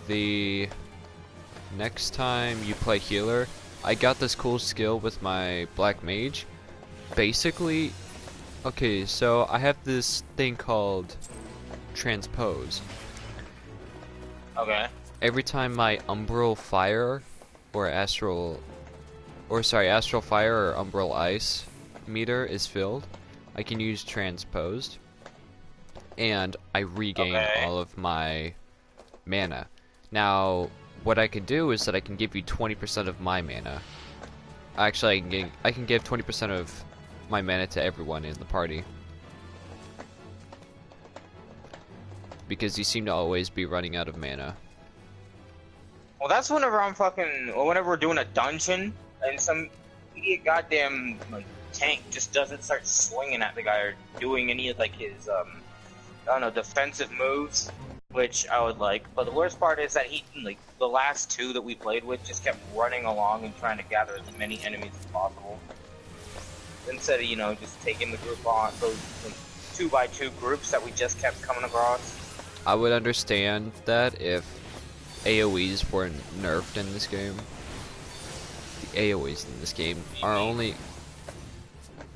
The next time you play healer, I got this cool skill with my black mage. Basically, okay, so I have this thing called transpose. Okay. Every time my umbral fire or astral fire or umbral ice meter is filled, I can use transposed, and I regain all of my mana. Now, what I can do is that I can give you 20% of my mana. Actually, I can give 20% of my mana to everyone in the party, because you seem to always be running out of mana. Well, that's whenever whenever we're doing a dungeon and some idiot goddamn like tank just doesn't start swinging at the guy or doing any of like his I don't know, defensive moves, which I would like. But the worst part is that he, like, the last two that we played with just kept running along and trying to gather as many enemies as possible, instead of, you know, just taking the group on those like, 2x2 groups that we just kept coming across. I would understand that if AoEs weren't nerfed in this game. The AoEs in this game are only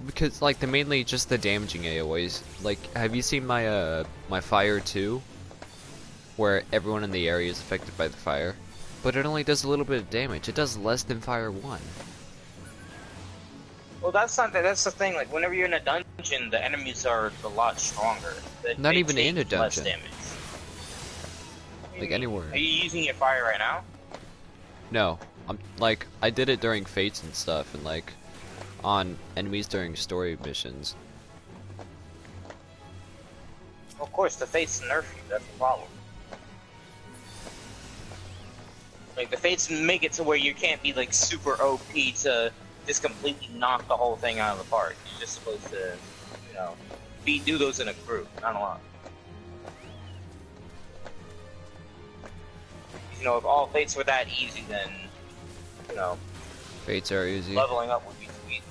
because, like, they're mainly just the damaging AoEs. Like, have you seen my my fire 2, where everyone in the area is affected by the fire, but it only does a little bit of damage. It does less than fire 1. Well, that's not that's the thing. Like, whenever you're in a dungeon, the enemies are a lot stronger. Not even in a dungeon. Less damage. Like anywhere. Are you using your fire right now? No, I'm like, I did it during fates and stuff, and like on enemies during story missions. Of course, the fates nerf you. That's the problem. Like, the fates make it to where you can't be like super OP to just completely knock the whole thing out of the park. You're just supposed to, you know, do those in a group, not alone. You know, if all fates were that easy, then, you know, fates are easy. Leveling up would be sweet.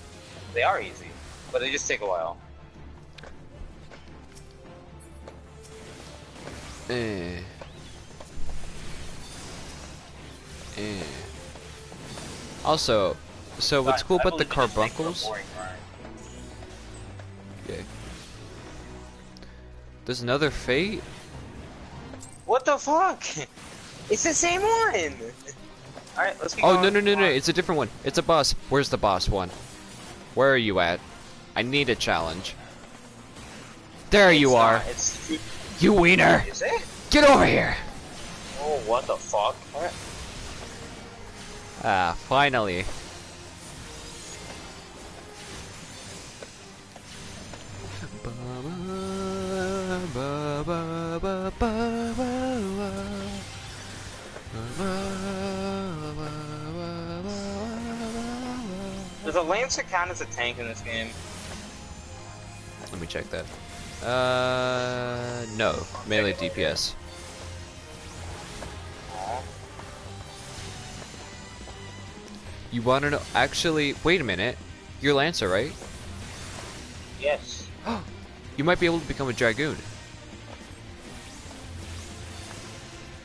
They are easy, but they just take a while. Also, so what's cool about the carbuncles? Yeah. There's another fate? What the fuck? It's the same one! Alright, let's keep going. Oh, no, it's a different one. It's a boss. Where's the boss one? Where are you at? I need a challenge. There you are. You wiener! Is it? Get over here! Oh, what the fuck? What? Ah, finally. Does a Lancer count as a tank in this game? Let me check that. No. Melee DPS. You wanna know? Actually, wait a minute. You're Lancer, right? Yes. You might be able to become a Dragoon.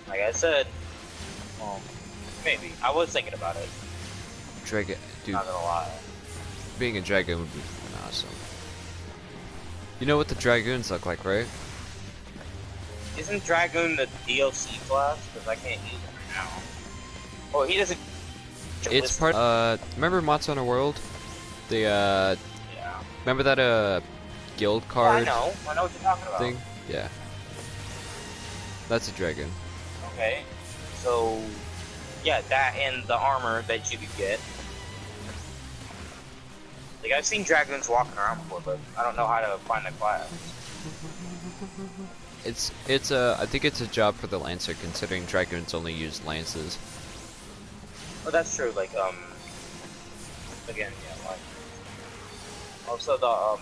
Like I said, maybe. I was thinking about it. Dude. Not gonna lie. Being a Dragoon would be fucking awesome. You know what the Dragoons look like, right? Isn't Dragoon the DLC class? Because I can't use it right now. Oh, he doesn't. It's part. Remember Monster World? The Yeah. Remember that guild card? Yeah, I know what you're talking about. Thing? Yeah. That's a Dragoon. Okay. So, yeah, that and the armor that you could get. Like, I've seen Dragoons walking around before, but I don't know how to find the class. I think it's a job for the Lancer, considering Dragoons only use lances. Oh, that's true, like, again, yeah, like, also the,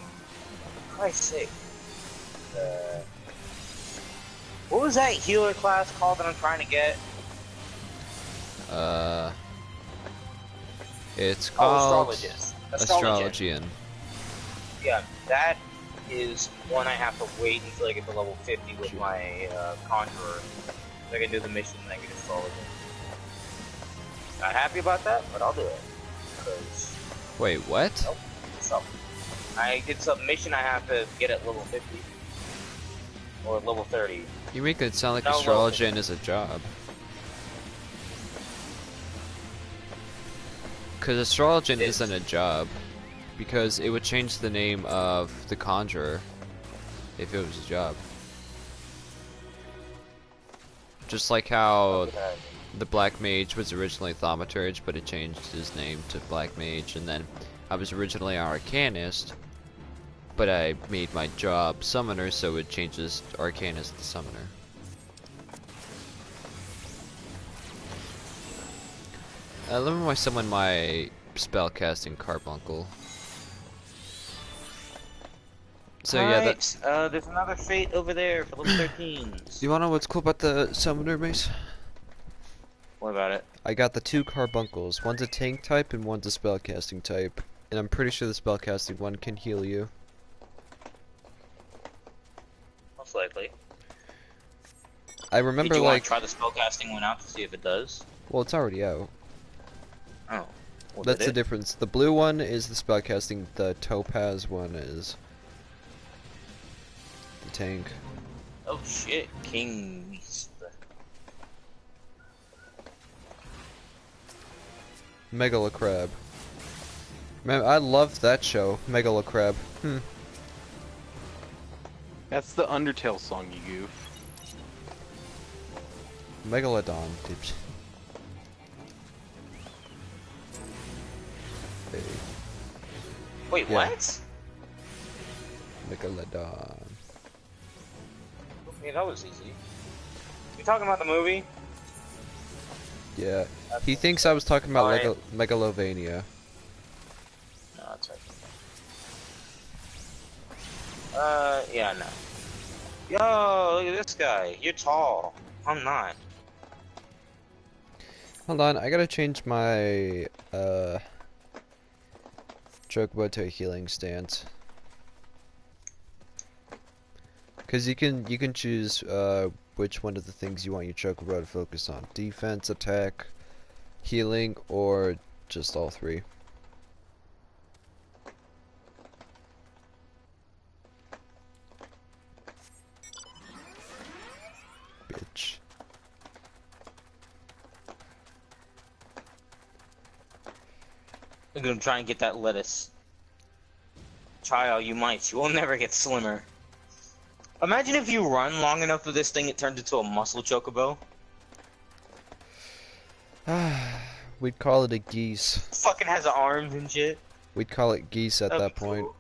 for Christ's sake, what was that healer class called that I'm trying to get? It's called Astrologian. Astrologian. Yeah, that is one I have to wait until I get to level 50 with my Conjurer. So I can do the mission and I can install it. Not happy about that, but I'll do it. Cause Wait, what? nope, so it's a mission I have to get at level 50 or level 30. You make it sound like No, astrology is a job. Because astrology isn't a job. Because it would change the name of the Conjurer if it was a job. Just like how the Black Mage was originally Thaumaturge, but it changed his name to Black Mage, and then I was originally Arcanist, but I made my job Summoner, so it changes Arcanist to Summoner. Let me summon my spellcasting carbuncle. So yeah, that. There's another fate over there for level 13. You wanna know what's cool about the Summoner, Mace? What about it? I got the 2 carbuncles. One's a tank type and one's a spellcasting type. And I'm pretty sure the spellcasting one can heal you. Most likely. I remember, Did you like, want to try the spellcasting one out to see if it does? well, it's already out. Oh. Well, That's did the it? difference. The blue one is the spellcasting, the topaz one is the tank. Oh shit, King. Megalocrab. Man, I loved that show, Megalocrab. That's the Undertale song, you goof. Megalodon, dude. Hey, Wait, Yeah. what? Megalodon. Yeah, that was easy. You talking about the movie? Yeah, he thinks I was talking about Alright. Megalovania. No, that's right. Yeah, no. Yo, look at this guy. You're tall. I'm not. Hold on, I gotta change my Chocobo to a healing stance. Cause you can choose which one of the things you want your Chocobo to focus on: defense, attack, healing, or just all 3. Bitch. I'm gonna try and get that lettuce. Try all you might. You will never get slimmer. Imagine if you run long enough with this thing, it turns into a muscle chocobo. We'd call it a geese. Fucking has arms and shit. We'd call it geese at That'd that be point. cool.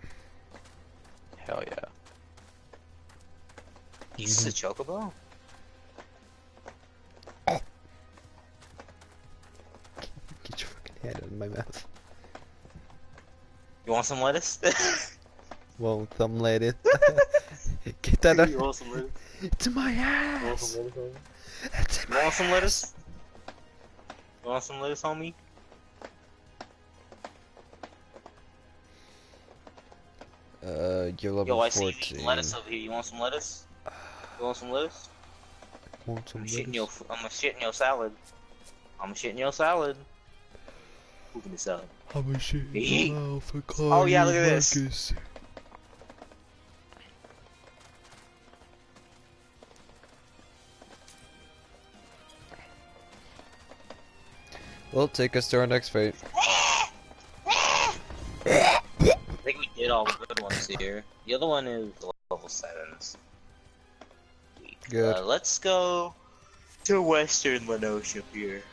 Hell yeah. He's a chocobo? Get your fucking head out of my mouth. You want some lettuce? Well, some lady. Get that out. You want some lettuce? To my You want ass. some lettuce, homie? It's in You my want some ass. lettuce? You want some lettuce, homie? You're level Yo, I see you 14. eating lettuce over here. You want some lettuce? You want some lettuce? Want some I'm gonna lettuce? shit in your salad. I'm gonna shit in your salad. Who can salad? I'm gonna shit in Eat. your mouth and Oh, call yeah, you look at this. Marcus. Well, take us to our next fate. I think we did all the good ones here. The other one is level 7s. Good. Let's go to Western Lenosha here.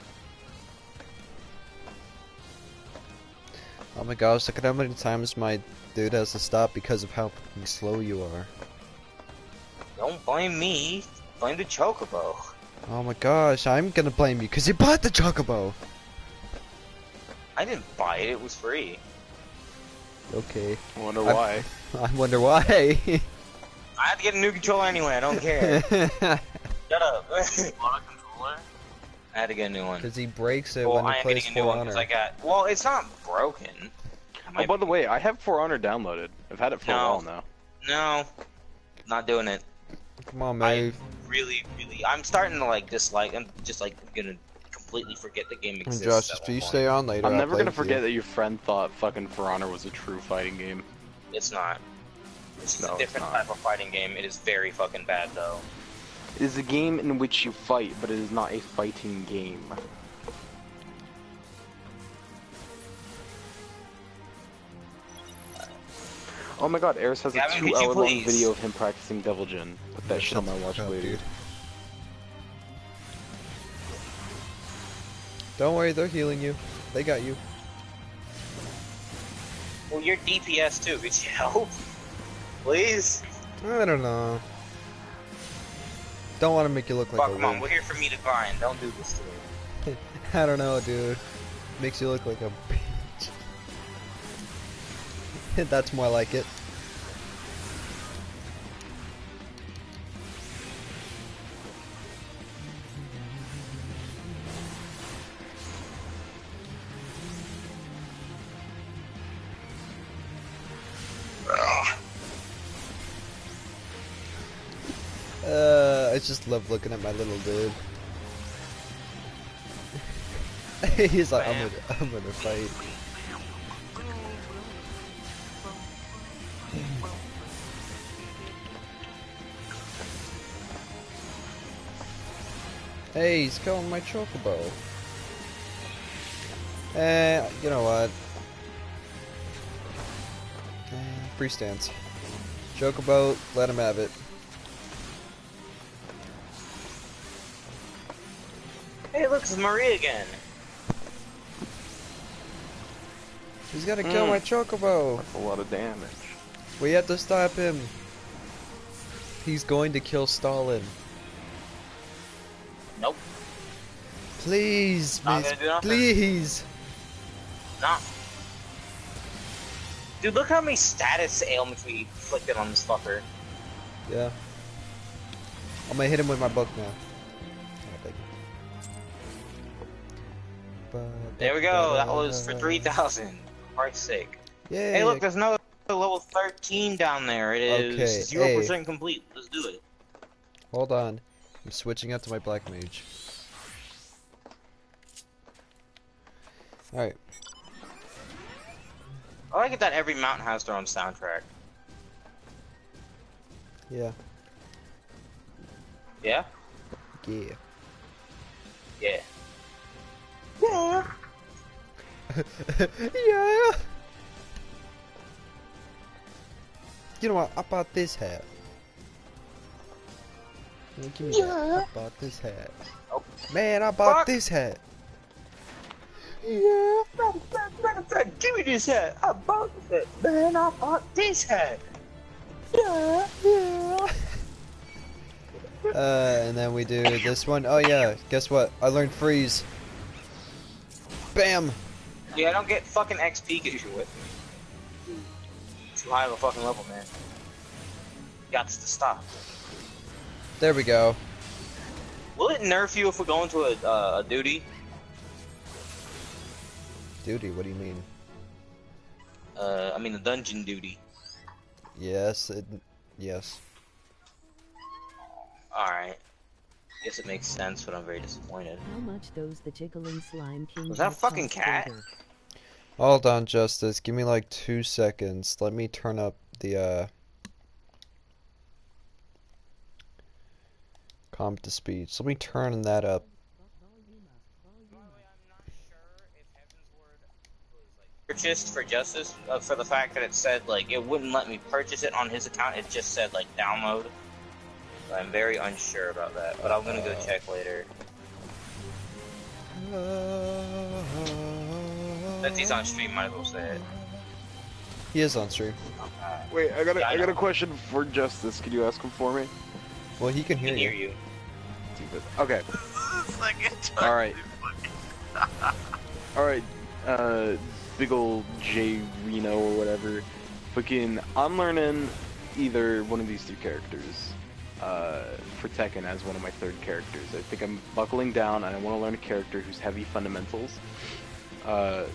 Oh my gosh, look at how many times my dude has to stop because of how fucking slow you are. Don't blame me. Blame the Chocobo. Oh my gosh, I'm gonna blame you because you bought the Chocobo! I didn't buy it. It was free. Okay. I wonder why. I wonder why. I had to get a new controller anyway. I don't care. Shut up. Bought a controller? I had to get a new one. Because he breaks it Well, when I he am plays getting a new For one Honor. because I got. Well, it's not broken. Oh, by the way, I have For Honor downloaded. I've had it for a No. while now. No, not doing it. Come on, I Maeve. really, I'm starting to like dislike. I'm just like gonna completely forget the game And exists. Josh, at if one you point. stay on later, I'm I'll never play gonna with you. forget that your friend thought fucking For Honor was a true fighting game. It's not. It's No, a it's different not. type of fighting game. It is very fucking bad though. It is a game in which you fight, but it is not a fighting game. Oh my god, Eris has a Gavin, could you 2-hour-long please? video of him practicing Devil Jin. Put that shit on my watch later. Dude. Don't worry, they're healing you. They got you. Well, you're DPS too. Could you help? Please? I don't know. Don't want to make you look like Fuck, a come on. wimp. We're here for me to grind. Don't do this to me. I don't know, dude. Makes you look like a bitch. That's more like it. I just love looking at my little dude. He's like, I'm gonna fight. Hey, he's killing my chocobo. You know what? Free stance. Chocobo, let him have it. Hey, look, it's Marie again. He's gotta kill my chocobo. That's a lot of damage. We have to stop him. He's going to kill Stalin. Nope. Please, Not miss, gonna do nothing. please. Nah. Dude, look how many status ailments we inflicted on this fucker. Yeah. I'm gonna hit him with my book now. There we go. That was for 3,000. For Christ's sake. Yeah. Hey, look, there's another level 13 down there. It is Okay, 0% complete. Let's do it. Hold on. I'm switching out to my black mage. Alright. I like it that every mountain has their own soundtrack. Yeah. Yeah? Yeah. Yeah. Yeah. Yeah. You know what? I bought this hat. Give me that. I bought this hat. Oh. Man, I bought Fuck. this hat. Yeah. Matter of fact, give me this hat. I bought this hat. Man, I bought this hat. Yeah. Yeah. And then we do this one. Oh yeah, guess what? I learned freeze. Bam! Yeah, I don't get fucking XP because you're with me. Too high of a fucking level, man. Got to stop. There we go. Will it nerf you if we go into a duty? Duty, what do you mean? I mean a dungeon duty. Yes, yes. Alright. Guess it makes sense, but I'm very disappointed. How much those the tickling slime king Was that a has fucking cost cat? Vader? Hold on, Justice. Give me like 2 seconds. Let me turn up the comp to speech. Let me turn that up. Purchased for Justice for the fact that it said like it wouldn't let me purchase it on his account. It just said like download. So I'm very unsure about that, but I'm gonna go check later. Since he's on stream, might as well say it. He is on stream. Wait, I got Yeah, I a know. question for Justice. Could you ask him for me? Well, he can I hear can you. hear you. Okay. All right. All right. Big ol' J Reno or whatever. Fucking, I'm learning either one of these two characters. For Tekken as one of my third characters. I think I'm buckling down and I want to learn a character who's heavy fundamentals.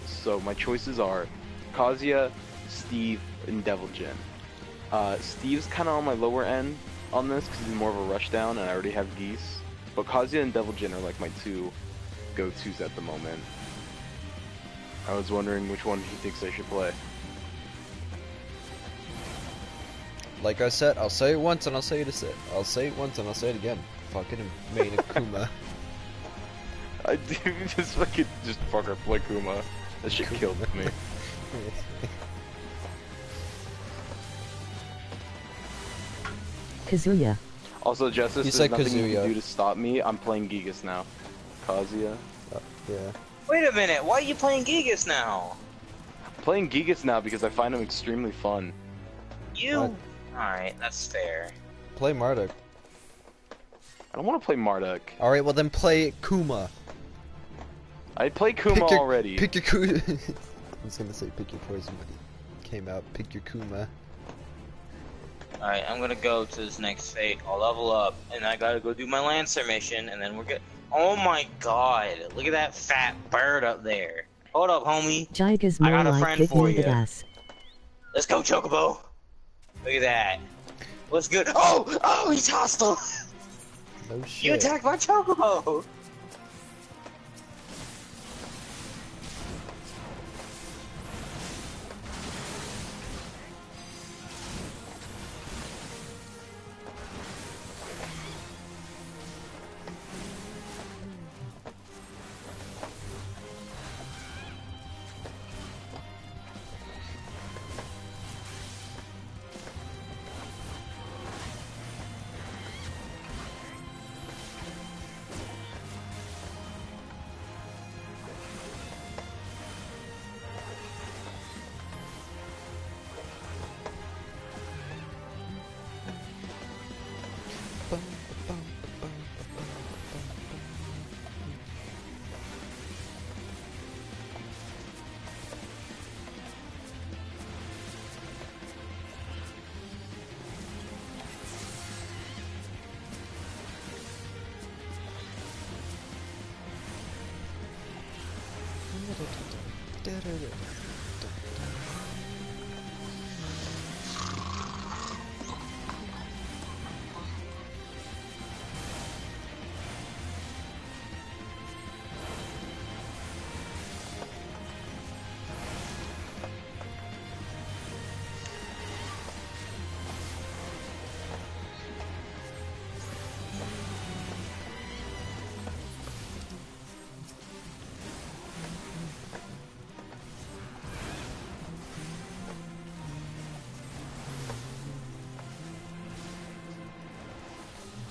So my choices are Kazuya, Steve, and Devil Jin. Steve's kind of on my lower end on this because he's more of a rushdown, and I already have Geese. But Kazuya and Devil Jin are like my two go-tos at the moment. I was wondering which one he thinks I should play. Like I said, I'll say it once and I'll say it I'll say it once and I'll say it again. Fucking main Akuma. I do just fucking play Kuma. That shit killed me. Kazuya. Also, Justice, You there's said nothing you Kazuya. can do to stop me. I'm playing Gigas now. Kazuya. Yeah. Wait a minute, why are you playing Gigas now? I'm playing Gigas now because I find him extremely fun. You... Alright, that's fair. Play Marduk. I don't want to play Marduk. Alright, well then play Kuma. I played Kuma already. Pick your Kuma. I was gonna say pick your poison, but it came out. Pick your Kuma. Alright, I'm gonna go to this next fate. I'll level up, and I gotta go do my Lancer mission, and then we're good. Oh my god, look at that fat bird up there. Hold up, homie. Jiga's I more got a like friend for kicking the you. ass. Let's go, Chocobo. Look at that. What's good? Oh! Oh, he's hostile! No shit. You attacked my Chocobo!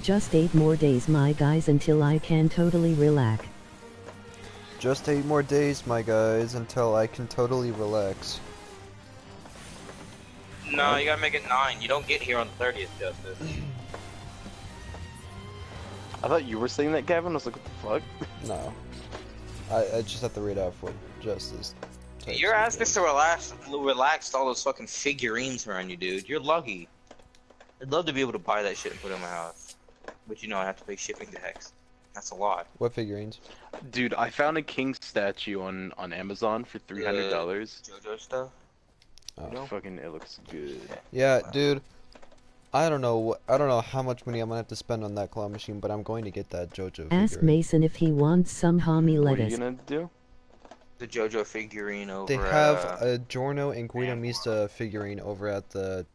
Just 8 more days, my guys, until I can totally relax. Just 8 more days, my guys, until I can totally relax. No, you gotta make it 9. You don't get here on the 30th, Justice. I thought you were saying that, Gavin. I was like, what the fuck? No. I just have to read out what Justice types Your in ass there. gets to relax all those fucking figurines around you, dude. You're lucky. I'd love to be able to buy that shit and put it in my house. But you know I have to pay shipping tax. That's a lot. What figurines? Dude, I found a king statue on Amazon for $300. JoJo stuff? Oh. No. Fucking, it looks good. Yeah, dude. I don't know how much money I'm gonna have to spend on that claw machine, but I'm going to get that JoJo Ask figure. Mason if he wants some homie What are you lettuce. gonna do? The JoJo figurine over They have a Giorno and Guido Mista figurine over at the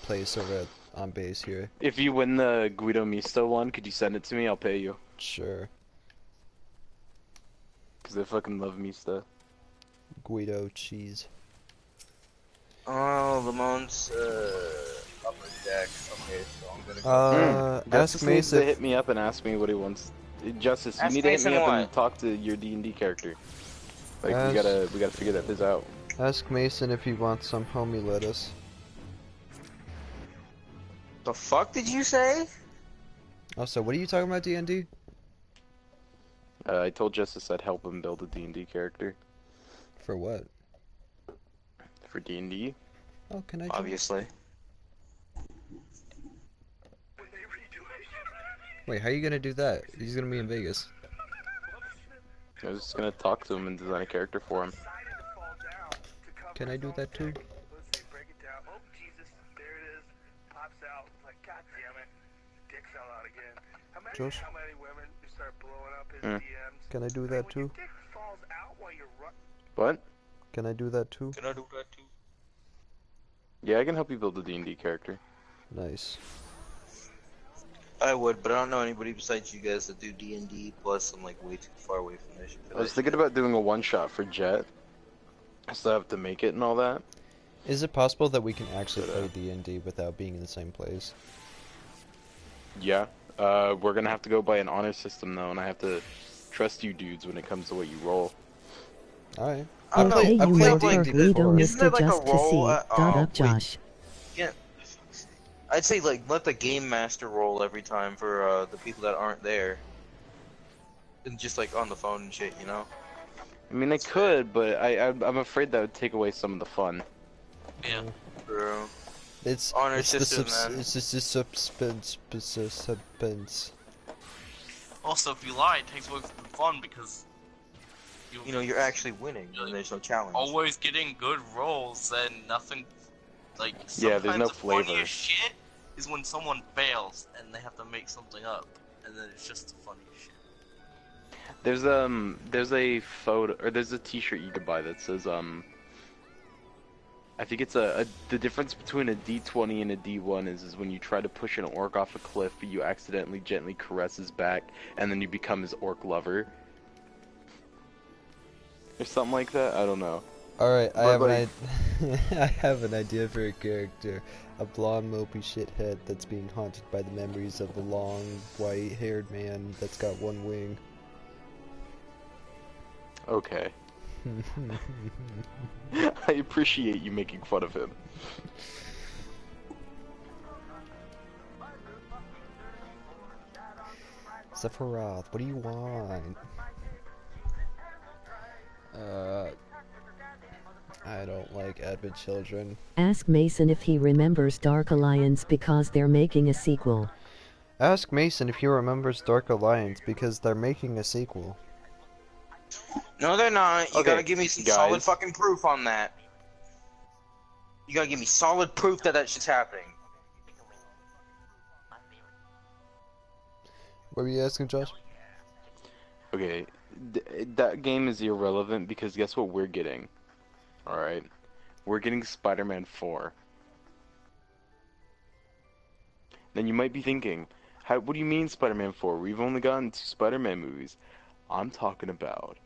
place over on base here. If you win the Guido Mista one, could you send it to me? I'll pay you. Sure. Because I fucking love Mista. Guido cheese. Oh, Lamont's upper deck. Okay, so I'm gonna go. Ask Justice needs to Mason. hit me up and ask me what he wants. Justice, you Ask need to hit Mason me up and what? talk to your D&D character. Like, Ask- we gotta figure this out. Ask Mason if he wants some homie lettuce. The fuck did you say? Also, what are you talking about, D&D? I told Justice I'd help him build a D&D character. For what? For D&D? Oh, can I? join? Obviously. Wait, how are you gonna do that? He's gonna be in Vegas. I was just gonna talk to him and design a character for him. Can I do that too? Josh, Hmm. can I do that too? What? Can I do that too? Can I do that too? Yeah, I can help you build a D&D character. Nice. I would, but I don't know anybody besides you guys that do D&D. Plus, I'm like way too far away from this. I was thinking about doing a one-shot for Jet. I still have to make it and all that. Is it possible that we can actually play D&D without being in the same place? Yeah. We're gonna have to go by an honor system though, and I have to trust you dudes when it comes to what you roll. Alright. I don't know. Okay, I you played went D&D for Guido, before. Isn't there Mr. like a Just to role see. at- Dot oh, up, wait. Josh. Yeah. I'd say like let the game master roll every time for the people that aren't there, and just like on the phone and shit, you know. I mean, I could, but I'm afraid that would take away some of the fun. Yeah. Bro. It's Honor it's system, the man. it's just the suspense. Also, if you lie, it takes away from the fun because You know, you're actually winning, and there's no challenge. always getting good rolls and nothing. Like Yeah, there's sometimes no the flavor. funniest shit is when someone fails and they have to make something up, and then it's just the funniest shit. There's a photo, or there's a T-shirt you could buy that says I think it's the difference between a D20 and a D1 is when you try to push an orc off a cliff, but you accidentally gently caress his back, and then you become his orc lover. Or something like that. I don't know. Alright, I But, have I have an idea for a character. A blonde mopey shithead that's being haunted by the memories of a long, white-haired man that's got one wing. Okay. I appreciate you making fun of him. Sephiroth, what do you want? I don't like Advent Children. Ask Mason if he remembers Dark Alliance because they're making a sequel. Ask Mason if he remembers Dark Alliance because they're making a sequel. No, they're not. You Okay, gotta give me some guys. solid fucking proof on that. You gotta give me solid proof that that shit's happening. What were you asking, Josh? Okay, that game is irrelevant because guess what we're getting? Alright? We're getting Spider-Man 4. Then you might be thinking, what do you mean Spider-Man 4? We've only gotten 2 Spider-Man movies. I'm talking about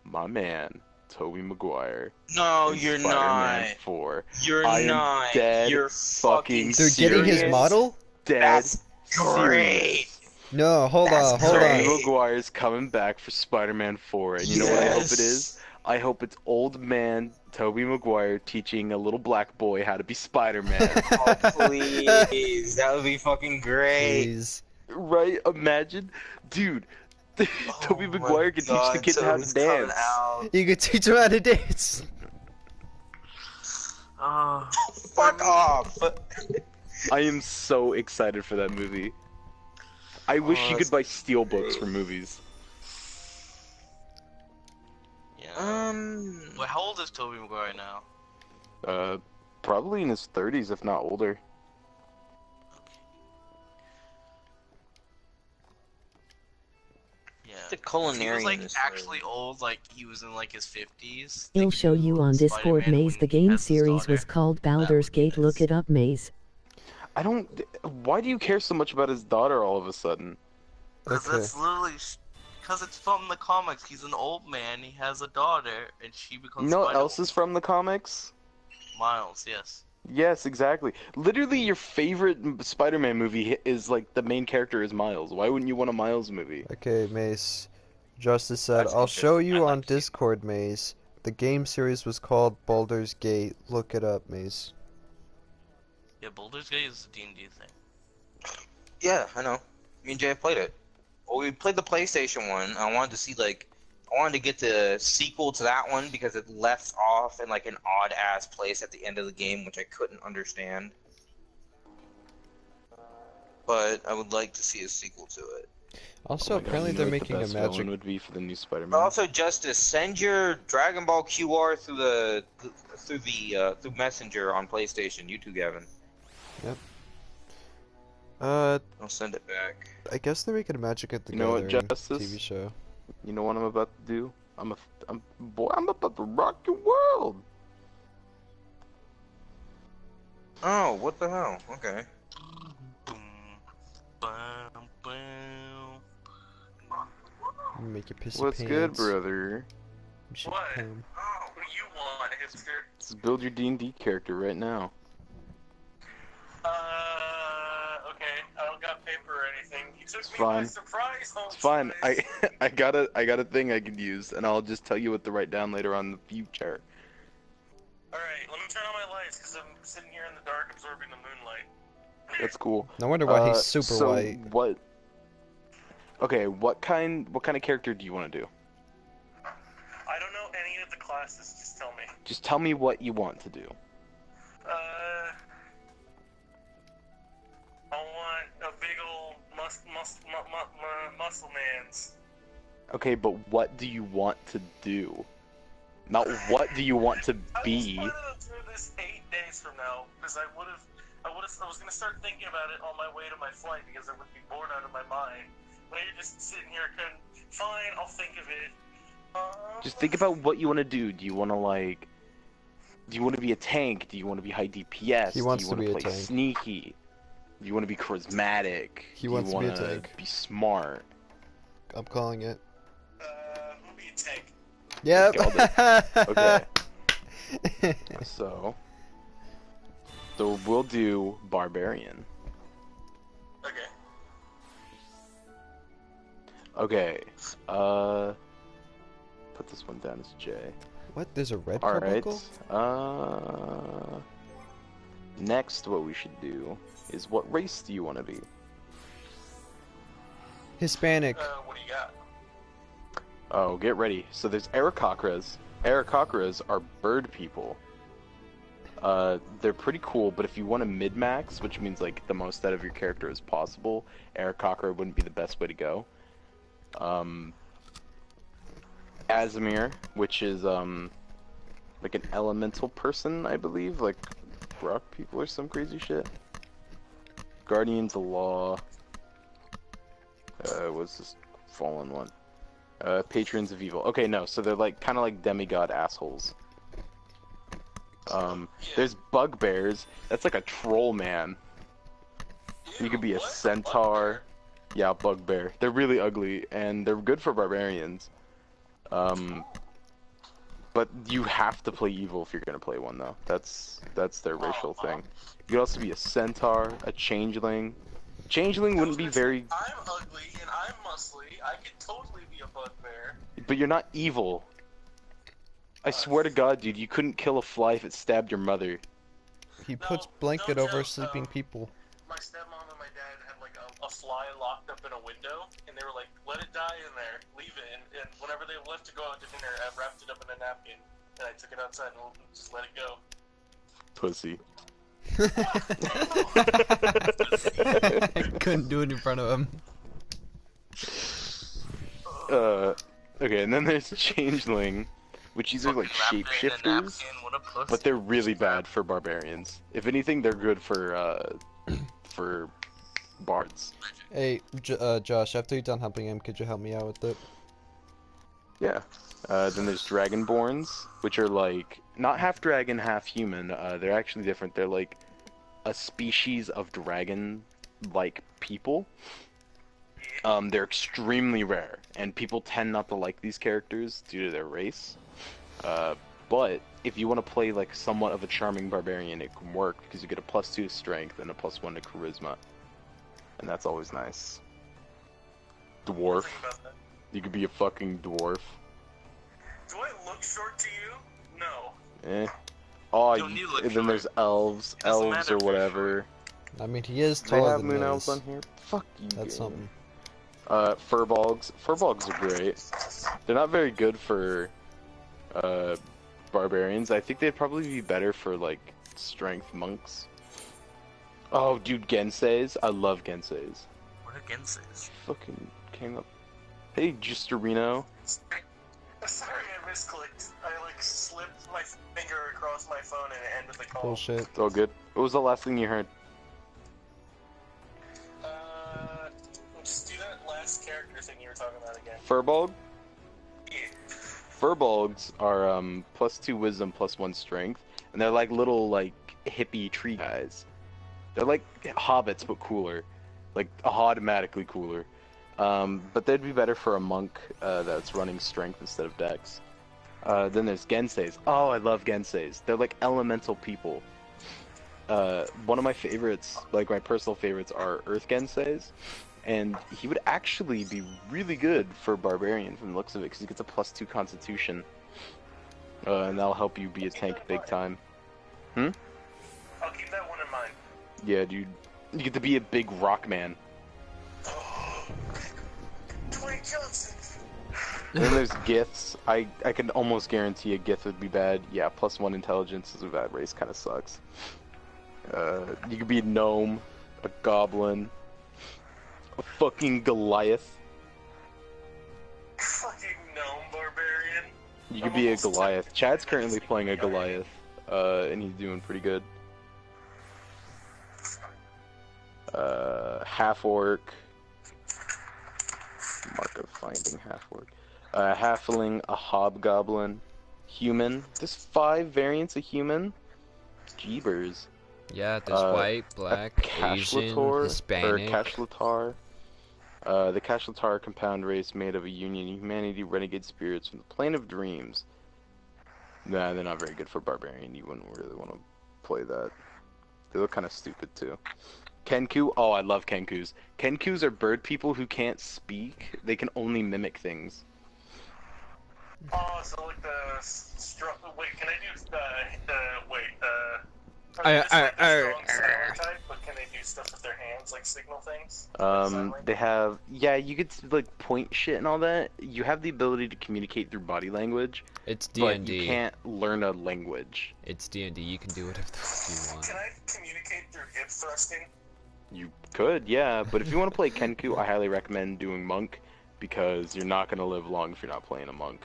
my man, Tobey Maguire. No, in you're Spider-Man not. 4. You're I am not. dead You're fucking fucking They're getting his serious? model? Dead That's serious. great. No, hold That's on, hold great. on. Tobey Maguire's coming back for Spider-Man 4, and you know what I hope it is? I hope it's old man Tobey Maguire teaching a little black boy how to be Spider-Man. Oh, please. That would be fucking great. Please. Right? Imagine, dude. Tobey Oh my Maguire can teach the God, kids how to Tobey's coming dance. out. You could teach him how to dance. Fuck off. I am so excited for that movie. I wish you that's could buy steel books for movies. Yeah. Well, how old is Tobey Maguire now? Probably in his 30s, if not older. Yeah. The If he culinary was like in this actually old, like he was in like his 50s. they He'll could show do you on Discord, Spider-Man Maze. when The he game has his series was daughter. called Baldur's would be Gate. Look nice. it up, Maze. I don't. Why do you care so much about his daughter all of a sudden? Because Okay. that's literally. Because it's from the comics. He's an old man. He has a daughter, and she becomes. You know what Spider-Woman. else is from the comics? Miles, yes. Yes, exactly. Literally, your favorite Spider-Man movie is like the main character is Miles. Why wouldn't you want a Miles movie? Okay, Mace. Justice said, That's I'll show you I'd on like to see Discord, Maze. The game series was called Baldur's Gate. Look it up, Maze. Yeah, Baldur's Gate is a D&D thing. Yeah, I know. Me and Jay have played it. Well, we played the PlayStation one. I wanted to see, like, I wanted to get the sequel to that one because it left off in, like, an odd-ass place at the end of the game, which I couldn't understand. But I would like to see a sequel to it. Also, Oh my God, apparently you know they're what making the a best magic... villain would be for the new Spider-Man. But also, Justice, send your Dragon Ball QR through Messenger on PlayStation. You too, Gavin. I'll send it back. I guess they're making a Magic at the You know what, Gathering Justice? TV show. You know what I'm about to do? I'm about to rock your world. Oh, what the hell? Okay. Boom, bam, bam. Make you piss What's your good, pants. brother? You should What? come. Oh, what do you want, hipster? Let's build your D&D character right now. Okay. I don't got paper or anything. You took It's me by fine. surprise, Holmes. It's fine. I got a thing I can use, and I'll just tell you what to write down later on in the future. Alright, let me turn on my lights, because I'm sitting here in the dark absorbing the moonlight. That's cool. No wonder why he's super so white. what? Okay, what kind of character do you want to do? I don't know any of the classes, just tell me. Just tell me what you want to do. I want a big old muscle man's. Okay, but what do you want to do? Not what do you want to be. I was planning to do this 8 days from now, because I was gonna start thinking about it on my way to my flight, because I would be bored out of my mind. When you're just sitting here, fine, I'll think of it. Just think about what you want to do. Do you want to be a tank? Do you want to be high DPS? He wants do you to want be a play tank. sneaky? Do you want to be charismatic? He do wants you to be a wanna tank. be smart? I'm calling it. I'll be a tank. Yep. Okay. So we'll do barbarian. Okay. Okay. Put this one down as J. What? There's a red All right. carbuncle? Next, what we should do is, what race do you want to be? Hispanic. What do you got? Oh, get ready. So there's Aarakocras. Aarakocras are bird people. They're pretty cool, but if you want to mid-max, which means like the most out of your character as possible, Aarakocra wouldn't be the best way to go. Azamir, which is like an elemental person, I believe, like rock people or some crazy shit. Guardians of Law. What's this fallen one? Patrons of Evil. Okay, no, so they're like kind of like demigod assholes. There's bugbears. That's like a troll man. You could be a centaur. Yeah, bugbear. They're really ugly and they're good for barbarians. But you have to play evil if you're gonna play one though. That's their racial thing. You could also be a centaur, a changeling. Changeling wouldn't be very. I'm ugly and I'm muscly. I could totally be a bugbear. But you're not evil. I swear to God, dude, you couldn't kill a fly if it stabbed your mother. He No, puts blanket no over joke, sleeping people. My stepmom and my dad had like a fly locked up in a window, and they were like, "Let it die in there, leave it." And whenever they left to go out to dinner, I wrapped it up in a napkin, and I took it outside and just let it go. Pussy. I couldn't do it in front of him. Okay, and then there's Changeling, which these are like shapeshifters, but they're really bad for barbarians. If anything, they're good for bards. Hey, Josh, after you're done helping him, could you help me out with it? Yeah. Then there's Dragonborns, which are like not half dragon, half human. They're actually different. They're like a species of dragon-like people. They're extremely rare, and people tend not to like these characters due to their race. But if you want to play like somewhat of a charming barbarian, it can work because you get a +2 to strength and a +1 to charisma, and that's always nice. Dwarf. You could be a fucking dwarf. Do I look short to you? No. Eh. Oh, Don't you look and then short? there's elves, It doesn't elves matter or if you're whatever. I mean, he is They taller have than moon me. elves on here. Fuck you. That's game. something. Furbolgs. Furbolgs are great. They're not very good for barbarians. I think they'd probably be better for like strength monks. Oh, dude, Genseis. I love Genseis. What are Genseis? Fucking came up. Hey, Justerino. Sorry, I misclicked. I like slipped my finger across my phone and it ended the call. Bullshit. It's all good. What was the last thing you heard? last character thing you were talking about again? Furbolg? Yeah. Furbolgs are +2 wisdom, +1 strength, and they're like little like hippie tree guys. They're like hobbits but cooler, like automatically cooler. But they'd be better for a monk that's running strength instead of dex. Then there's Genseis. Oh, I love Genseis. They're like elemental people. One of my favorites, like my personal favorites, are Earth Genseis. And he would actually be really good for Barbarian from the looks of it, because he gets a +2 Constitution. And that'll help you be a tank big time. I'll keep that one in mind. Yeah, dude. You get to be a big rock man. Dwayne Johnson. And then there's Giths. I can almost guarantee a Gith would be bad. Yeah, +1 intelligence is a bad race, kind of sucks. You could be a gnome, a goblin, a fucking Goliath. Fucking gnome barbarian. You could be a Goliath. Chad's currently playing a Goliath, and he's doing pretty good. Half-orc. Mark of finding half-orc. Halfling, a hobgoblin, human. There's 5 variants of human. Jeebers. Yeah, there's white, black, Asian, Hispanic. Kashlatar. The Kashlatar are a compound race made of a union of humanity, renegade spirits from the plane of dreams. Nah, they're not very good for barbarian. You wouldn't really want to play that. They look kind of stupid too. Kenku. Oh, I love Kenkus. Kenkus are bird people who can't speak. They can only mimic things. Oh, so like wait, can I do type, but can they do stuff with their hands, like signal things? They have, yeah, you get to, like, point shit and all that. You have the ability to communicate through body language. It's D&D. But you can't learn a language. It's D&D. You can do whatever the fuck you want. Can I communicate through hip thrusting? You could, yeah, but if you want to play Kenku, I highly recommend doing Monk, because you're not going to live long if you're not playing a Monk.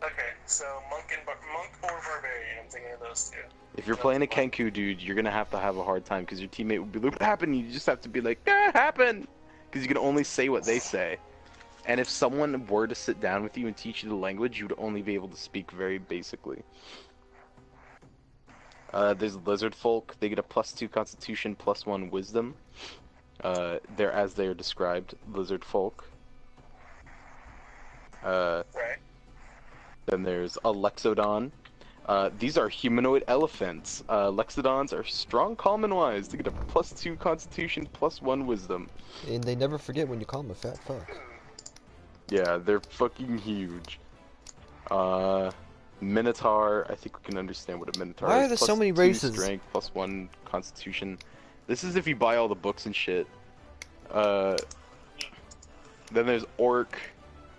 Okay, so monk or barbarian, I'm thinking of those two. If you're playing a Kenku, dude, you're going to have a hard time, because your teammate will be like, what happened? You just have to be like, ah, happened! Because you can only say what they say. And if someone were to sit down with you and teach you the language, you would only be able to speak very basically. There's lizard folk. They get a +2 constitution, +1 wisdom. They're as they are described, lizard folk. Right. Then there's a Lexodon. These are humanoid elephants. Lexodons are strong, calm, and wise. They get a +2 constitution, +1 wisdom. And they never forget when you call them a fat fuck. Yeah, they're fucking huge. Minotaur, I think we can understand what a Minotaur is. Why are there so many races? Strength, +1 constitution. This is if you buy all the books and shit. Then there's Orc.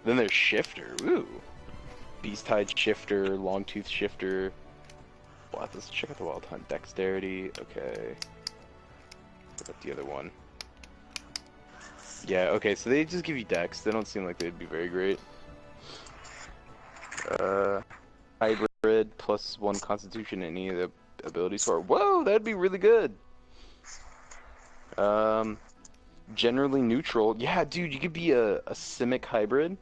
Then there's Shifter. Ooh. Beast-Hide Shifter, Longtooth Shifter. Well, let's check out the Wild Hunt. Dexterity, okay. What about the other one? Yeah, okay, so they just give you dex. They don't seem like they'd be very great. Hybrid, +1 constitution, any of the abilities for. Whoa, that'd be really good! Generally neutral. Yeah, dude, you could be a Simic hybrid,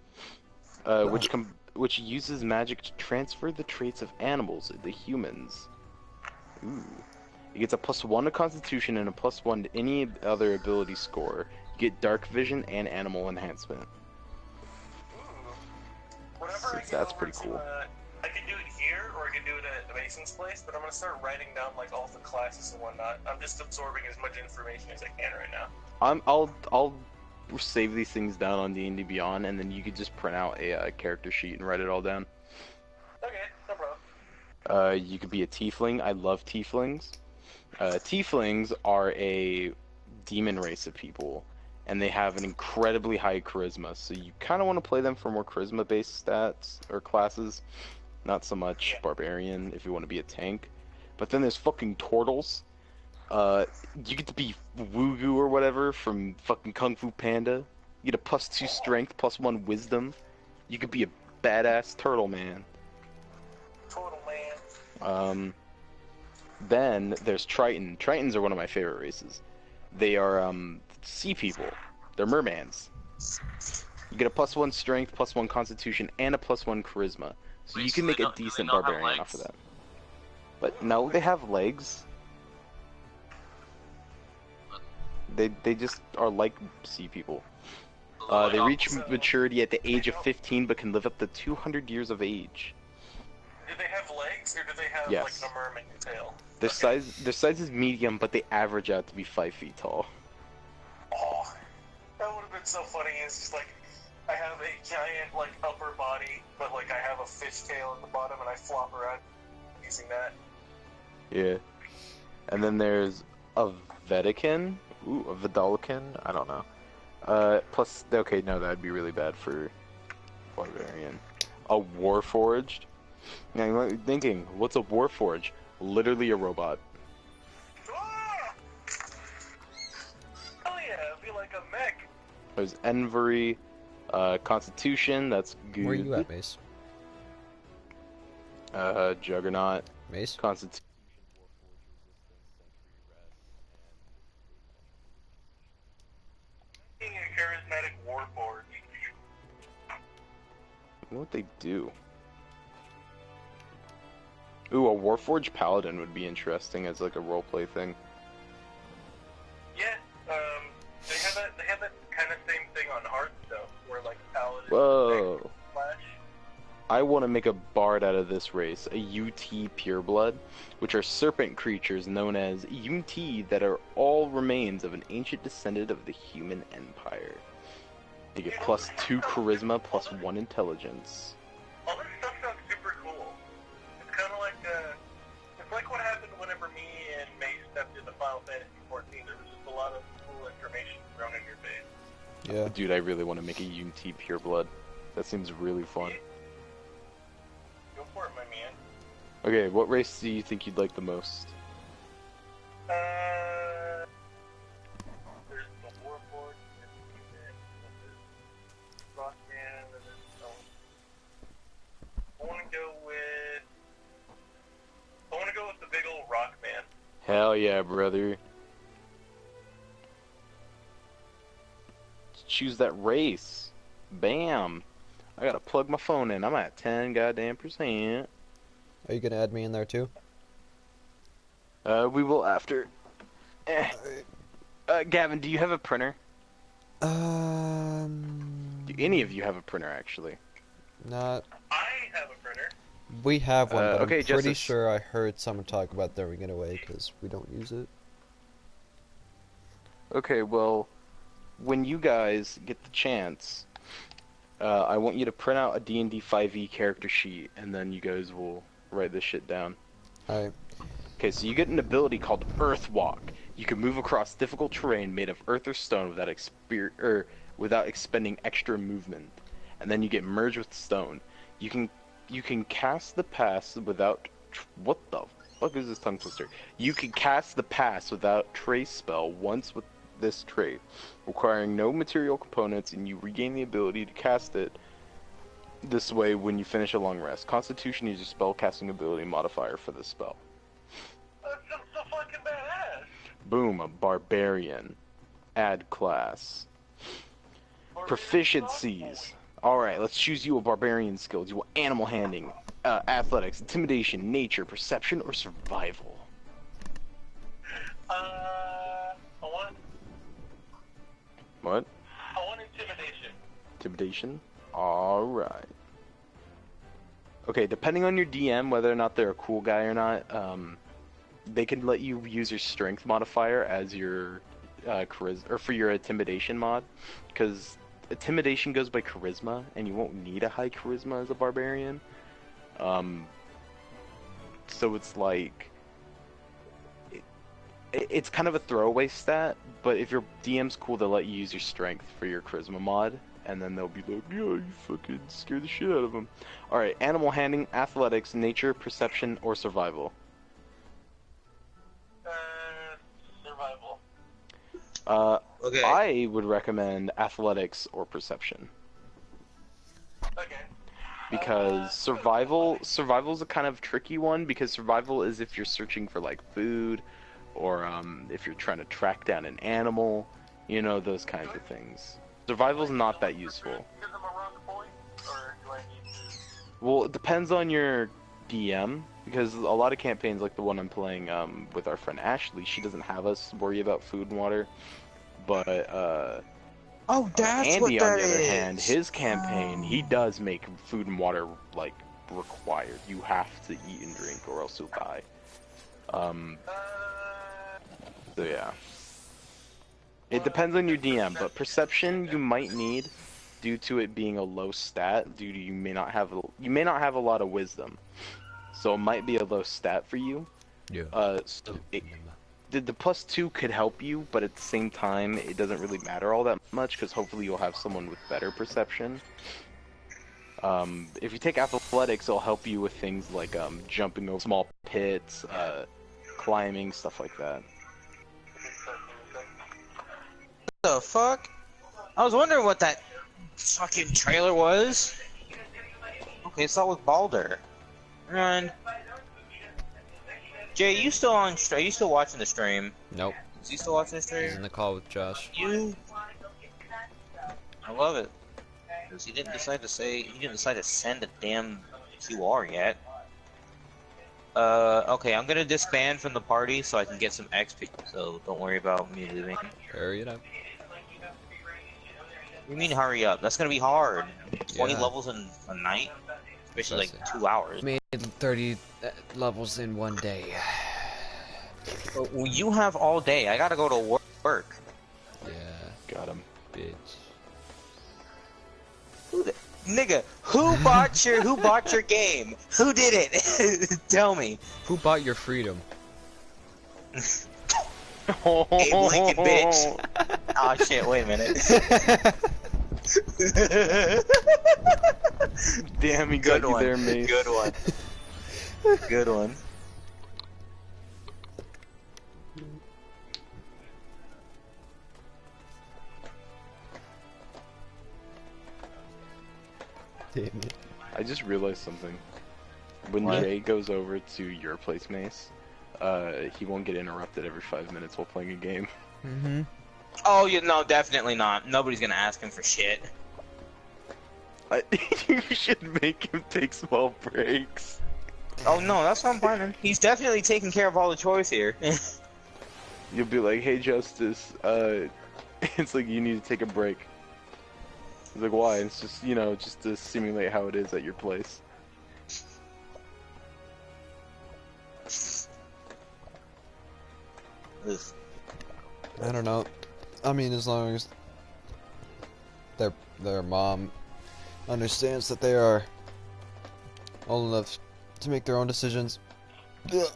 which uses magic to transfer the traits of animals into humans. Ooh. It gets a +1 to Constitution and a +1 to any other ability score. You get Dark Vision and Animal Enhancement. Whenever That's pretty cool. I can do it here, or I can do it at Mason's place, but I'm gonna start writing down like all the classes and whatnot. I'm just absorbing as much information as I can right now. I'll save these things down on D&D Beyond, and then you could just print out a character sheet and write it all down. Okay, no problem. You could be a tiefling. I love tieflings. Tieflings are a demon race of people, and they have an incredibly high charisma, so you kind of want to play them for more charisma-based stats or classes, not so much barbarian if you want to be a tank. But then there's fucking turtles. You get to be Wugu or whatever from fucking Kung Fu Panda. You get a +2 strength, +1 wisdom. You could be a badass turtle man. Turtle man. Then there's Triton. Tritons are one of my favorite races. They are sea people. They're mermans. You get a +1 strength, +1 constitution, and a +1 charisma. So Wait, you so can they make a don't- do they decent not have barbarian off of legs? that. But no, they have legs. They just are like sea people. They reach maturity at the age of 15, but can live up to 200 years of age. Do they have legs, or do they have Yes. like a mermaid tail? Their Okay. size is medium, but they average out to be 5 feet tall. Oh, that would have been so funny. It's just like I have a giant like upper body, but like I have a fish tail at the bottom, and I flop around using that. Yeah. And then there's a Vetican. Ooh, a Vidalcan? I don't know. Plus, okay, no, that'd be really bad for Barbarian. A Warforged? Now, you might be thinking, what's a Warforged? Literally a robot. Ah! Hell yeah, it'd be like a mech. There's Envery, Constitution, that's good. Where are you at, Mace? Juggernaut, Mace? Constitution, Being a charismatic warforged. what they do? Ooh, a Warforged Paladin would be interesting as like a roleplay thing. Yeah, they have that kind of same thing on Hearthstone, where like paladin. Whoa. Flash. I want to make a bard out of this race, a UT Pureblood, which are serpent creatures known as UT that are all remains of an ancient descendant of the human empire. They get +2 charisma, +1 intelligence. All this stuff sounds super cool. It's kind of like it's like what happened whenever me and May stepped into Final Fantasy 14. There was just a lot of cool information thrown in your face. Yeah. Dude, I really want to make a UT Pureblood. That seems really fun. Go for it, my man. Okay, what race do you think you'd like the most? There's the Warforged, there's the Human, there's Rockman, and there's I want to go with the big old Rockman. Hell yeah, brother. Choose that race. Bam. I gotta plug my phone in. I'm at 10 goddamn %. Are you gonna add me in there too? We will after. Gavin, do you have a printer? Do any of you have a printer, actually? Not. I have a printer. We have one, but okay, I'm pretty Justice. sure I heard someone talk about throwing it away because we don't use it. Okay, well, when you guys get the chance, I want you to print out a D&D 5e character sheet, and then you guys will write this shit down. Alright. Okay, so you get an ability called Earth Walk. You can move across difficult terrain made of earth or stone without expending extra movement. And then you get Merge with Stone. You can cast the pass without what the fuck is this tongue twister? You can cast the pass without trace spell once with this trait, requiring no material components, and you regain the ability to cast it this way when you finish a long rest. Constitution is your spell casting ability modifier for this spell. That's just so fucking badass. Boom, a barbarian. Add class. Proficiencies. Alright, let's choose you a barbarian skill. Do you want animal handling, athletics, intimidation, nature, perception, or survival? I want What? intimidation. Intimidation? Alright. Okay, depending on your DM, whether or not they're a cool guy or not, they can let you use your strength modifier as your charisma, or for your intimidation mod, because intimidation goes by charisma, and you won't need a high charisma as a barbarian. So it's like it's kind of a throwaway stat, but if your DM's cool, they'll let you use your strength for your charisma mod, and then they'll be like, yeah, you fucking scare the shit out of them. Alright, animal handling, athletics, nature, perception, or survival? Survival. Okay. I would recommend athletics or perception. Okay. Because survival's a kind of tricky one, because survival is if you're searching for like food, or if you're trying to track down an animal, you know, those kinds of things. Survival's not that useful. Because I'm a rock boy, or do I need to? Well, it depends on your DM, because a lot of campaigns, like the one I'm playing with our friend Ashley, she doesn't have us worry about food and water. But Oh, that's Andy, what on that the other is. hand, his campaign, he does make food and water like required. You have to eat and drink, or else you'll die. So yeah, it depends on your DM, but perception you might need, due to it being a low stat. Due to you may not have a lot of wisdom, so it might be a low stat for you. Yeah. So the +2 could help you, but at the same time, it doesn't really matter all that much, because hopefully you'll have someone with better perception. If you take athletics, it'll help you with things like jumping over small pits, climbing, stuff like that. What the fuck? I was wondering what that fucking trailer was. Okay, it's all with Baldur. And Jay, you still on? Are you still watching the stream? Nope. Is he still watching the He's stream? in the call with Josh. I love it. Because he didn't decide to send a damn QR yet. Okay, I'm gonna disband from the party so I can get some XP. So don't worry about me leaving. Hurry it up. What do you mean hurry up? That's gonna be hard. 20 Yeah. levels in a night? Especially like That's 2 hours. Made 30 levels in one day. But when you have all day, I gotta go to work. Yeah, Got him. bitch. Nigga, who bought your game? Who did it? Tell me. Who bought your freedom? Abe Lincoln, bitch. Oh shit, wait a minute. Damn, he got you there, mate. Good one. Good one. Damn it. I just realized something. When What? Jay goes over to your place, Mace, he won't get interrupted every 5 minutes while playing a game. Mm-hmm. Oh, no, definitely not. Nobody's gonna ask him for shit. You should make him take small breaks. Oh no, that's what I'm planning. He's definitely taking care of all the chores here. You'll be like, hey, Justice, it's like you need to take a break. He's like, why? It's just, just to simulate how it is at your place. Ugh. I don't know. I mean, as long as their mom understands that they are old enough to make their own decisions. Ugh.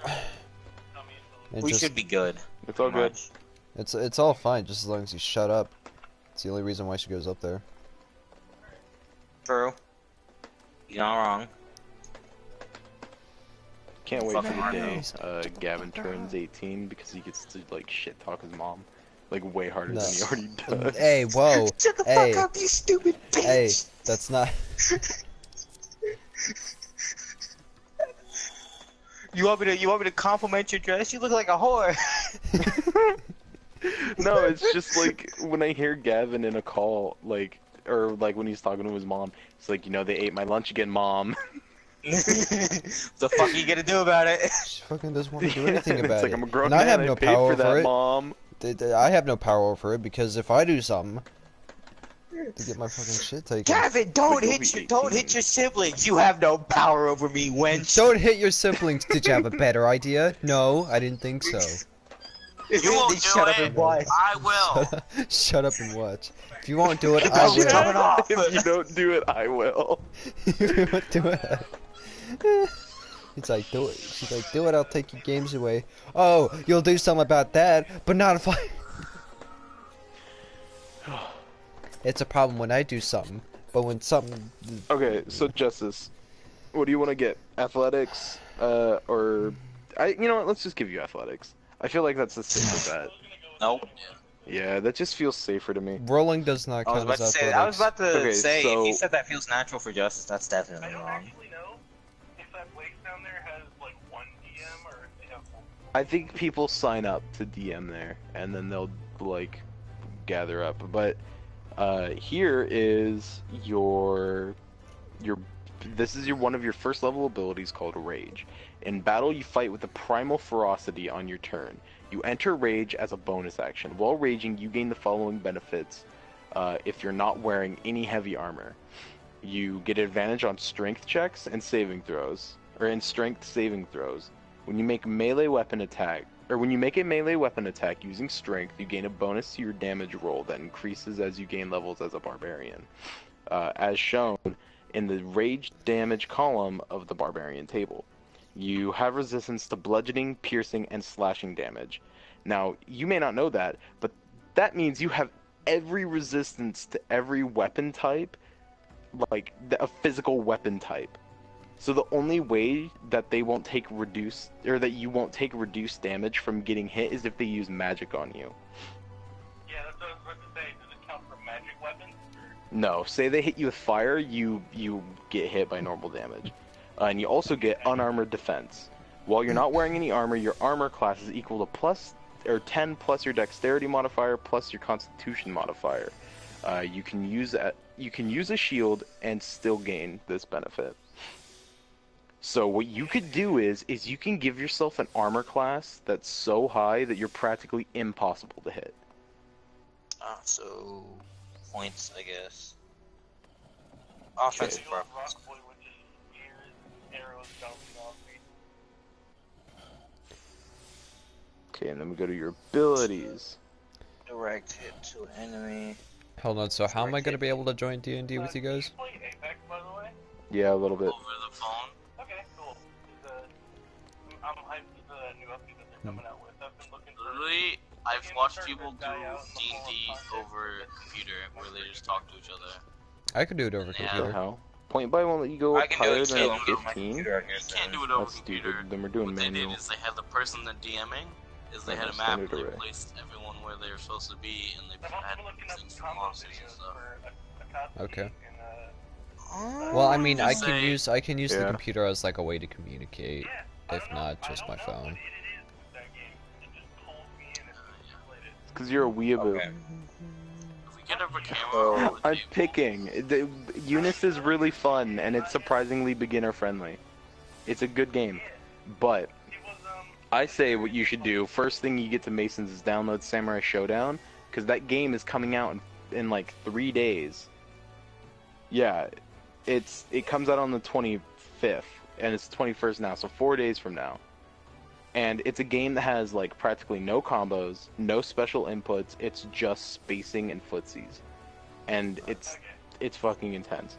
And We just- should be good. It's all good. It's all fine, just as long as you shut up. It's the only reason why she goes up there. True. You're not wrong. Can't wait for the Fucking day Gavin turns 18 because he gets to like shit talk his mom, like way harder No. than he already does. Hey, whoa. Shut the Hey. fuck up, you stupid bitch! Hey, that's not. You want me to compliment your dress? You look like a whore. No, it's just like when I hear Gavin in a call, or when he's talking to his mom, it's like, they ate my lunch again, mom. The fuck are you gonna do about it? She fucking doesn't want to do anything about It's like, it. I'm a grown And I man, have I no paid power for that, over it. mom. I have no power over it because if I do something to get my fucking shit taken. Gavin, But don't you'll hit be don't 18. hit your siblings. You have no power over me, wench. Don't hit your siblings. Did you have a better idea? No, I didn't think so. You won't do Shut up it. and watch. I will. Shut up and watch. If you won't do it, I She's coming will. off. If you don't do it, I will. If you won't do it. It's like, do it. She's like, do it, I'll take your games away. Oh, you'll do something about that, but not if I... It's a problem when I do something, but when something... Okay, so Justice, what do you want to get? Athletics, or you know what? Let's just give you athletics. I feel like that's the safer bet. Nope. Yeah, that just feels safer to me. Rolling does not I was count about as to say. I was athletics. about to Okay, say. so- If he said that feels natural for Justice, that's I definitely don't wrong. actually know if that place down there has like one DM or if they have multiple. I think people sign up to DM there, and then they'll gather up. But Here is your this is one of your first level abilities called Rage. In battle, you fight with the primal ferocity on your turn. You enter Rage as a bonus action. While raging, you gain the following benefits if you're not wearing any heavy armor. You get advantage on strength checks and saving throws, or in strength saving throws. When you make melee weapon attack, or when you make a melee weapon attack using strength, you gain a bonus to your damage roll that increases as you gain levels as a barbarian, as shown in the rage damage column of the barbarian table. You have resistance to bludgeoning, piercing, and slashing damage. Now, you may not know that, but that means you have every resistance to every weapon type, like a physical weapon type. So the only way that they won't take reduced, or that you won't take reduced damage from getting hit is if they use magic on you. Yeah, that's what I was about to say. Does it count for magic weapons? No, say they hit you with fire, you get hit by normal damage. And you also get unarmored defense. While you're not wearing any armor, your armor class is equal to 10 plus your dexterity modifier plus your constitution modifier. You can use a shield and still gain this benefit. So what you could do is you can give yourself an armor class that's so high that you're practically impossible to hit. So points, I guess. Offensive preference. Rock boy with his ears and arrows bouncing off me. Okay, and then we go to your abilities. Direct hit to enemy. Hold on, so how am I going to be able to join D&D with you guys? Do you play Apex, by the way? Yeah, a little bit. Over the phone. Okay, cool. I'm hyped for the new update that they're coming out with. I've been looking for... Literally, I've watched people do D&D over computer where they just talk to each other. I could do it over Yeah. computer. How? Point by won't let you go I up can do higher it than too. a I'm doing my 15? computer here, You so- can't do it over That's computer. stupid. Then we're doing What they manual. did is they had the person that DMing, is they had a Yeah, map standard and they array. placed everyone where they were supposed to be, and they I've also had been looking up things combo monsters and videos stuff. for a Okay. and, Well, I mean, I Just can say- use the Yeah. computer as like a way to communicate, yeah, if not just my phone. What it is with that game. It just pulls me in and played it. Because you're a weeaboo. Okay. If we get a camera on the I'm table, picking. Eunice is really fun, and it's surprisingly beginner-friendly. It's a good game. But, It was, I say what you should do, first thing you get to Mason's is download Samurai Showdown, because that game is coming out in like 3 days. Yeah, it comes out on the 25th, and it's the 21st now, so 4 days from now. And it's a game that has like practically no combos, no special inputs, it's just spacing and footsies. And it's fucking intense.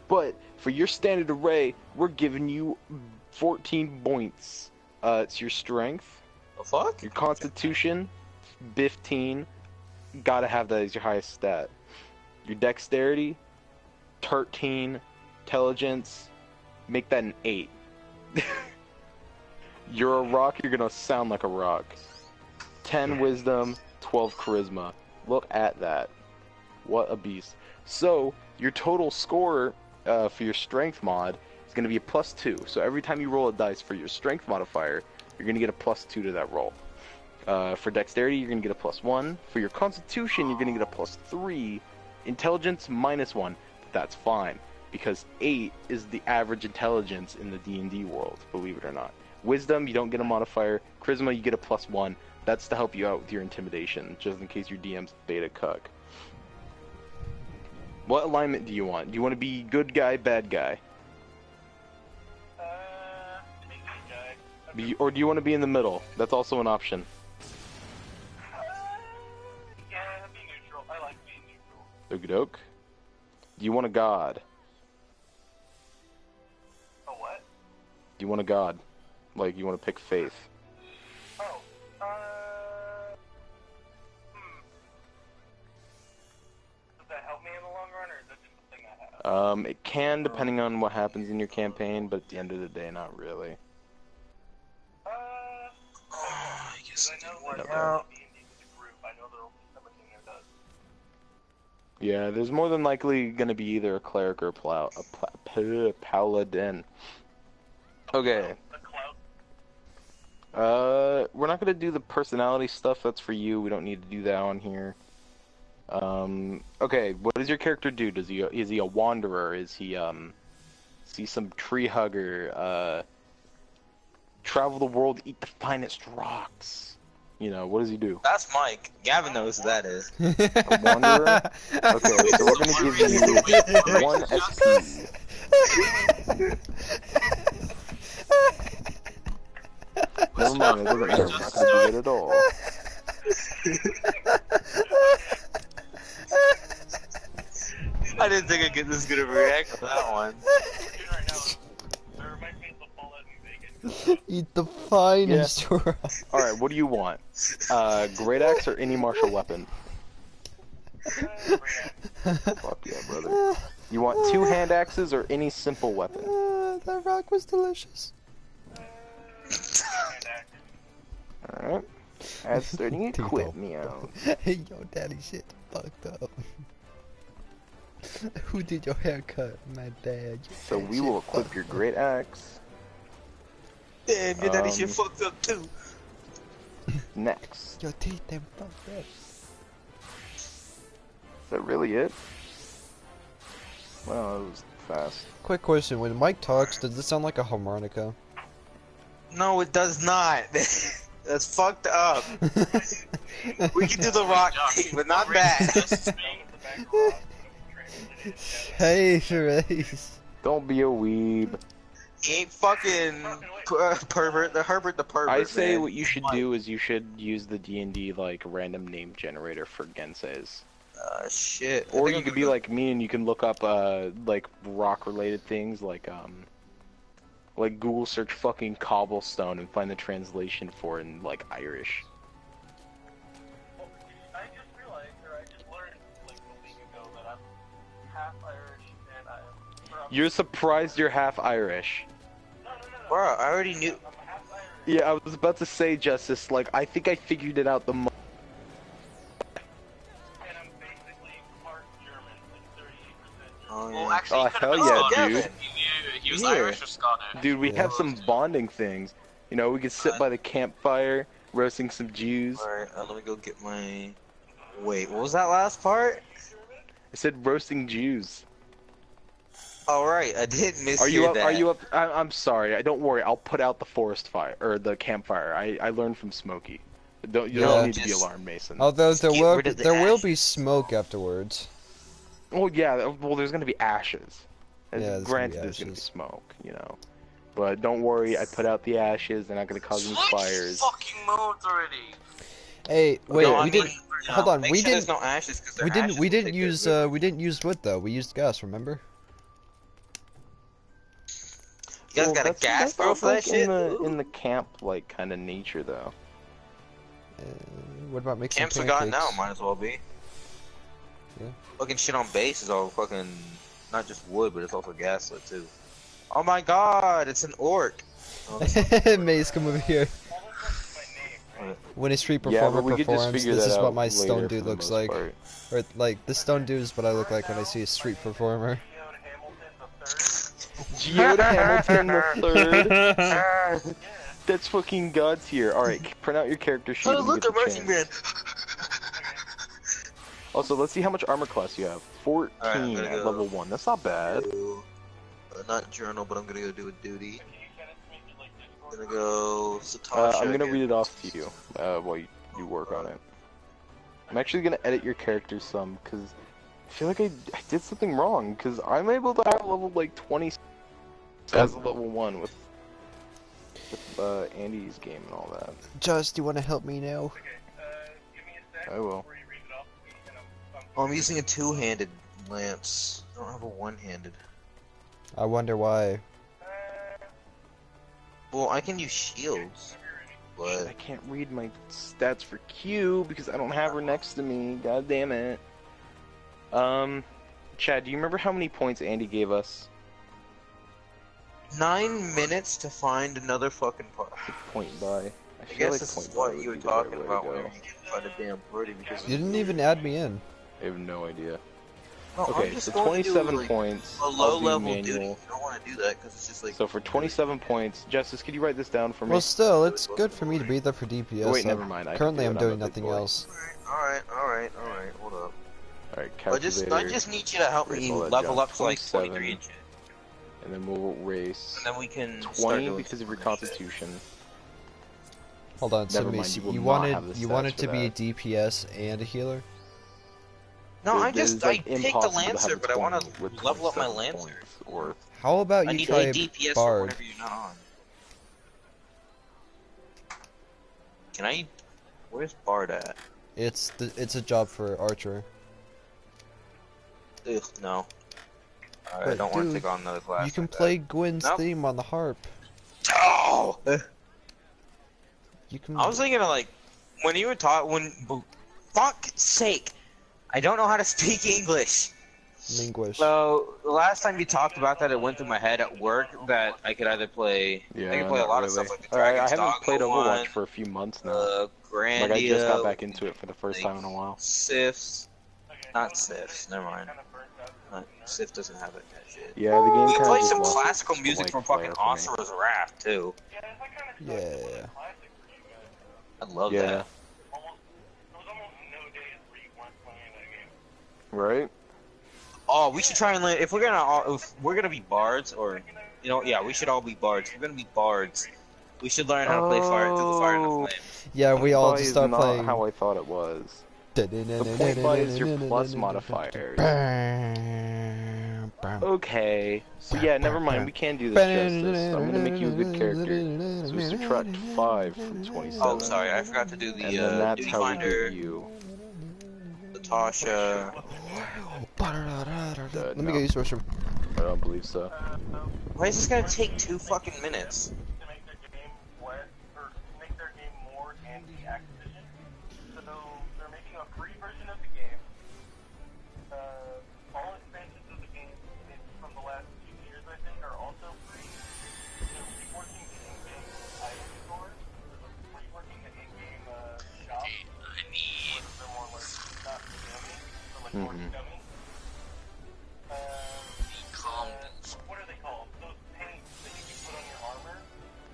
But for your standard array, we're giving you 14 points. It's your strength, The fuck? your constitution, 15. Gotta have that as your highest stat. Your dexterity, 13. Intelligence, make that an 8. You're a rock, you're gonna sound like a rock. 10 wisdom, 12 charisma. Look at that. What a beast. So, your total score for your strength mod is gonna be a +2. So every time you roll a dice for your strength modifier, you're gonna get a +2 to that roll. For dexterity, you're gonna get a +1. For your constitution, you're gonna get a +3. Intelligence, -1. But that's fine, because 8 is the average intelligence in the D&D world, believe it or not. Wisdom, you don't get a modifier. Charisma, you get a +1. That's to help you out with your intimidation, just in case your DM's beta cuck. What alignment do you want? Do you want to be good guy, bad guy? Or do you want to be in the middle? That's also an option. Yeah, be neutral. I like being neutral. Okie doke. Do you want a god? A what? Do you want a god? Like, you want to pick faith? Oh, Does that help me in the long run, or is that just a thing I have? It can, depending on what happens in your campaign, but at the end of the day, not really. I guess I I know did work that out. D&D with the group, I know there'll be something there does. Yeah, there's more than likely going to be either a cleric or a paladin. Okay. A clout. We're not going to do the personality stuff. That's for you. We don't need to do that on here. Okay, what does your character do? Is he a wanderer? Is he some tree hugger? Travel the world, eat the finest rocks. You know, what does he do? That's Mike. Gavin knows who that is. A wanderer? Okay, so we're gonna give you 1 SP. Never mind, it doesn't matter. We're not gonna do it at all. I didn't think I'd get this good of a reaction to that one. Eat the finest rock. Alright, what do you want? Great axe or any martial weapon? Fuck yeah, brother. You want 2 hand axes or any simple weapon? That rock was delicious. Alright. That's starting to quit me out. Hey, yo, daddy shit fucked up. Who did your haircut? My dad. So we will equip your great axe. Damn, your daddy shit fucked up too. Next. Your teeth, them fucked up. Is that really it? Well, that was fast. Quick question: when Mike talks, does this sound like a harmonica? No, it does not. That's fucked up. We can do the rock thing, but not that. Hey, Therese. Don't be a weeb. He ain't fucking pervert. The Herbert the pervert. I say man. what you should do is you should use the D&D like random name generator for Genseis. Shit. Or you could be like me and you can look up like rock related things like Google search fucking cobblestone and find the translation for it in like Irish. I just realized, or I just learned like a week ago that I'm half Irish and I'm. You're surprised you're half Irish. No. Bro, I already knew. I'm half Irish. Yeah, I was about to say, Justice, like, I think I figured it out the most. And I'm basically part German, like 38% German. Oh, Well, yeah. actually, Oh, he could've hell been yeah, Scottish. dude. He was Yeah. Irish or Scottish. Dude, we Yeah. have some bonding things. You know, we could sit by the campfire, roasting some Jews. Alright, let me go get my. Wait, what was that last part? I said roasting Jews. Alright, I did miss Are you up? that. Are you up? I'm sorry. Don't worry. I'll put out the forest fire or the campfire. I learned from Smokey. You don't Yeah. need to be Just- alarmed, Mason. Although Just get rid of the there will ash. be smoke afterwards. Well, yeah. Well, there's gonna be ashes. Yeah, there's gonna be Granted, there's gonna be ashes. smoke. You know. But don't worry. I put out the ashes. They're not gonna cause any Switch fires. fucking modes already. Hey, wait, No, I we mean, didn't. Hold on, Make we sure there's didn't. no ashes, 'cause We they're didn't. ashes We will didn't take use. their- We didn't use wood though. We used gas. Remember? You guys Well, got a that's- gas that's barrel not, for that like, shit? in the camp like kind of nature though. What about making Camp's pancakes? forgotten now, might as well be. Yeah. Fucking shit on base is all fucking, not just wood, but it's also gaslit too. Oh my god, it's an orc! Oh, Maze, come over here. When a street Yeah, performer but we could just performs, figure this that is out what my later stone for dude the looks most like. part. Or like this stone dude is what I look like when I see a street performer. Geoda Hamilton the third. That's fucking God tier. Alright, print out your character sheet. Oh, when you look, get a the marching band! chance. Also, let's see how much armor class you have. 14 Alright, I'm gonna at go. level 1. That's not bad. Not journal, but I'm gonna go do a duty. I'm gonna go Satoshi. I'm gonna again. read it off to you while you work on it. I'm actually gonna edit your character some because I feel like I did something wrong because I'm able to have level like 20 as a level 1 with Andy's game and all that. Just, you want to help me now? I will. Oh, I'm using a two-handed lance. I don't have a one-handed. I wonder why. Well, I can use shields, I but can't read my stats for Q because I don't have her next to me. God damn it. Chad, do you remember how many points Andy gave us? 9 minutes to find another fucking part. Point buy. I feel guess like this point is buy what would you were be the right talking way to about go. whenever you can find a damn birdie because You didn't even add me in. I have no idea. No, Okay, I'm just so going to do, 27 like, points. a I'll do low-level manual. duty. You don't want to do that because it's just like. So for 27 points, Justice, could you write this down for me? Well, still, it's good for me to be there for DPS. Oh, wait, never mind. I can Currently, do I'm it. doing a big nothing boy. else. Alright, hold up. Alright, I calculator. just need you to help me Roll that level down. up to like 27. 23 and shit. And then we'll race And then we can start 20 doing because of your shit. constitution. Hold on, so Never mind, Mace, you will you not have the you stats wanted for to be a that. DPS and a healer? No, It is, I like, picked the impossible to Lancer, have but I want 20 with to level up my 27 Lancer. points worth. How about I you need try a DPS for Bard? whenever you're not on. Can I? Where's Bard at? It's a job for Archer. Ugh, no. I But don't want to dude, take on another class. You can like that. play Gwyn's Nope. theme on the harp. Oh! You can. I was thinking of like when you were taught fuck's sake, I don't know how to speak English. Linguish. So the last time you talked about that, it went through my head at work that I could either play. Yeah, I could play a not lot of really. stuff like the Dragon's I haven't Dogma played Overwatch one, for a few months now. Grandia. Like, I just got back into it for the first time in a while. Sifs. Not Sifs, never mind. Sif doesn't have that kind of shit. Yeah, the game We kinda play just some lost classical its, music like, from fucking flair for me. Asura's Wrath, too. Yeah. I love Yeah. that. Right? Oh, we should try and if we're gonna be bards, or yeah, we should all be bards. If we're gonna be bards, we should learn how to play fire through the fire and the flame. Yeah, we all Point just is start not playing. how I thought it was. The point buy is your plus modifiers. Okay. So yeah, never mind. We can do this justice. I'm gonna make you a good character. So we subtract 5 from 27. Oh, sorry, I forgot to do the And then that's duty how we finder, get you. Natasha. Let me No, get you some restroom. I don't believe so. Why is this gonna take 2 fucking minutes? To make their game wet, or to make their game more anti-Activision. So they're making a free version of the game. All expansions of the game from the last few years, I think, are also free. They're reworking the in-game item store. They're reworking the in-game shop. I need. They're more like not scummy, but like more scummy. What are they called? Those paints that you can put on your armor,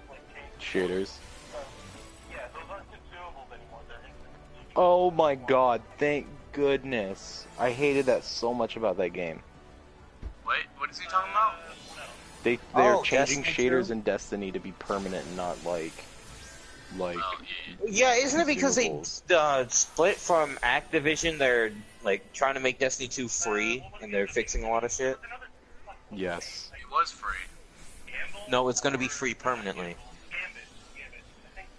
like paint. Shaders. Yeah, those aren't consumables anymore. They're instant. Oh my god, thank goodness. I hated that so much about that game. What is he talking about? They're Oh, changing Destiny shaders 2? in Destiny to be permanent and not like Oh, Yeah, isn't it because they Consumables. split from Activision? They're like trying to make Destiny 2 free, and they're fixing a lot of shit. yes. it was free. No, it's gonna be free permanently.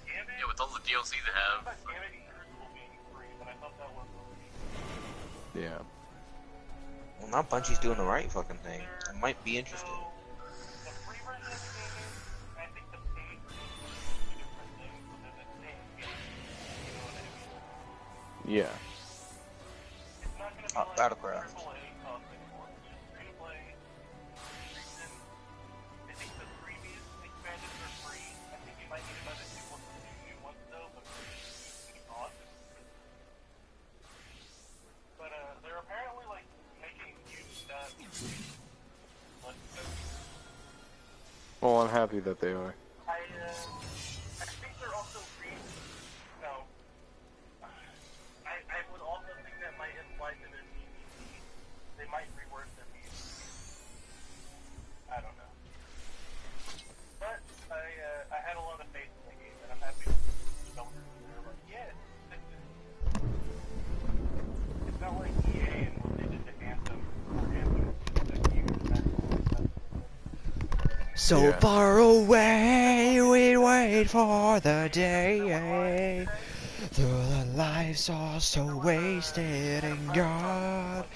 Yeah, with all the DLC they have. Yeah. Well, now Bungie's doing the right fucking thing. I might be interested. Yeah. Oh, Battlecraft. They're apparently like making use that. Well, I'm happy that they are. I think they're also no. I would also think that might apply to their PvP. They might rework their PvP. I don't know. But I had a lot of faith in the game, and I'm happy to go through like, yeah, it's not like EA and what they did to Anthem or Anthem that years back. So Yeah. far away, we wait for the day. Though the lives are so wasted in God,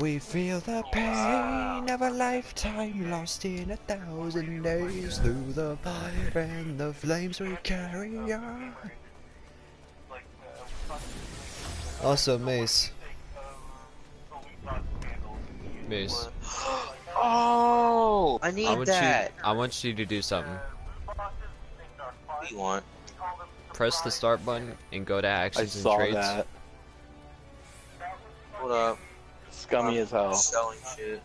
we feel the pain of a lifetime lost in 1,000 days. Through the fire and the flames we carry on. Also, Mace. Mace. Oh, I need I want that. you. I want you to do something. What do you want? Press the start button and go to I actions and saw traits. that. Hold up. Scummy as hell. Selling shit.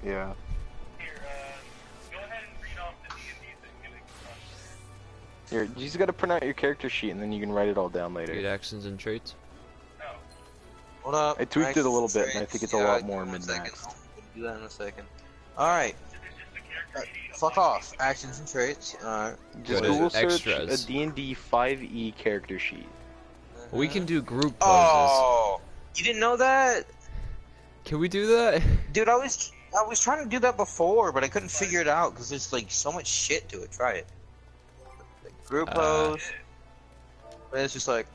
Yeah. Here, you just gotta print out your character sheet and then you can write it all down Read later. actions and traits. Hold up. I tweaked it a little bit, and I Traits. think it's a Yeah, lot give more me 1 second. min-maxed. We'll do that in a second. Alright. Fuck off. Actions and traits. Alright. Just Go to Google search extras. a D&D 5e character sheet. We can do group poses. Oh! You didn't know that? Can we do that? Dude, I was trying to do that before, but I couldn't figure it out because there's like so much shit to it. Try it. Like, group pose. But it's just like,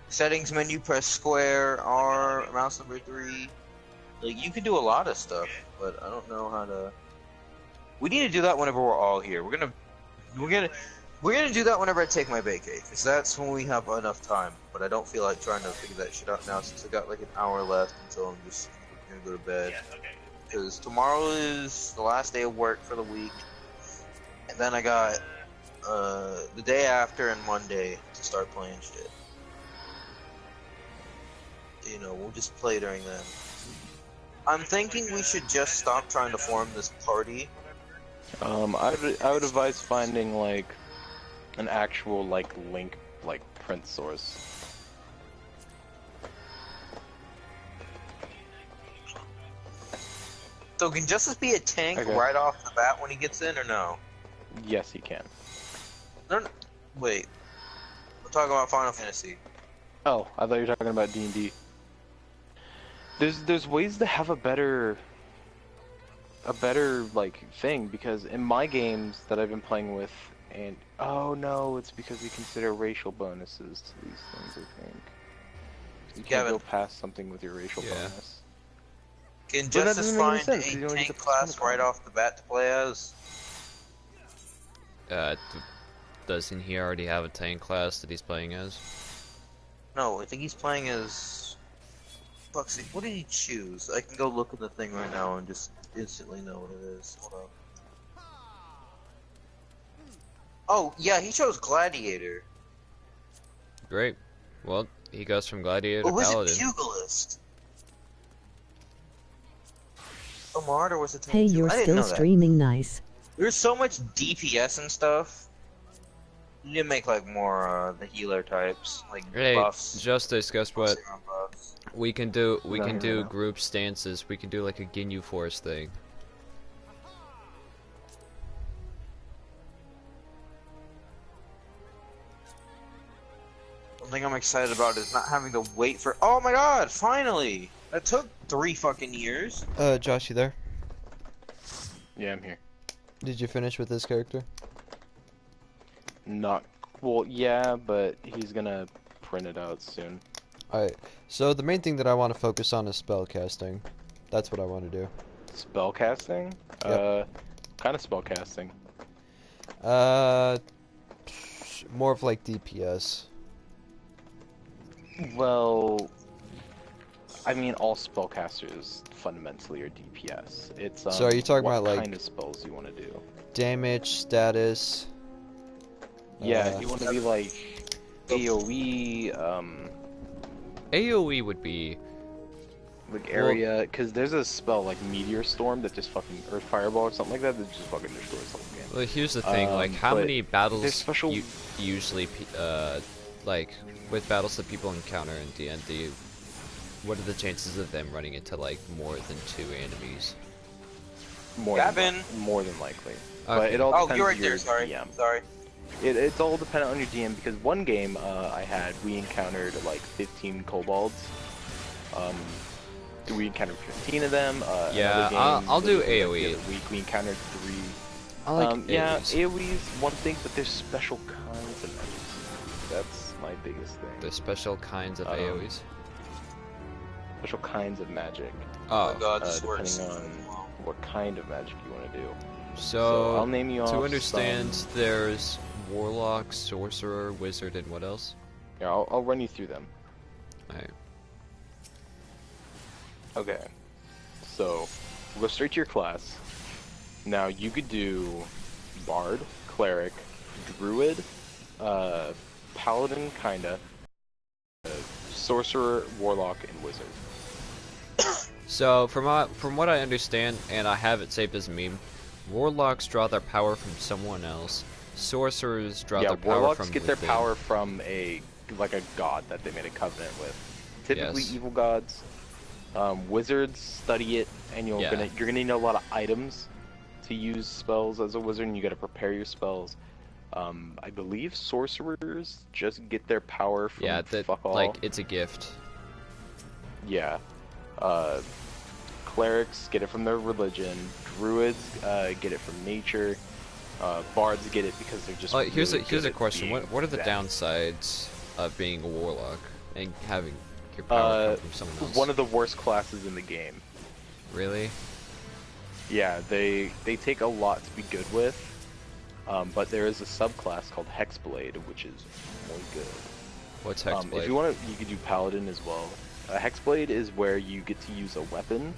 settings menu, press square, R, mouse number 3. Like, you can do a lot of stuff, but I don't know how to. We need to do that whenever we're all here. We're gonna do that whenever I take my vacay, because that's when we have enough time. But I don't feel like trying to figure that shit out now since I got like an hour left until I'm just gonna go to bed. Because tomorrow is the last day of work for the week, and then I got the day after and Monday to start playing shit. You know, we'll just play during then. I'm thinking we should just stop trying to form this party. I would advise finding like an actual like link like print source. So can Justice be a tank Okay. right off the bat when he gets in, or no? Yes, he can. No, wait. We're talking about Final Fantasy. Oh, I thought you were talking about D&D. There's ways to have a better like thing, because in my games that I've been playing with, and oh no, it's because we consider racial bonuses to these things. I think you can't Kevin. go past something with your racial Yeah. bonus. Can But that Justice doesn't make any find sense, a you don't get tank the class persona right card. off the bat to play as? Doesn't he already have a tank class that he's playing as? No, I think he's playing as. Fuck, see, what did he choose? I can go look at the thing right now and just instantly know what it is. Hold up. Oh, yeah, he chose Gladiator. Great. Well, he goes from gladiator Or to was paladin. it Pugilist? Omar, or was it? Hey, you're I didn't still know that. streaming nice. There's so much DPS and stuff. You need to make like more the healer types, like Hey, buffs. Justice, guess what? Buffs. We can do No. group stances. We can do like a Ginyu Force thing. Something I'm excited about is not having to wait for. Oh my god! Finally! That took 3 fucking years. Josh, you there? Yeah, I'm here. Did you finish with this character? Not well, yeah, but he's gonna print it out soon. Alright, so the main thing that I want to focus on is spell casting. That's what I want to do. Spell casting? Yep. Kind of spell casting. More of like DPS. Well, I mean, all spellcasters fundamentally are DPS. It's So are you talking what about, like- kind of spells you want to do? Damage, status. Yeah, you want to be like AOE, AoE would be like area, because there's a spell like Meteor Storm that just fucking, or Fireball or something like that just fucking destroys the whole game. Well, here's the thing, like, how but many battles there's special- you usually, like, with battles that people encounter in D&D, what are the chances of them running into, like, more than 2 enemies? More Gavin! more than likely. But Okay. it all Oh, depends you're on right your there. Sorry. DM. Sorry. It's all dependent on your DM, because one game we encountered like 15 kobolds. We encountered 15 of them. Yeah, another game, I'll do literally, like, AoE. the other week we encountered 3. I like Yeah, AoEs. AoE's one thing, but there's special kinds of magic. That's my biggest thing. There's special kinds of Um, AoEs. Special kinds of magic, Oh, my god, this works. depending on what kind of magic you want to do. so I'll name you off to understand, some- there's Warlock, Sorcerer, Wizard, and what else? Yeah, I'll run you through them. Alright. Okay, so we'll go straight to your class. Now you could do Bard, Cleric, Druid, Paladin, kinda, Sorcerer, Warlock, and Wizard. So, from what I understand, and I have it saved as a meme, Warlocks draw their power from someone else. Sorcerers draw Yeah, their power Warlocks from get their within. power from a god that they made a covenant with. typically Yes. evil gods. Wizards, study it, and you're gonna need a lot of items to use spells as a wizard, and you gotta prepare your spells. I believe sorcerers just get their power from fuck all. like it's a gift. Yeah. Clerics get it from their religion. Druids get it from nature. Bards get it because they're just. Here's really a good at question. being What are the exact. downsides of being a warlock and having your power come from someone else? One of the worst classes in the game. Really? Yeah, they take a lot to be good with, but there is a subclass called Hexblade, which is really good. What's Hexblade? If you want to, you could do Paladin as well. Hexblade is where you get to use a weapon,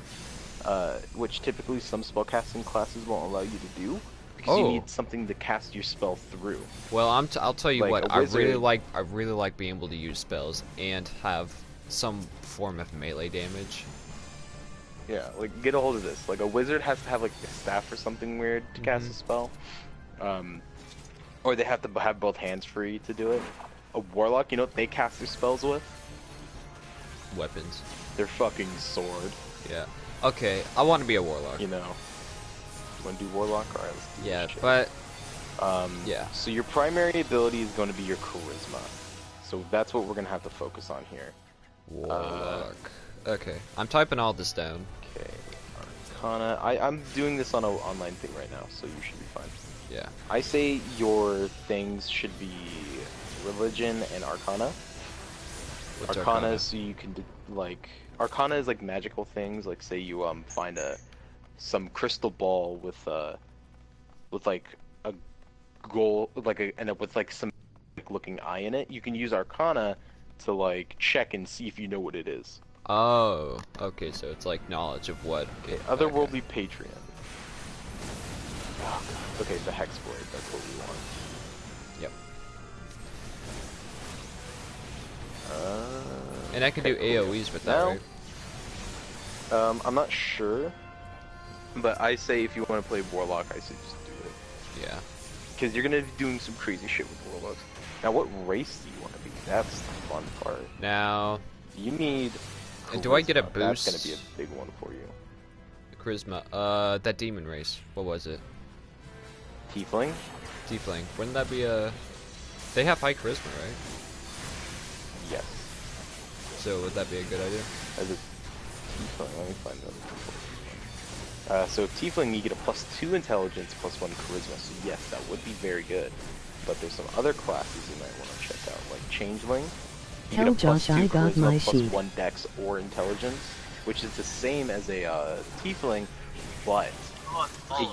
which typically some spellcasting classes won't allow you to do, because you need something to cast your spell through. Well, I'll tell you Like what. a I really wizard- like being able to use spells and have some form of melee damage. Yeah, like get a hold of this. Like a wizard has to have like a staff or something weird to cast a spell, or they have to have both hands free to do it. A warlock, you know what they cast their spells with? Weapons. Their fucking sword. Yeah. Okay, I want to be a warlock. You know. You want to do warlock? Alright, let's do Yeah, this shit. but yeah. So your primary ability is going to be your charisma. So that's what we're going to have to focus on here. warlock. Okay, I'm typing all this down. Okay. Arcana. I'm doing this on an online thing right now, so you should be fine. Yeah. I say your things should be religion and arcana. What's Arcana is so you can Arcana is like magical things. Like say you find some crystal ball with like a gold with like some looking eye in it. You can use Arcana to like check and see if you know what it is. Oh, okay, so it's like knowledge of what. Okay, otherworldly Patreon. Oh, God. Okay, the Hexblade. That's what we want. Yep. Uh, And I can do okay, cool. AoEs with that, Now, right? I'm not sure, but I say if you want to play Warlock, I say just do it. Yeah. Because you're gonna be doing some crazy shit with Warlocks. Now, what race do you want to be? That's the fun part. Now, You need. And do I get a charisma. boost? That's gonna be a big one for you. charisma. That demon race. What was it? Tiefling. Tiefling. Wouldn't that be a? They have high charisma, right? Yes. So would that be a good idea? As a Tiefling, let me find that. So Tiefling, you get a +2 intelligence, +1 charisma. So yes, that would be very good. But there's some other classes you might want to check out, like Changeling. You Tell get a Josh +2 I got charisma, my +1 dex or intelligence, which is the same as a Tiefling, but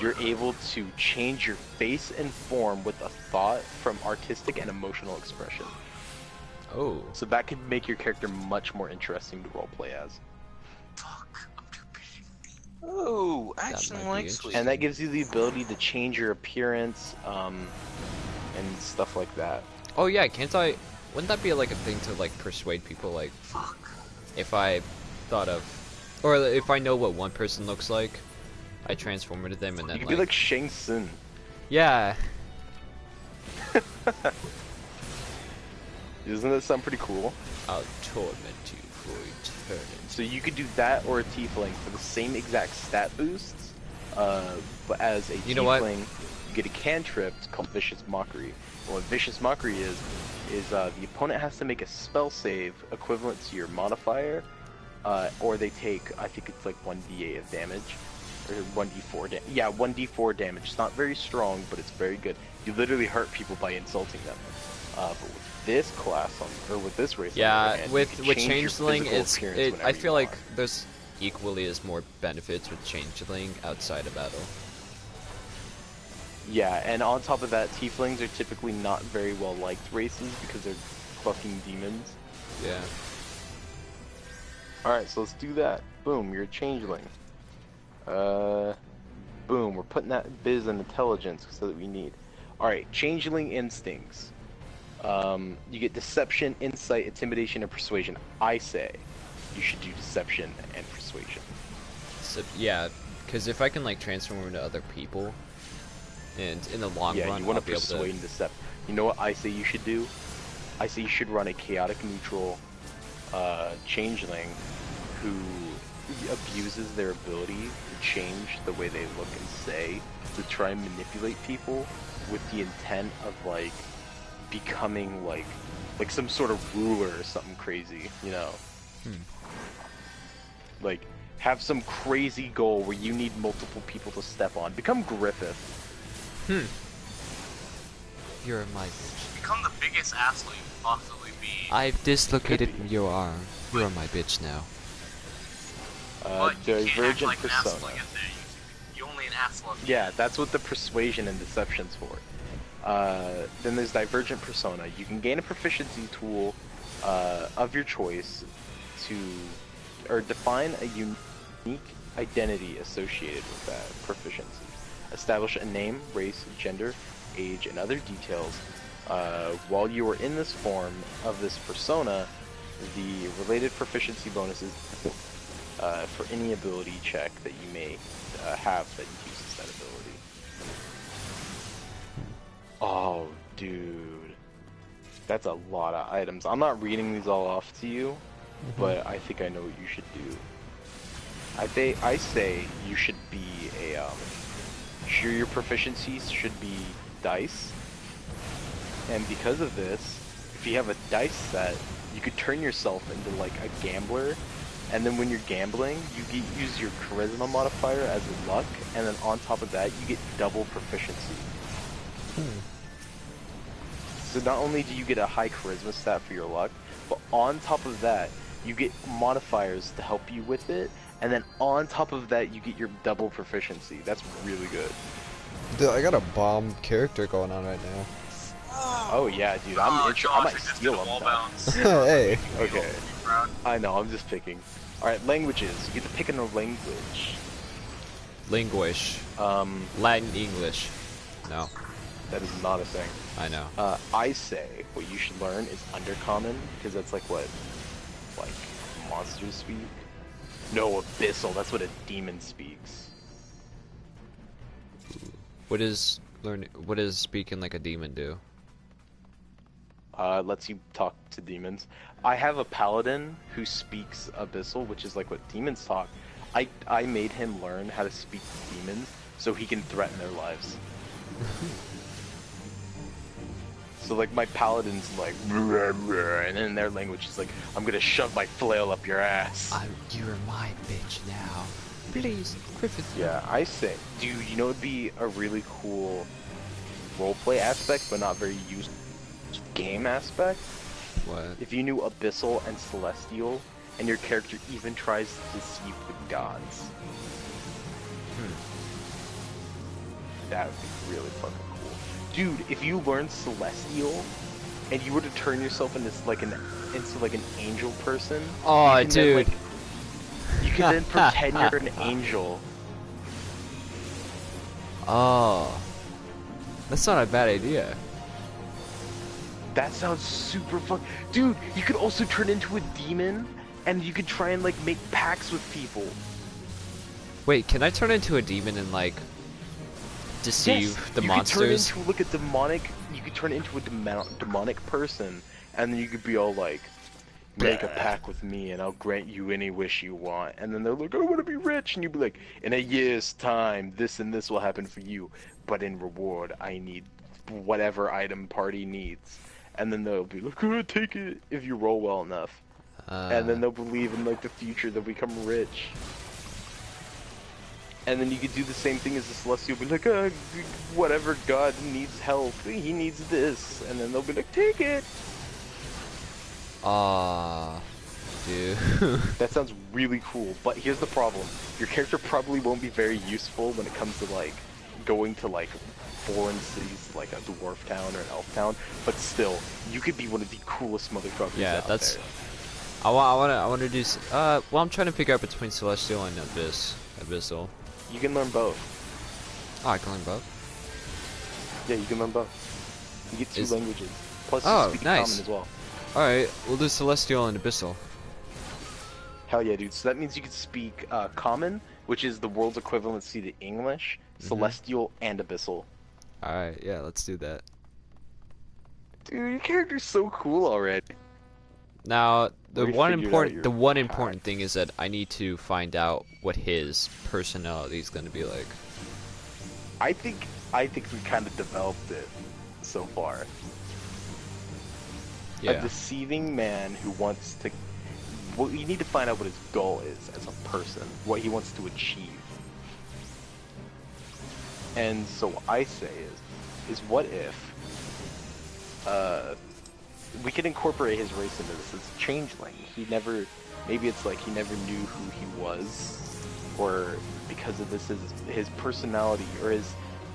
you're able to change your face and form with a thought from artistic and emotional expression. Oh. So that could make your character much more interesting to roleplay as. Ooh, action might be like interesting. sweet. And that gives you the ability to change your appearance, and stuff like that. Oh yeah, can't I? Wouldn't that be like a thing to like persuade people? Like, if I thought of, or if I know what one person looks like, I transform into them and then You could be like Shang Tsung. yeah. Doesn't that sound pretty cool? I'll torment you for eternity. So you could do that or a Tiefling for the same exact stat boosts, but as a You know what? Tiefling, you get a cantrip called Vicious Mockery. Well, what Vicious Mockery is the opponent has to make a spell save equivalent to your modifier, or they take, I think it's like 1d8 of damage, or 1d4 yeah, 1d4 damage. It's not very strong, but it's very good. You literally hurt people by insulting them. But with this class, or with this race, on the Yeah, other hand, you with can change your Changeling, physical it's appearance I whenever feel you like want. there's equally as more benefits with Changeling outside of battle. Yeah, and on top of that, Tieflings are typically not very well liked races because they're fucking demons. Yeah. Alright, so let's do that. Boom, you're a Changeling. Boom, we're putting that biz and intelligence so that we need. Alright, Changeling instincts. You get Deception, Insight, Intimidation, and Persuasion. I say you should do Deception and Persuasion. So yeah, because if I can like transform into other people, and in the long Yeah, run, you want I'll to be able persuade to. and decept. You know what I say you should do? I say you should run a chaotic neutral changeling who abuses their ability to change the way they look and say to try and manipulate people with the intent of like becoming like some sort of ruler or something crazy, you know? Like have some crazy goal where you need multiple people to step on. Become Griffith. You're my bitch. Become the biggest asshole you can possibly be. I've dislocated your arm. You are my bitch now. But you can't act Divergent like an asshole persona. to get there. You're only an asshole. Yeah, that's what the persuasion and deception's for. Then there's divergent persona. You can gain a proficiency tool of your choice or define a unique identity associated with that proficiency. Establish a name, race, gender, age, and other details. While you are in this form of this persona, the related proficiency bonuses for any ability check that you may have that uses that ability. Oh, dude. That's a lot of items. I'm not reading these all off to you, but I think I know what you should do. I say you should be a, sure your proficiencies should be dice, and because of this, if you have a dice set, you could turn yourself into like a gambler, and then when you're gambling, you use your charisma modifier as a luck, and then on top of that, you get double proficiency. So not only do you get a high charisma stat for your luck, but on top of that, you get modifiers to help you with it, and then on top of that, you get your double proficiency. That's really good. Dude, I got a bomb character going on right now. Oh yeah, dude, I might steal them. Hey. Okay. I know, I'm just picking. Alright, languages. You get to pick a language. Linguish. Latin, English. No. That is not a thing. I know. I say what you should learn is Undercommon, because that's like what, like, monsters speak? No, Abyssal, that's what a demon speaks. What does speaking like a demon do? Lets you talk to demons. I have a paladin who speaks Abyssal, which is like what demons talk. I made him learn how to speak to demons so he can threaten their lives. So like my paladin's like, and in their language is like, I'm gonna shove my flail up your ass. You're my bitch now. Please, Griffith. Yeah, I say, dude, you know it'd be a really cool roleplay aspect, but not very used game aspect? What? If you knew Abyssal and Celestial, and your character even tries to deceive the gods. That would be really fucking cool. Dude, if you learned Celestial, and you were to turn yourself into like an angel person. Oh, dude. Then, like, you can then pretend you're an angel. Oh. That's not a bad idea. That sounds super fun. Dude, you could also turn into a demon, and you could try and like make pacts with people. Wait, can I turn into a demon and like deceive the monsters? You could turn into a demonic person, and then you could be all like, make a pact with me and I'll grant you any wish you want. And then they're like, I want to be rich, and you'd be like, in a year's time, this and this will happen for you, but in reward, I need whatever item party needs. And then they'll be like, oh, take it if you roll well enough. And then they'll believe in like the future, they'll become rich. And then you could do the same thing as the Celestial, be like, whatever god needs help, he needs this. And then they'll be like, take it! Dude. That sounds really cool, but here's the problem. Your character probably won't be very useful when it comes to like, going to like, foreign cities like a dwarf town or an elf town, but still, you could be one of the coolest motherfuckers out that's... there. I want to do... well, I'm trying to figure out between Celestial and Abyssal. You can learn both. Oh, I can learn both? Yeah, you can learn both. You get two languages. Plus, you speak nice. common as well. Alright, we'll do Celestial and Abyssal. Hell yeah, dude. So that means you can speak Common, which is the world's equivalency to English, Celestial, and Abyssal. Alright, yeah, let's do that. Dude, your character's so cool already. Now, the We one figured out your important thing is that I need to find out what his personality is going to be like. I think we kind of developed it so far. Yeah. A deceiving man who wants to. Well, you need to find out what his goal is as a person, what he wants to achieve. And so what I say is what if we could incorporate his race into this as a changeling? Maybe it's like he never knew who he was, or because of this, his personality or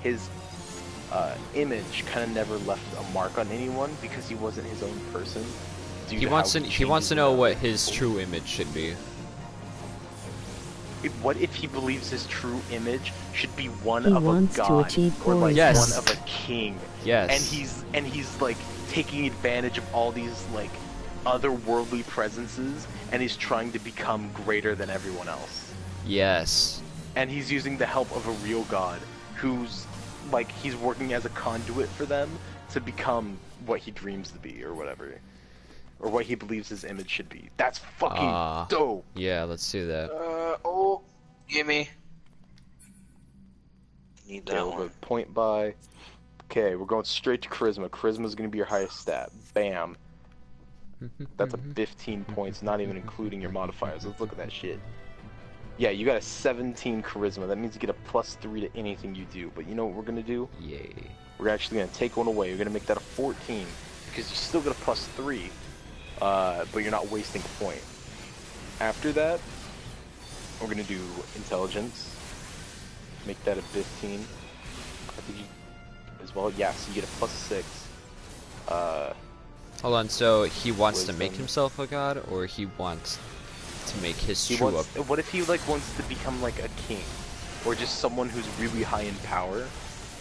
his image kind of never left a mark on anyone because he wasn't his own person. He wants to know what his true image should be. What if he believes his true image should be one He of a wants to god achieve or like Yes. one of a king? Yes. And he's like taking advantage of all these like otherworldly presences, and he's trying to become greater than everyone else. Yes. And he's using the help of a real god who's like he's working as a conduit for them to become what he dreams to be or whatever. Or what he believes his image should be. That's fucking dope. Yeah, let's do that. Gimme. Need Okay, that we'll one. go point by. Okay, we're going straight to charisma. Charisma's gonna be your highest stat. Bam. That's a 15 points, not even including your modifiers. Let's look at that shit. Yeah, you got a 17 charisma. That means you get a +3 to anything you do. But you know what we're gonna do? Yay. We're actually gonna take one away. We're gonna make that a 14 because you still get a +3, but you're not wasting a point. After that, we're gonna do intelligence. Make that a 15. I think you as well. Yeah, so you get a +6. Hold on, so he wants to make Wisdom. himself a god, or he wants to make his He true wants, what if he like wants to become like a king, or just someone who's really high in power,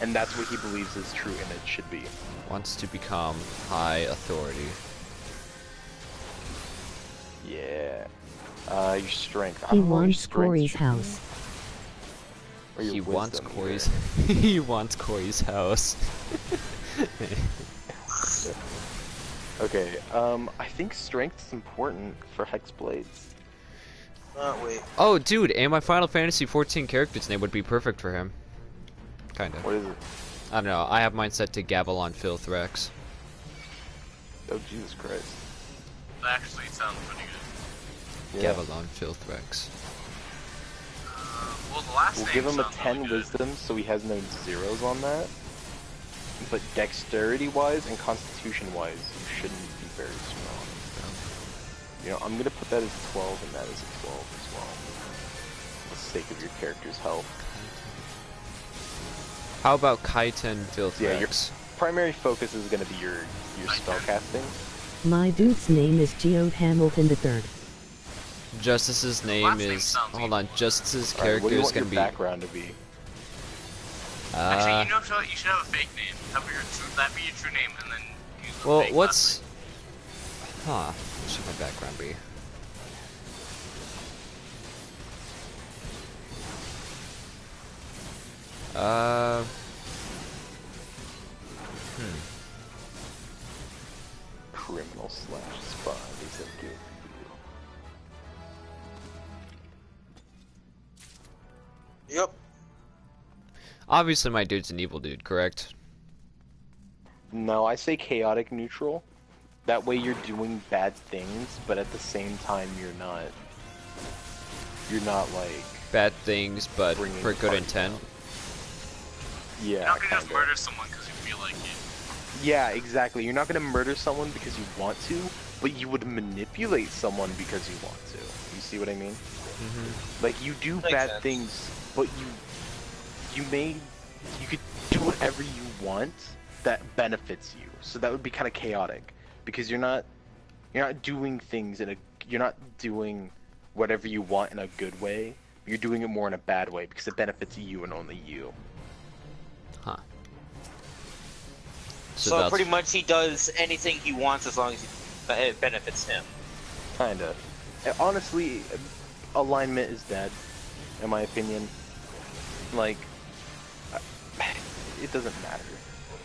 and that's what he believes his true image should be. wants to become high authority. Yeah. Your strength. I He don't know what your wants strength Corey's should be. house. Or your He wants wisdom, Corey's he wants Corey's house. Okay, I think strength is important for hex blades. Wait. Oh dude, and my Final Fantasy 14 character's name would be perfect for him. Kinda. What is it? I don't know, I have mine set to Gavilon Filthrex. Oh Jesus Christ. That actually sounds pretty good. Yeah. Gavilon Filthrex. Well, the last We'll name give him a sounds 10 really good. wisdom so he has no zeros on that. But dexterity wise and constitution wise, you shouldn't be very strong. You know, I'm gonna put that as 12 and that as a 12 as well. For the sake of your character's health. How about Kaiten Filthrex? Yeah, your primary focus is gonna be your spellcasting. My dude's name is Geode Hamilton III. Justice's name last name is... sounds Hold on, Justice's Alright, what character do you is want your gonna be... background to be? Actually, you know what? You should have a fake name. That be your true name, and then use the Well, fake what's... last Huh, what should my background be? Criminal / spy is a good deal. Yep. Obviously my dude's an evil dude, correct? No, I say chaotic neutral. That way you're doing bad things, but at the same time you're not like Bad things, but bringing for the good party intent. down. You're Yeah, not gonna just kinda. murder someone because you feel like it. Yeah, exactly. You're not gonna murder someone because you want to, but you would manipulate someone because you want to. You see what I mean? Like you do Makes bad sense. things, but you could do whatever you want that benefits you. So that would be kind of chaotic because you're not doing things you're not doing whatever you want in a good way. You're doing it more in a bad way because it benefits you and only you. Huh. So that's... pretty much he does anything he wants as long as it benefits him. Kinda. And honestly, alignment is dead, in my opinion. Like, it doesn't matter.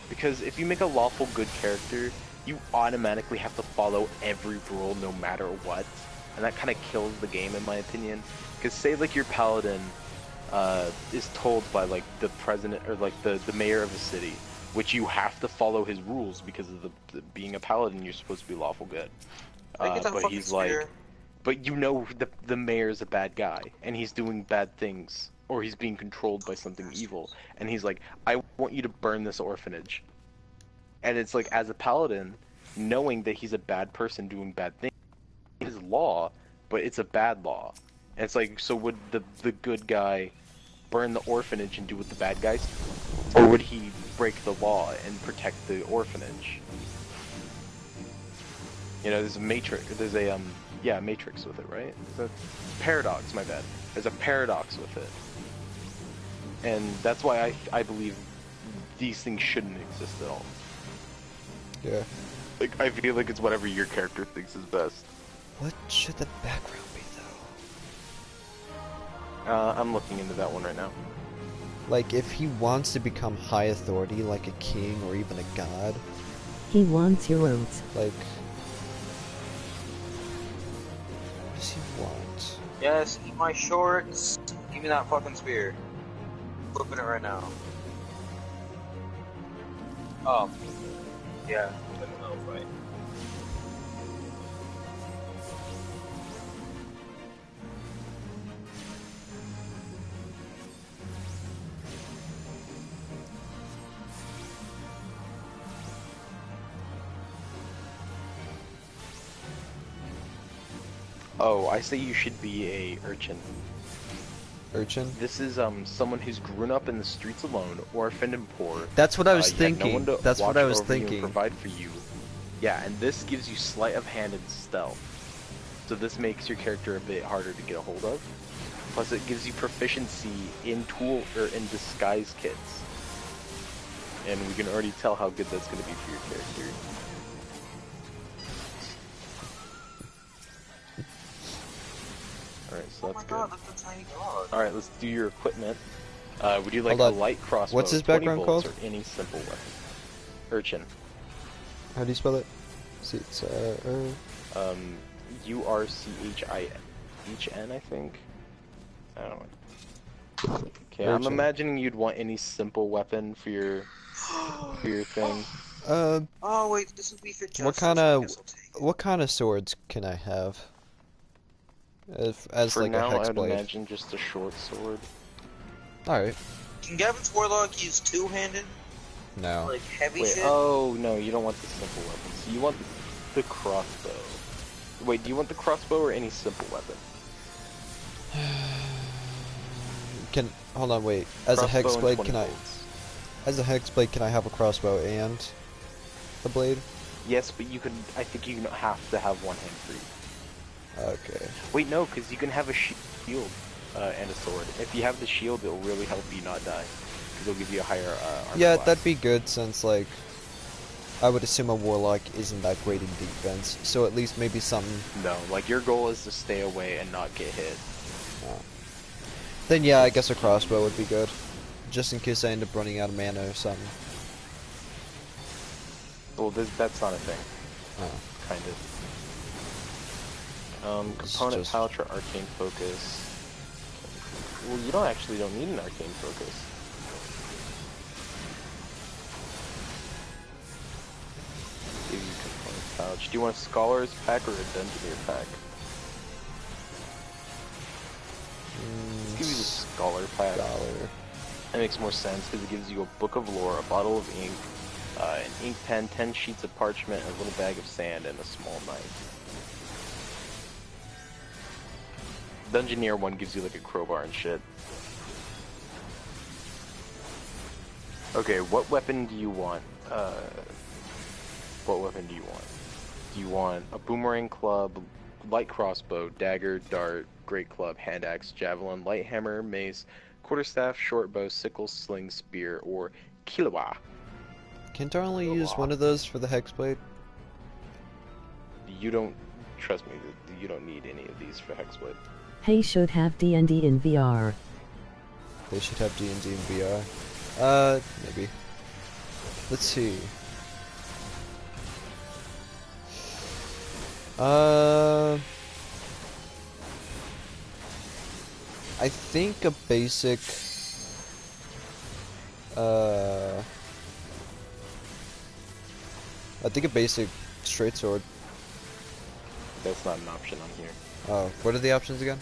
Because if you make a lawful good character, you automatically have to follow every rule no matter what, and that kind of kills the game in my opinion. Because say like your paladin is told by like the president or like the mayor of the city, which you have to follow his rules because of the being a paladin, you're supposed to be lawful good. But he's like, but you know the mayor's a bad guy and he's doing bad things, or he's being controlled by something evil, and he's like, I want you to burn this orphanage. And it's like, as a paladin, knowing that he's a bad person doing bad things is law, but it's a bad law. And it's like, so would the good guy burn the orphanage and do what the bad guys do? Or would he break the law and protect the orphanage? You know, there's a matrix, there's a, matrix with it, right? There's a paradox, my bad. There's a paradox with it. And that's why I believe these things shouldn't exist at all. Yeah. Like, I feel like it's whatever your character thinks is best. What should the background be, though? I'm looking into that one right now. Like, if he wants to become high authority, like a king or even a god. He wants your oats. Like, what does he want? Yes, eat my shorts. Give me that fucking spear. Flipping it right now. Oh. Yeah, I don't know, right. Oh, I say you should be a urchin. Urchin? This is someone who's grown up in the streets alone, orphaned and poor. That's what I was You have no thinking. one to That's what I watch was over you and thinking. provide for you. Yeah, and this gives you sleight of hand and stealth. So this makes your character a bit harder to get a hold of. Plus, it gives you proficiency in tool or in disguise kits. And we can already tell how good that's going to be for your character. Alright, so that's good. That's a tiny dog. Alright, let's do your equipment. Would you like Hold a on. light crossbow, What's his 20 background bolts, called? or any simple weapon? Urchin. How do you spell it? See, it's, U-R-C-H-I-H-N, I think? I don't know. Okay, I'm Urchin. imagining you'd want any simple weapon for your thing. Oh wait, this would be for justice. what kind I of guess I'll take it. what kind of swords can I have? As For like now, a hex I would blade. imagine just a short sword. Alright. Can Gavin's Warlock use two-handed? No. Like heavy Wait, shit? oh no, you don't want the simple weapons. You want the crossbow. Wait, do you want the crossbow or any simple weapon? Hold on, wait. As a hex Crossbow and blade, 20 can I? bolts. As a hex blade, can I have a crossbow and a blade? Yes, but you can. I think you have to have one hand free. Okay. Wait, no, because you can have a shield and a sword. If you have the shield, it'll really help you not die. Because it'll give you a higher armor Yeah, class. that'd be good since like I would assume a warlock isn't that great in defense. So at least maybe something. No, like your goal is to stay away and not get hit. Then yeah, I guess a crossbow would be good, just in case I end up running out of mana or something. Well, that's not a thing. Oh. Kind of. It's Component just- pouch or arcane focus. Well, you don't need an arcane focus. Give you component pouch. Do you want a scholar's pack or a dungeoneer pack? Let's give you the scholar pack. Scholar. That makes more sense because it gives you a book of lore, a bottle of ink, an ink pen, 10 sheets of parchment, a little bag of sand, and a small knife. Dungeoneer one gives you like a crowbar and shit. Okay, what weapon do you want? What weapon do you want? Do you want a boomerang club, light crossbow, dagger, dart, great club, hand axe, javelin, light hammer, mace, quarterstaff, short bow, sickle, sling, spear, or kilowa? Can't I only use one of those for the hex blade? You don't, trust me, you don't need any of these for hexblade. He should have D&D in VR. They should have D&D in VR. Maybe. Let's see. I think a basic. I think a basic straight sword. That's not an option on here. Oh, what are the options again?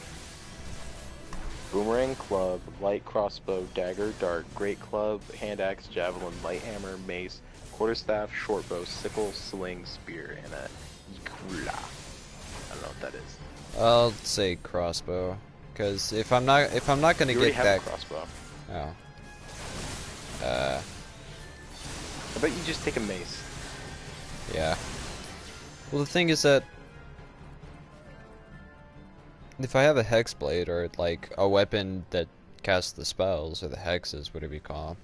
Boomerang, club, light crossbow, dagger, dart, great club, hand axe, javelin, light hammer, mace, quarterstaff, short bow, sickle, sling, spear, and a ikula. I don't know what that is. I'll say crossbow, because if I'm not gonna You get already have that. a crossbow. Oh. I bet you just take a mace. Yeah. Well, the thing is that if I have a hex blade or like a weapon that casts the spells or the hexes, whatever you call 'em,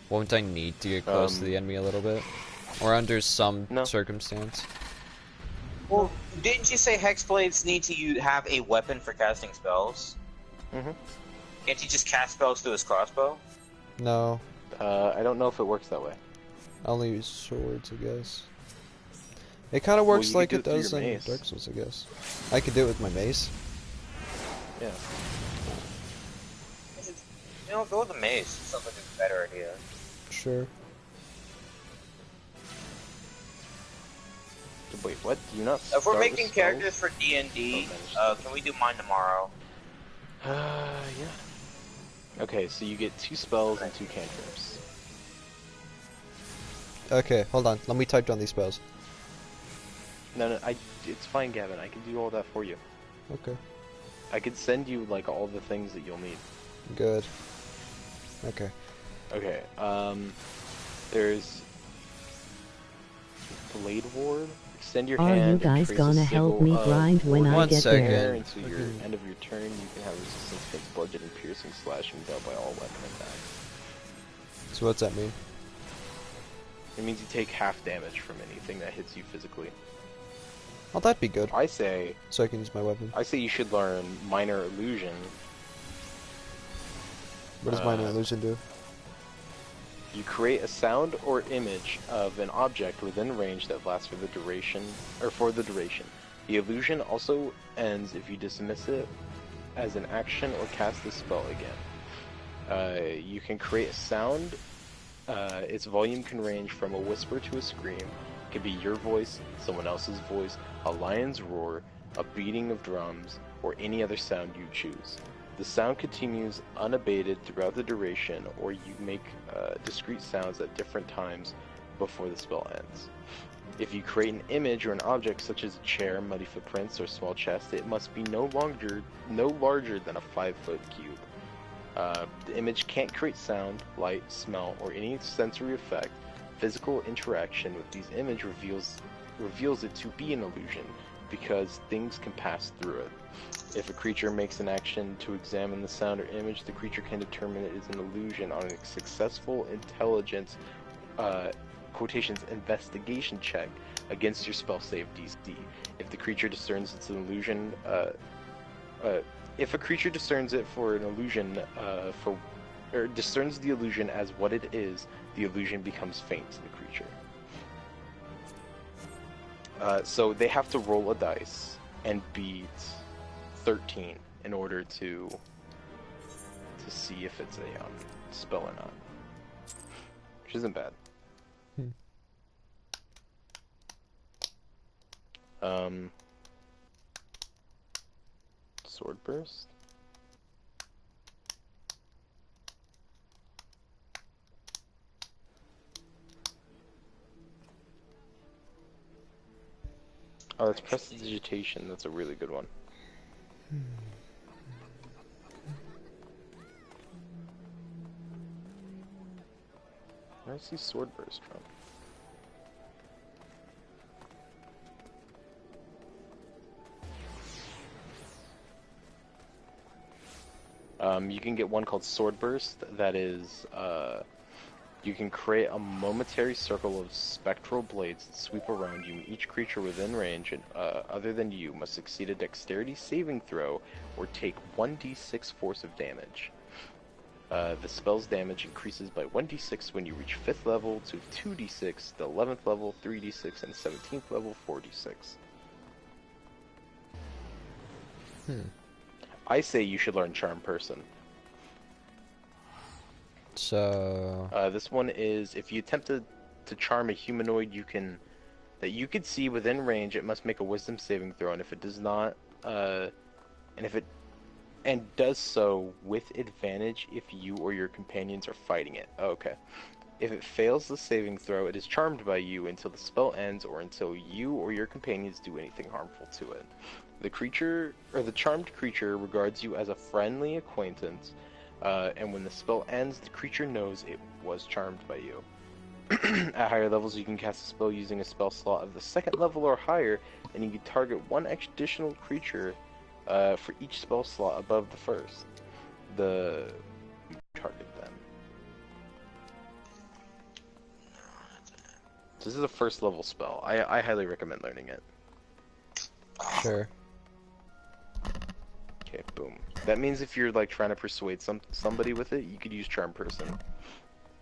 won't I need to get close to the enemy a little bit, or under some circumstance? Well, didn't you say hexblades need to have a weapon for casting spells? Mm-hmm. Can't he just cast spells through his crossbow? No. I don't know if it works that way. I only use swords, I guess. It kind of works like it does in Dark Souls, I guess. I could do it with my mace. Yeah. You know, go with the mace. Sounds like a better idea. Sure. Wait, what? Do you not If we're start making with characters for D&D, can we do mine tomorrow? Yeah. Okay, so you get 2 spells and 2 cantrips. Okay, hold on. Let me type down these spells. No, it's fine, Gavin. I can do all that for you. Okay. I could send you, like, all the things that you'll need. Good. Okay. Okay, there's Blade Ward. Extend your Are hand. you guys and trace gonna a help symbol me of grind when I Lord get Fire there? Until your end of your turn, you can have resistance against bludgeoning, piercing, slashing dealt by all weapon attacks. So what's that mean? It means you take half damage from anything that hits you physically. Oh, that'd be good. I say. So I can use my weapon. I say you should learn Minor Illusion. What does Minor Illusion do? You create a sound or image of an object within range that lasts for the duration. The illusion also ends if you dismiss it as an action or cast the spell again. You can create a sound. Its volume can range from a whisper to a scream. It could be your voice, someone else's voice, a lion's roar, a beating of drums, or any other sound you choose. The sound continues unabated throughout the duration, or you make discrete sounds at different times before the spell ends. If you create an image or an object such as a chair, muddy footprints, or small chest, it must be no larger than a 5-foot cube. The image can't create sound, light, smell, or any sensory effect. Physical interaction with these images reveals it to be an illusion, because things can pass through it. If a creature makes an action to examine the sound or image, the creature can determine it is an illusion on a successful intelligence quotations investigation check against your spell save DC. If the creature discerns it's an illusion, if a creature discerns it for an illusion, or discerns the illusion as what it is, the illusion becomes faint to the creature. So they have to roll a dice and beat 13 in order to see if it's a spell or not, which isn't bad. Sword burst. Oh, that's prestidigitation. That's a really good one. Where does he sword burst from? You can get one called Sword Burst. That is, you can create a momentary circle of spectral blades that sweep around you. Each creature within range, other than you, must succeed a dexterity saving throw or take 1d6 force of damage. The spell's damage increases by 1d6 when you reach 5th level to 2d6, the 11th level 3d6, and 17th level 4d6. I say you should learn Charm Person. So This one is if you attempt to charm a humanoid that you could see within range, it must make a Wisdom saving throw, and if it does not, and does so with advantage if you or your companions are fighting it. Oh, okay. If it fails the saving throw, it is charmed by you until the spell ends or until you or your companions do anything harmful to it. The creature, or the charmed creature, regards you as a friendly acquaintance, and when the spell ends, the creature knows it was charmed by you. At higher levels, you can cast a spell using a spell slot of the second level or higher, and you can target one additional creature for each spell slot above the first. Target them. This is a first level spell. I highly recommend learning it. sure. Okay, boom. That means if you're like trying to persuade somebody with it, you could use Charm Person.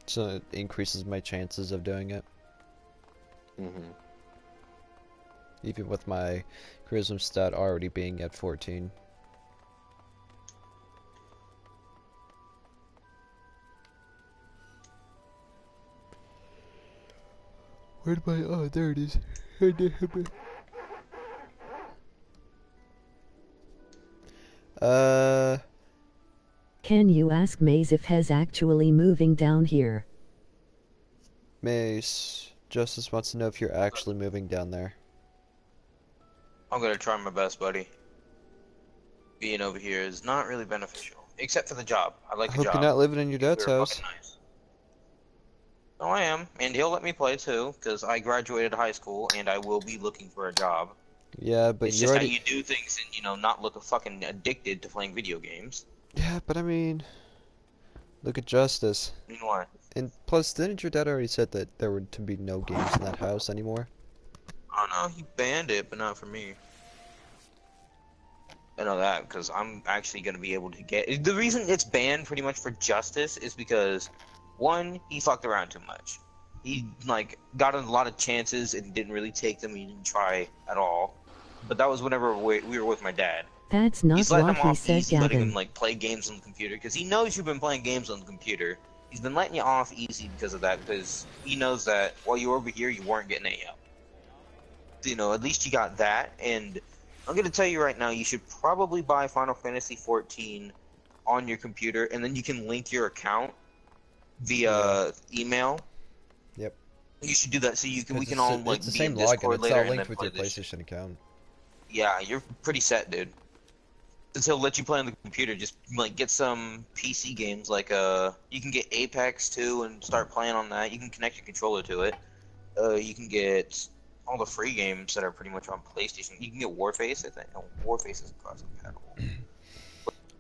So it increases my chances of doing it. Mm-hmm. Even with my charisma stat already being at 14. Where'd my... Oh, there it is. Can you ask Maze if he's actually moving down here? Mace, Justice wants to know if you're actually moving down there. I'm gonna try my best, buddy. Being over here is not really beneficial, except for the job. I like I the hope job. you're not living in your dad's They're house. fucking nice. No, I am, and he'll let me play too, because I graduated high school and I will be looking for a job. Yeah, but It's you just already... how you do things and, you know, not look fucking addicted to playing video games. Yeah, but I mean... Look at Justice. I mean, what? And plus, didn't your dad already said that there were to be no games in that house anymore? Oh no, he banned it, but not for me. I know that, because I'm actually going to be able to get... The reason it's banned pretty much for Justice is because, one, he fucked around too much. He, like, got a lot of chances and didn't really take them, he didn't try at all. But that was whenever we were with my dad. That's not He's letting what him he off said, easy, letting him, Gavin. like, play games on the computer, because he knows you've been playing games on the computer. He's been letting you off easy because of that, because he knows that while you were over here, you weren't getting any help. You know, at least you got that, and I'm going to tell you right now, you should probably buy Final Fantasy XIV on your computer, and then you can link your account via email. Yep. You should do that so you can we It's can the all s- like it's the be same in login. Discord It's later all and then linked with play your this shit. PlayStation account. Yeah, you're pretty set, dude. Since he'll let you play on the computer, just like get some PC games like you can get Apex too and start playing on that. You can connect your controller to it. You can get all the free games that are pretty much on PlayStation. You can get Warface, I think. No, Warface is cross compatible. Yeah,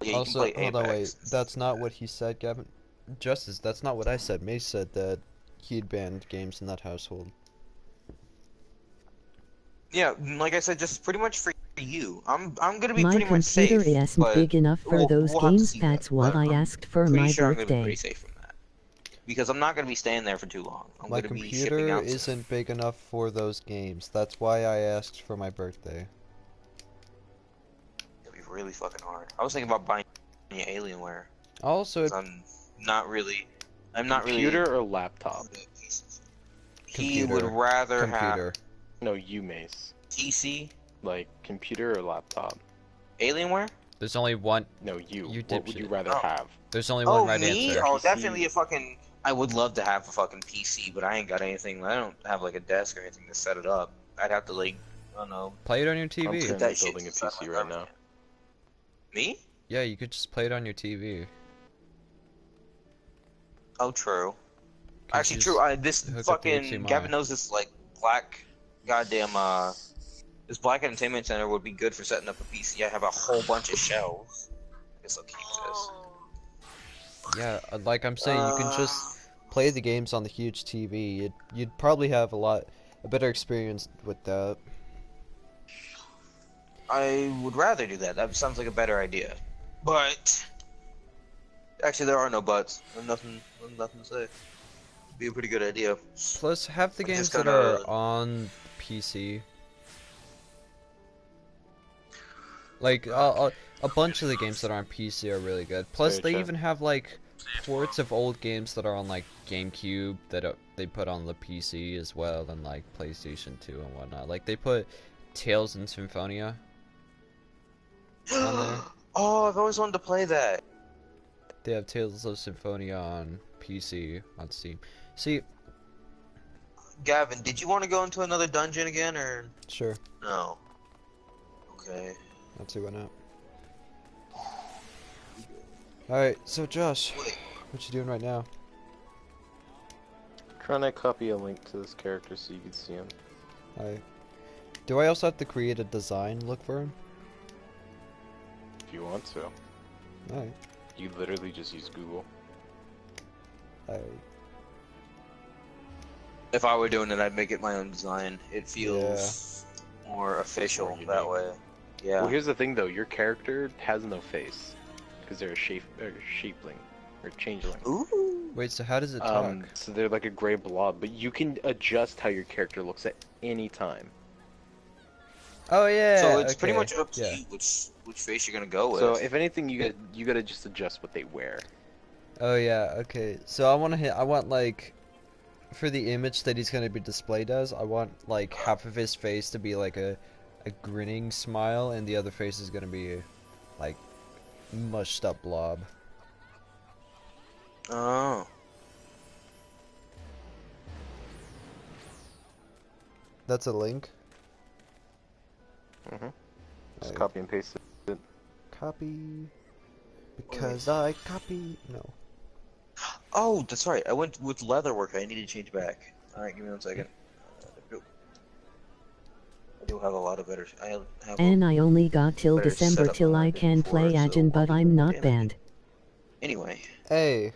you can Also, play hold on, wait. Apex. That's not what he said, Gavin. Justice, that's not what I said. Mace said that he'd banned games in that household. Yeah, like I said, just pretty much for you. I'm gonna be My pretty much safe. computer isn't but big enough for those we'll have to games. see That's that, what but I I'm asked for pretty my sure I'm gonna be birthday. pretty safe from that. Because I'm not gonna be staying there for too long. I'm My gonna be shipping computer out. isn't big enough for those games. That's why I asked for my birthday. It'll be really fucking hard. I was thinking about buying Alienware. Also, 'Cause I'm not really. Computer or laptop? He would Computer. rather computer. No, you, Mace. have PC Like, computer or laptop? Alienware. There's only one. No, you. You What would dipshit. you rather Oh. have? There's only one right me? answer. Oh, PC. definitely a fucking. I would love to have a fucking PC, but I ain't got anything. I don't have like a desk or anything to set it up. I'd have to like, I don't know. Play it on your I'm TV. currently that shit building a set PC up right and now. everything. Me? Yeah, you could just play it on your TV. Oh, true. Could Actually, you true. just This hook up the fucking HDMI? Gavin knows this like black, goddamn this black entertainment center would be good for setting up a PC. I have a whole bunch of shelves. I guess I'll keep this. Yeah, like I'm saying, you can just play the games on the huge TV. You'd probably have a better experience with that. I would rather do that. That sounds like a better idea. But actually, there are no buts. Nothing to say. Be a pretty good idea. Plus, have the I'm games just that gonna- are on PC. Like a bunch of the games that are on PC are really good. Plus, Very they true. even have like ports of old games that are on like GameCube that they put on the PC as well, and like PlayStation 2 and whatnot. Like they put Tales and Symphonia on there. Oh, I've always wanted to play that. They have Tales of Symphonia on PC on Steam. See, Gavin, did you want to go into another dungeon again, or sure, no? Okay. let's see why not. Alright, so Josh, Wait. what you doing right now? Trying to copy a link to this character so you can see him. Alright. Do I also have to create a design look for him? If you want to. Alright. You literally just use Google. Alright. If I were doing it, I'd make it my own design. It feels more official More that unique. way. Yeah. Well, here's the thing though, your character has no face. Because they're a shapeling. Or changeling. Ooh. Wait, so how does it talk? So they're like a gray blob, but you can adjust how your character looks at any time. Oh yeah. So it's pretty okay, much up to yeah. you which face you're gonna go with. So if anything, you gotta just adjust what they wear. Oh yeah. Okay. So I want like, for the image that he's gonna be displayed as, I want like half of his face to be like a grinning smile, and the other face is gonna be like mushed up blob. Oh. That's a link. Just Alright. copy and paste it. Copy. Because I copy. No. Oh, that's right. I went with leatherwork. I need to change back. All right, give me 1 second. I do have a lot of better. I have. And I only got till better December setup till than I I did can before, play so Agent, but I'm not damn it. banned. Anyway. Hey.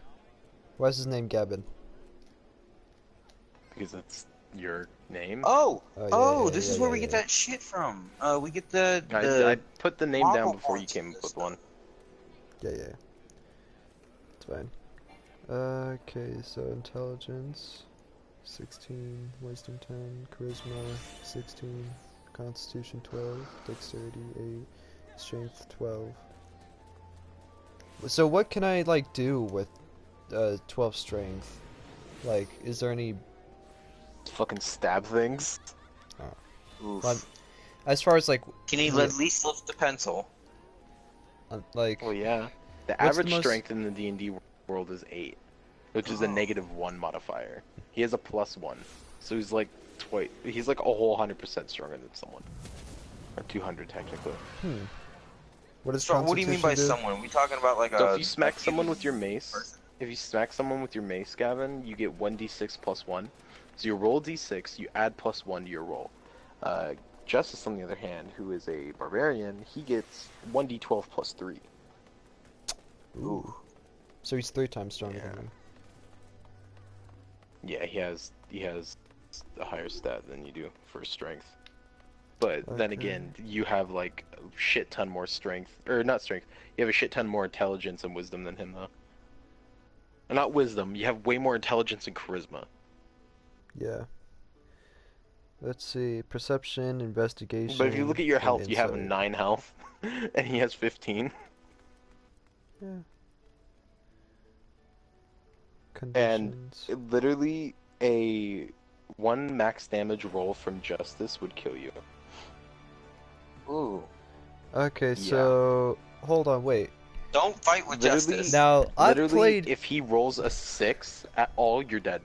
Why's his name Gavin? Because it's your name. Oh. Oh, yeah, This yeah, is where yeah, we get yeah. that shit from. We get the. I put the name down model before you points came and up with stuff. one. Yeah. It's fine. Okay, so intelligence 16, wisdom 10, charisma 16, constitution 12, dexterity 8, strength 12. So what can I like do with 12 strength? Like, is there any Fucking stab things. Oof. Well, as far as like Can he at least lift the pencil? like Well, yeah. The What's average the most- strength in the D&D world is 8, which is a -1 modifier. He has a +1, so he's like he's like a whole 100% stronger than someone, or 200 technically. what does So what do you mean by Constitution do? someone? Are we talking about like So a? if you smack a someone human with your mace, person? if you smack someone with your mace, Gavin, you get 1d6 +1. So you roll d6, you add +1 to your roll. Justice, on the other hand, who is a barbarian, he gets 1d12 +3. Ooh. So he's 3 times stronger Yeah. than me. Yeah, he has a higher stat than you do for strength. But then Okay. again, you have like a shit ton more strength, or not strength. You have a shit ton more intelligence and wisdom than him, though. Not wisdom. You have way more intelligence and charisma. Yeah. Let's see, perception, investigation. But if you look at your and health, you have insight. 9 health, and he has 15. Yeah. And Conditions. literally, a 1 max damage roll from Justice would kill you. Ooh. Okay, yeah. so hold on, wait. Don't fight with Literally- justice. Now I've Literally, played. if he rolls a 6 at all, you're dead.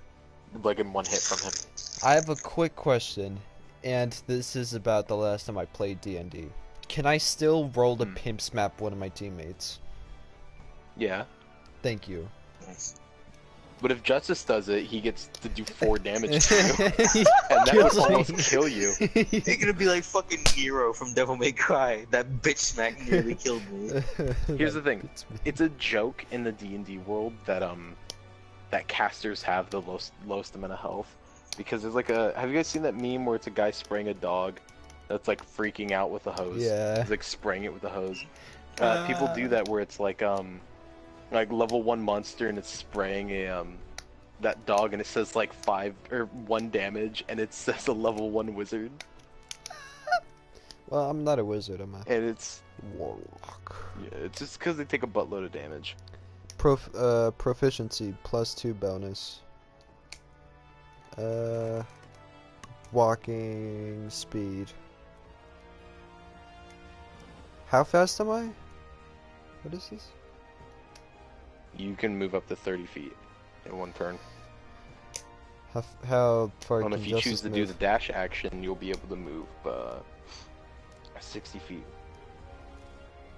Like in 1 hit from him. I have a quick question, and this is about the last time I played D&D. Can I still roll to pimp smap one of my teammates? Yeah. Thank you. Nice. But if Justice does it, he gets to do 4 damage to you. He And that kills would almost me. kill you. You're gonna be like fucking Nero from Devil May Cry. That bitch smack nearly killed me. Here's the thing. It's me. It's a joke in the D&D world that that casters have the lowest amount of health, because there's like have you guys seen that meme where it's a guy spraying a dog that's like freaking out with a hose? Yeah. He's like spraying it with a hose. People do that where it's like level 1 monster and it's spraying a that dog and it says like 5 or 1 damage and it says a level 1 wizard Well, I'm not a wizard, am I? and it's Warlock. Yeah, it's just because they take a buttload of damage. Proficiency +2 bonus. Walking speed. How fast am I? What is this? You can move up to 30 feet in one turn. How far And can if you Justice choose to move? do the dash action, you'll be able to move 60 feet.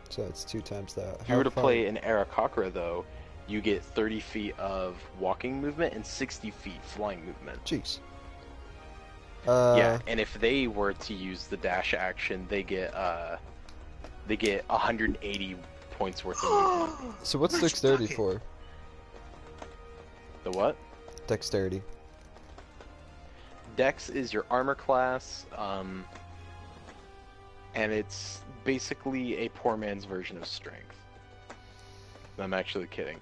So it's 2 times that. If you were to play an Aarakocra, though, you get 30 feet of walking movement and 60 feet flying movement. Jeez. Yeah, and if they were to use the dash action, they get 180 points worth of movement. So what's dexterity for? The what? Dexterity. Dex is your armor class, and it's basically a poor man's version of strength. I'm actually kidding.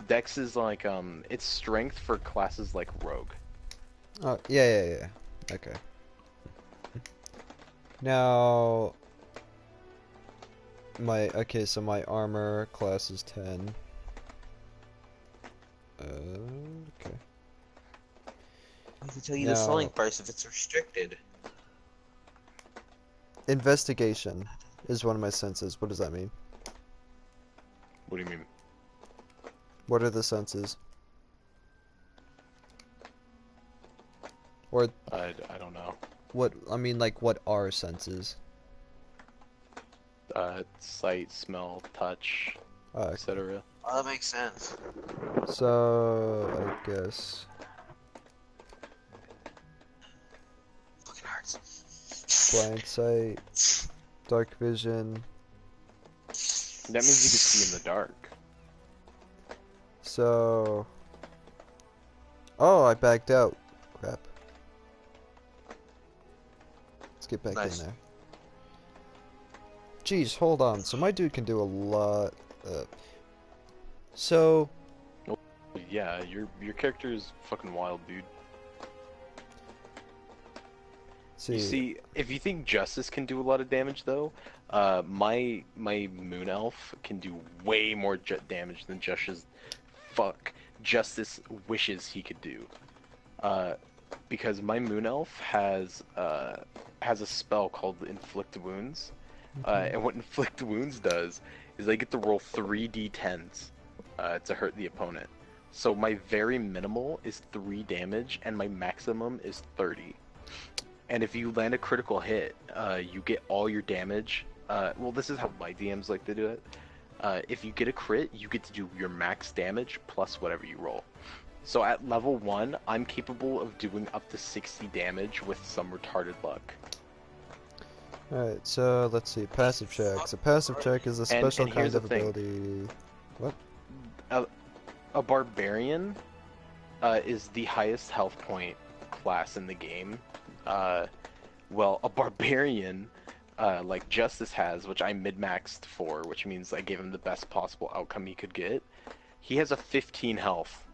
Dex is like, it's strength for classes like rogue. Oh, yeah. Okay. Now, so my armor class is 10. Okay. I can tell you the selling price if it's restricted. Investigation is one of my senses. What does that mean? What do you mean? What are the senses? Or I don't know. what what are senses? Sight, smell, touch, etc. Oh, that makes sense. So I guess Fucking hurts. blind sight, dark vision. That means you can see in the dark. So, I backed out. Crap. Let's get back in there. Jeez, hold on. So my dude can do a lot. So. Yeah, your character is fucking wild, dude. You see, if you think Justice can do a lot of damage, though, my Moon Elf can do way more damage than Justice wishes he could do. Because my Moon Elf has a spell called Inflict Wounds, and what Inflict Wounds does is I get to roll 3d10s to hurt the opponent. So my very minimal is 3 damage, and my maximum is 30. And if you land a critical hit, you get all your damage. Well, this is how my DMs like to do it. If you get a crit, you get to do your max damage plus whatever you roll. So at level 1, I'm capable of doing up to 60 damage with some retarded luck. Alright, so let's see. Passive check. So passive check is a special kind of ability. What? A barbarian is the highest health point class in the game. Well, a barbarian, like Justice has, which I mid-maxed for, which means I gave him the best possible outcome he could get, he has a 15 health.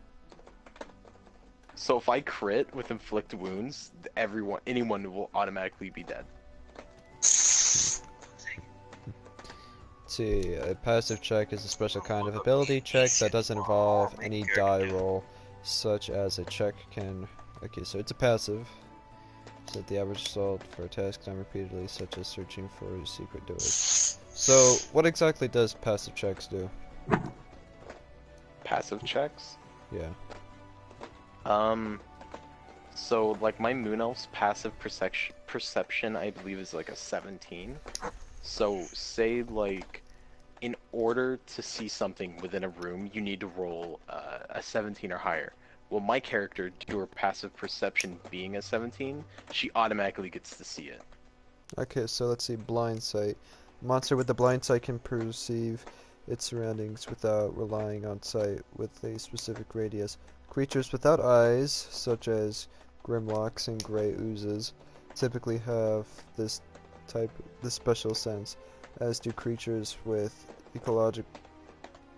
So if I crit with Inflict Wounds, anyone will automatically be dead. Let's see, a passive check is a special kind of ability check that doesn't involve any die roll, such as a check can... Okay, so it's a passive. Set the average result for a task done repeatedly, such as searching for secret doors. So, what exactly does passive checks do? Passive checks? Yeah. So, like, my Moon Elf's passive perception, I believe, is like a 17. So, say, like, in order to see something within a room, you need to roll a 17 or higher. Well, my character, due to her passive perception being a 17, she automatically gets to see it. Okay, so let's see, blind sight. Monster with the blind sight can perceive its surroundings without relying on sight with a specific radius. Creatures without eyes, such as grimlocks and gray oozes, typically have this special sense, as do creatures with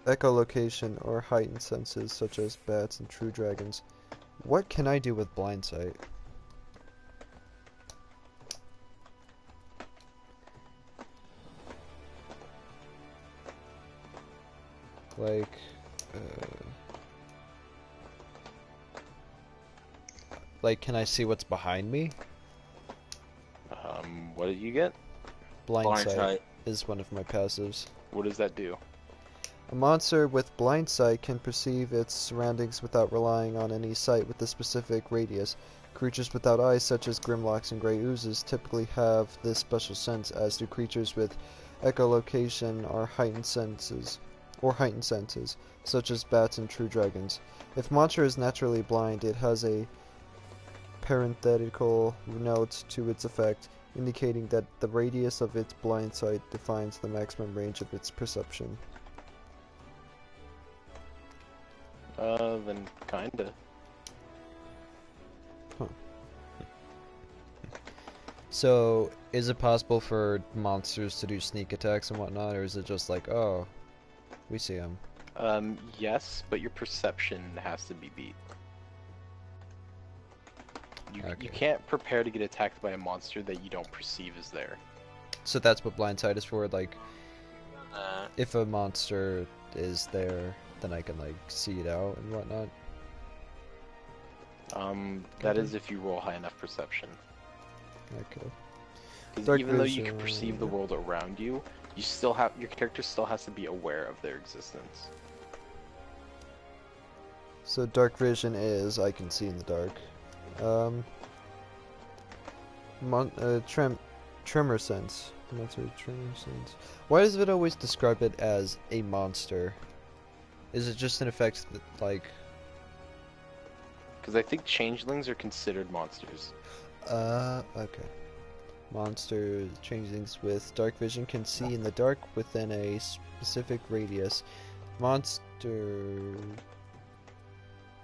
echolocation or heightened senses, such as bats and true dragons. What can I do with blind sight? Like, can I see what's behind me? What did you get? Blind sight sight. is one of my passives. What does that do? A monster with blind sight can perceive its surroundings without relying on any sight with a specific radius. Creatures without eyes, such as grimlocks and grey oozes, typically have this special sense, as do creatures with echolocation or heightened senses, such as bats and true dragons. If monster is naturally blind, it has a parenthetical note to its effect, indicating that the radius of its blind sight defines the maximum range of its perception. Then kinda. So, is it possible for monsters to do sneak attacks and whatnot, or is it just like, oh, we see them? Yes, but your perception has to be beat. You Okay. can't prepare to get attacked by a monster that you don't perceive is there. So that's what blind sight is for, like, if a monster is there, then I can, like, see it out and whatnot? That is if you roll high enough perception. Okay. 'Cause Dark even though you can vision. perceive the world around you, you still have your character still has to be aware of their existence. So dark vision is I can see in the dark. Tremor sense. Monster tremor sense. Why does it always describe it as a monster? Is it just an effect that, like... Because I think changelings are considered monsters. Okay. Monsters, changelings with dark vision can see in the dark within a specific radius. Monster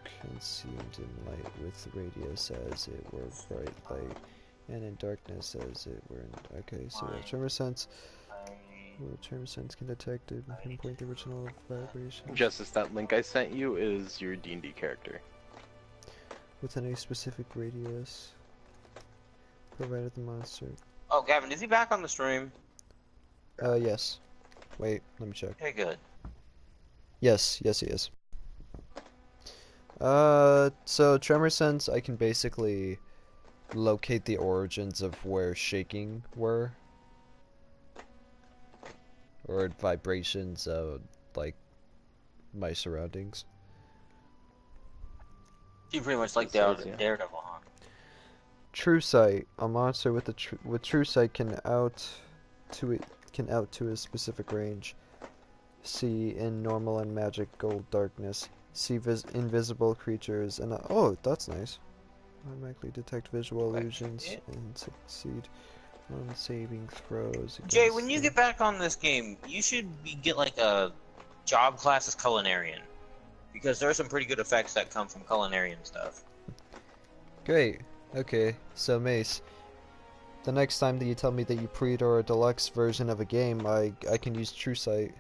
can see in dim light with radius as it were bright light, and in darkness as it were in... Okay, so yeah, tremor sense. Well, tremor sense can detect and pinpoint the original vibration Justice, that link I sent you is your D&D character. within a specific radius, provided the monster... Oh, Gavin, is he back on the stream? Yes. Wait, let me check. Okay, good. Yes, he is. So tremor sense, I can basically locate the origins of where shaking were, or vibrations of, like, my surroundings. You pretty much like Yeah. Daredevil, huh? True sight, a monster with true sight can out to a specific range. See in normal and magical darkness. See invisible creatures and oh, that's nice. Automatically detect visual illusions and succeed on saving throws. Jay, against when you them. get back on this game, you should get like a job class as culinarian, because there are some pretty good effects that come from culinarian stuff. Great. Okay, so Mace, the next time that you tell me that you pre-order a deluxe version of a game, I can use True Sight.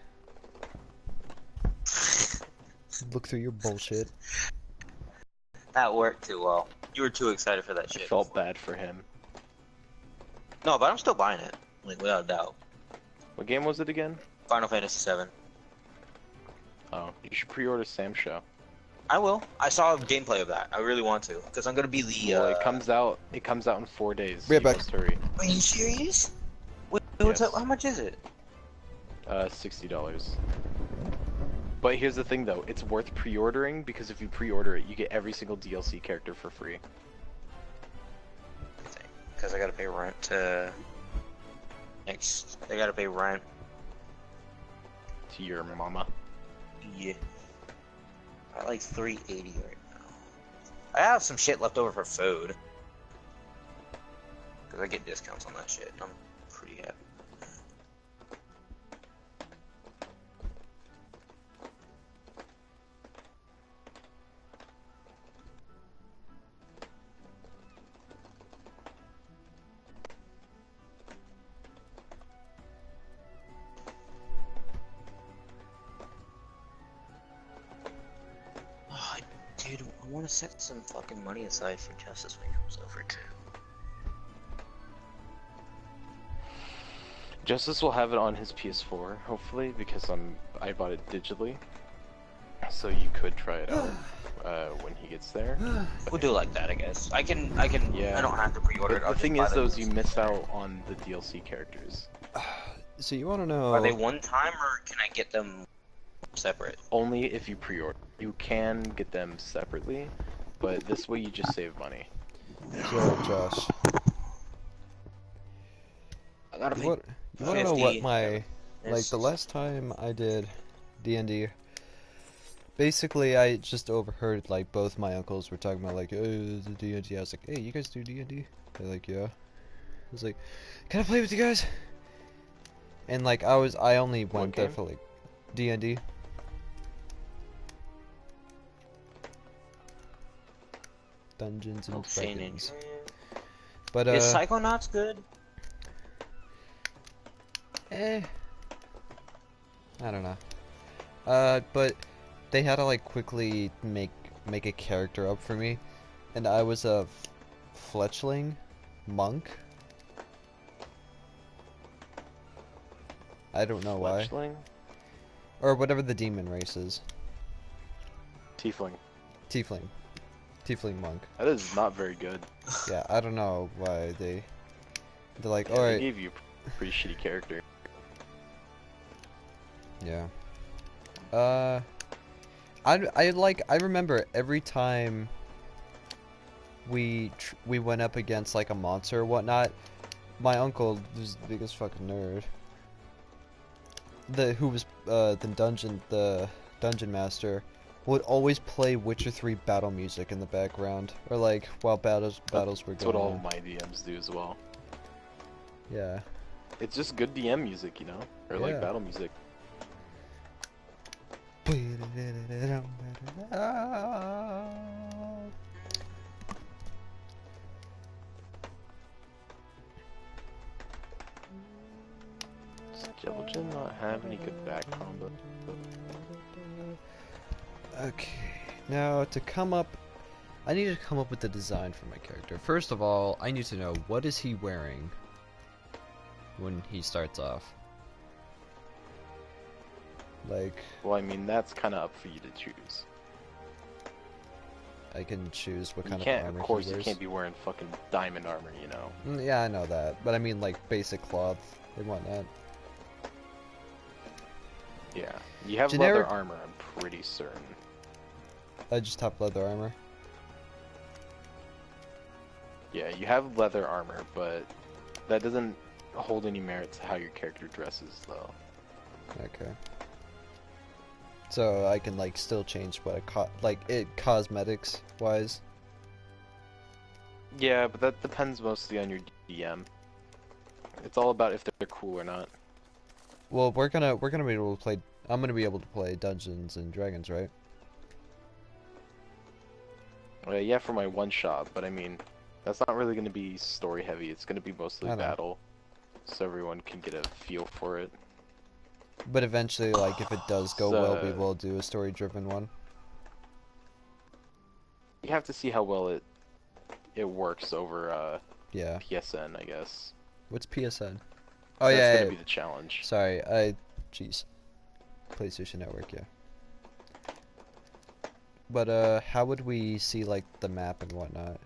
Look through your bullshit. That worked too well. You were too excited for that I shit. felt bad for him. No, but I'm still buying it, like without a doubt. What game was it again? Final Fantasy VII. Oh, you should pre-order Sam's Show. I will. I saw gameplay of that. I really want to, because I'm gonna be the. Well, it comes out in 4 days. Right You back. must hurry. Are you serious? What's Yes. up? How much is it? $60. But here's the thing though, it's worth pre-ordering because if you pre-order it, you get every single DLC character for free. Because I gotta pay rent. I gotta pay rent. To your mama. Yeah. I like $380 right now. I have some shit left over for food. Because I get discounts on that shit. I'm pretty happy. Oh, dude, I want to set some fucking money aside for Justice when he comes over too. Justice will have it on his PS4, hopefully, because I bought it digitally. so you could try it out when he gets there. We'll do it like that, I guess. I can. Yeah. I don't have to pre-order it. The thing is, though, is you miss out on the DLC characters. So you want to know? Are they one time or can I get them separate? Only if you pre-order. You can get them separately, but this way you just save money. So, Josh, I gotta you pay want to know what 50. my like the last time I did D&D? Basically, I just overheard like both my uncles were talking about like, oh, the D&D. I was like, hey, you guys do D&D? They're like, yeah. I was like, can I play with you guys? And like I only went there for like D&D. Dungeons and Dragons. But is Psychonauts good? I don't know. But they had to like quickly make a character up for me, and I was a fletchling monk. I don't know why. Fletchling? Or whatever the demon race is. Tiefling. Tiefling. Tiefling monk. That is not very good. Yeah, I don't know why they're like, Yeah, alright. They gave you a pretty shitty character. Yeah. I remember every time we went up against like a monster or whatnot, my uncle, who's the biggest fucking nerd, who was the dungeon master, would always play Witcher 3 battle music in the background, or like while battles were going on. That's what all my DMs do as well. Yeah. It's just good DM music, you know, or like battle music. Does Jelgen not have any good back combo? Okay, now to come up, I need to come up with the design for my character. First of all, I need to know what is he wearing when he starts off. Like, well, I mean, that's kind of up for you to choose. I can choose what You kind of can't, armor of course, he you wears. can't be wearing fucking diamond armor, you know. Yeah, I know that, but I mean like basic cloth and whatnot. Yeah, you have Generic- leather armor. I'm pretty certain. I just have leather armor. Yeah, you have leather armor, but that doesn't hold any merit to how your character dresses, though. Okay. So I can like still change what cosmetics wise. Yeah, but that depends mostly on your DM. It's all about if they're cool or not. Well, we're gonna be able to play. I'm gonna be able to play Dungeons and Dragons, right? Yeah, for my one shot, but I mean, that's not really going to be story heavy. It's going to be mostly I know. battle, so everyone can get a feel for it. But eventually, like if it does go well, we So- will do a story-driven one. You have to see how well it works over Yeah. PSN, I guess. What's PSN? Oh That's yeah. going to be the challenge. Sorry, jeez. PlayStation Network, yeah. But how would we see like the map and whatnot,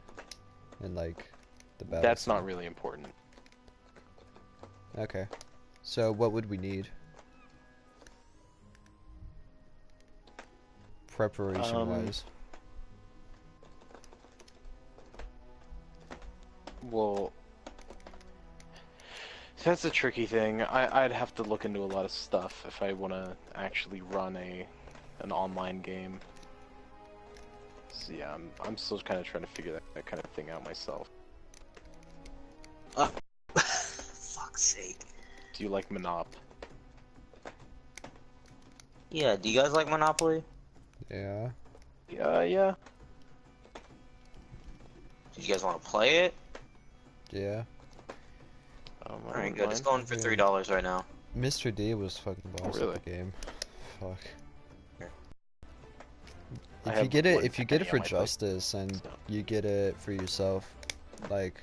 and like the battle? That's not scene? really important. Okay. So what would we need? Preparation wise. Well, that's a tricky thing. I'd have to look into a lot of stuff if I want to actually run an online game. So yeah, I'm still kind of trying to figure that kind of thing out myself. Fuck's sake. Do you like Monop? Yeah, do you guys like Monopoly? Yeah. Yeah. Do you guys want to play it? Yeah. I Alright, wouldn't good. It's mind. going for $3 right now. Mr. D was fucking boss really? at the game. Fuck. I If you have get it, one if you get it penny for on my plate, justice and so. you get it for yourself, like,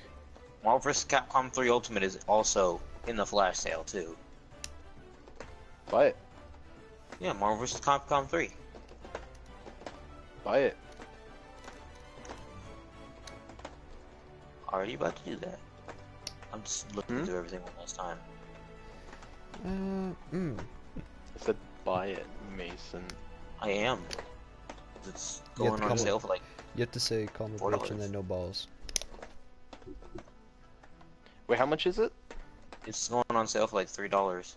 Marvel vs. Capcom 3 Ultimate is also in the flash sale too. But Yeah, Marvel vs. Capcom 3. Buy it. Are you about to do that? I'm just looking through everything one last time. I said buy it, Mason. I am. It's You have going to on come sale up- for like You have to say call me bitch and then no balls. Wait, how much is it? it's going on sale for like $3.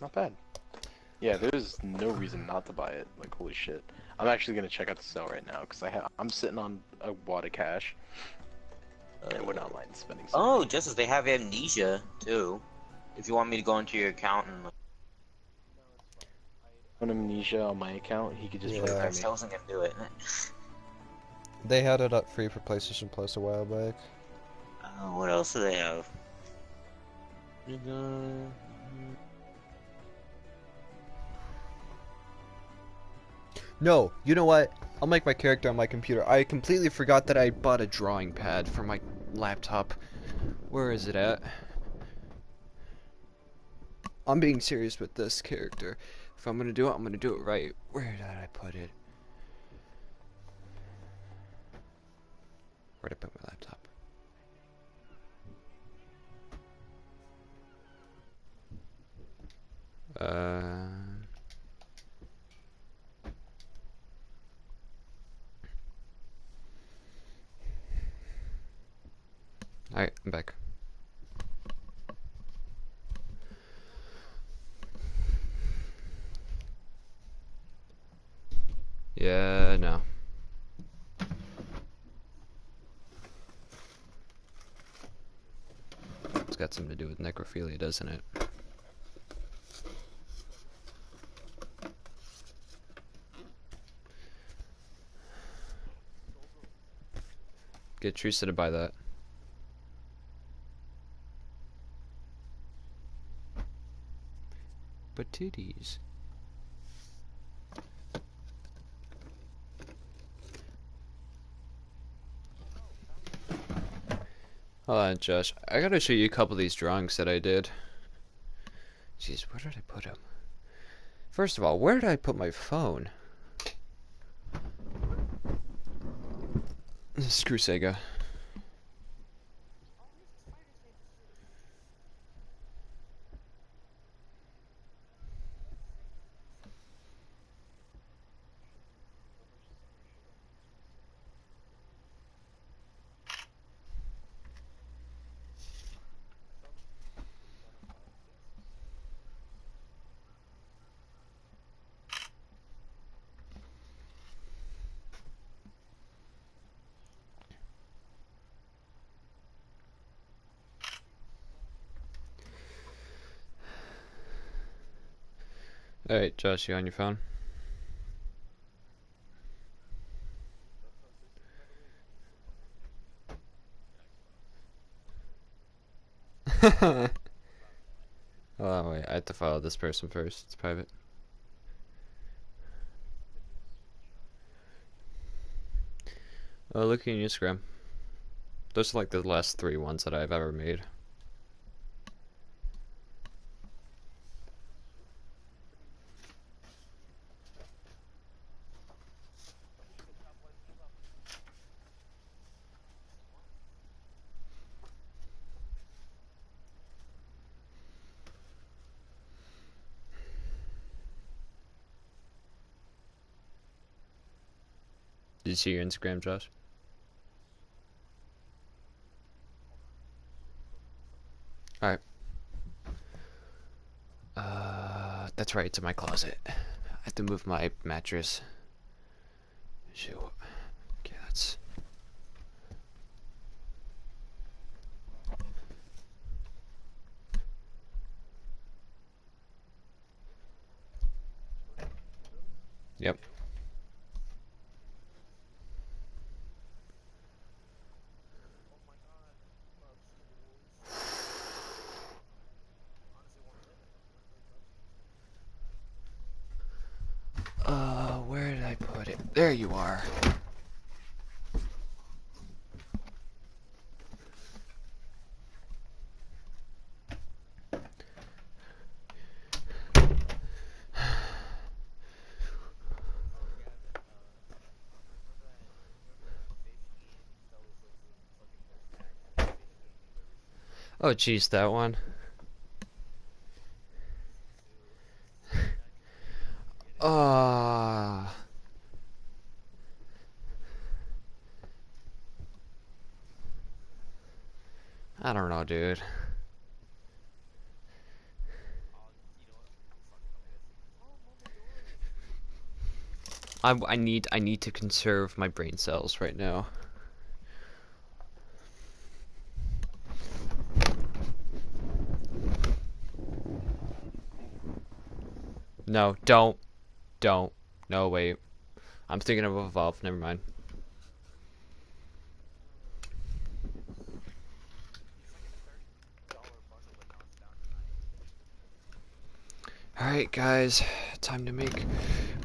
Not bad. Yeah, there's no reason not to buy it. Like, holy shit. I'm actually gonna check out the sale right now because I'm sitting on a wad of cash. And would not mind spending some Oh, money. just as they have amnesia too. If you want me to go into your account and like, On amnesia on my account, he could just Yeah. play I with me. wasn't gonna do it. They had it up free for PlayStation Plus a while back. What else do they have? No, you know what? I'll make my character on my computer. I completely forgot that I bought a drawing pad for my laptop. Where is it at? I'm being serious with this character. If I'm gonna do it, I'm gonna do it right. Where did I put it? Where'd I put my laptop? Alright, I'm back. Yeah, no. It's got something to do with necrophilia, doesn't it? Get Teresa to buy that. But titties. Hold on, Josh. I gotta show you a couple of these drawings that I did. Jeez, where did I put them? First of all, where did I put my phone? Screw Sega. Alright, Josh, you on your phone? Hold on, wait, I have to follow this person first. It's private. Oh, look at Instagram. Those are like the last 3 ones that I've ever made. Did you see your Instagram, Josh? Alright. That's right, it's in my closet. I have to move my mattress. Shoot. Okay, that's... Yep. Where did I put it? There you are. Oh, jeez, that one. Ah. I don't know, dude. I need to conserve my brain cells right now. No, don't. No, wait. I'm thinking of Evolve, never mind. Alright, guys. Time to make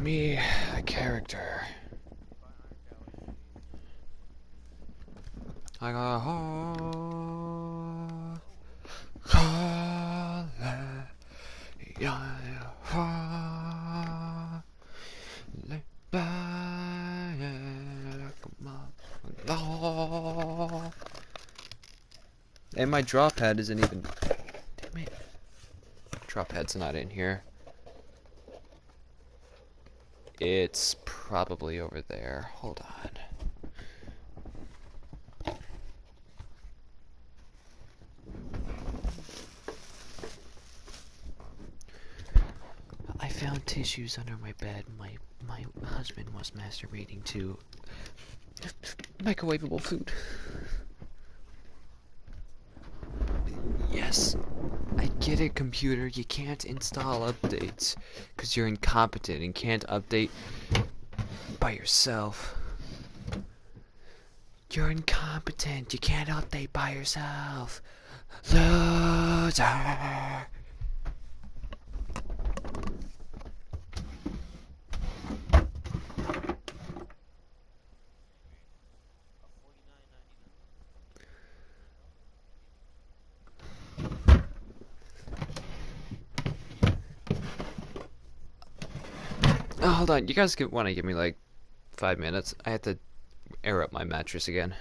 me a character. I got a heart. And my drop pad isn't even. Damn it. Drop pad's not in here. It's probably over there. Hold on. I found tissues under my bed. My husband was masturbating to microwavable food. Yes, I get it, computer. You can't install updates because you're incompetent and can't update by yourself. You're incompetent. You can't update by yourself. Loser. Oh, hold on. You guys want to give me like 5 minutes? I have to air up my mattress again.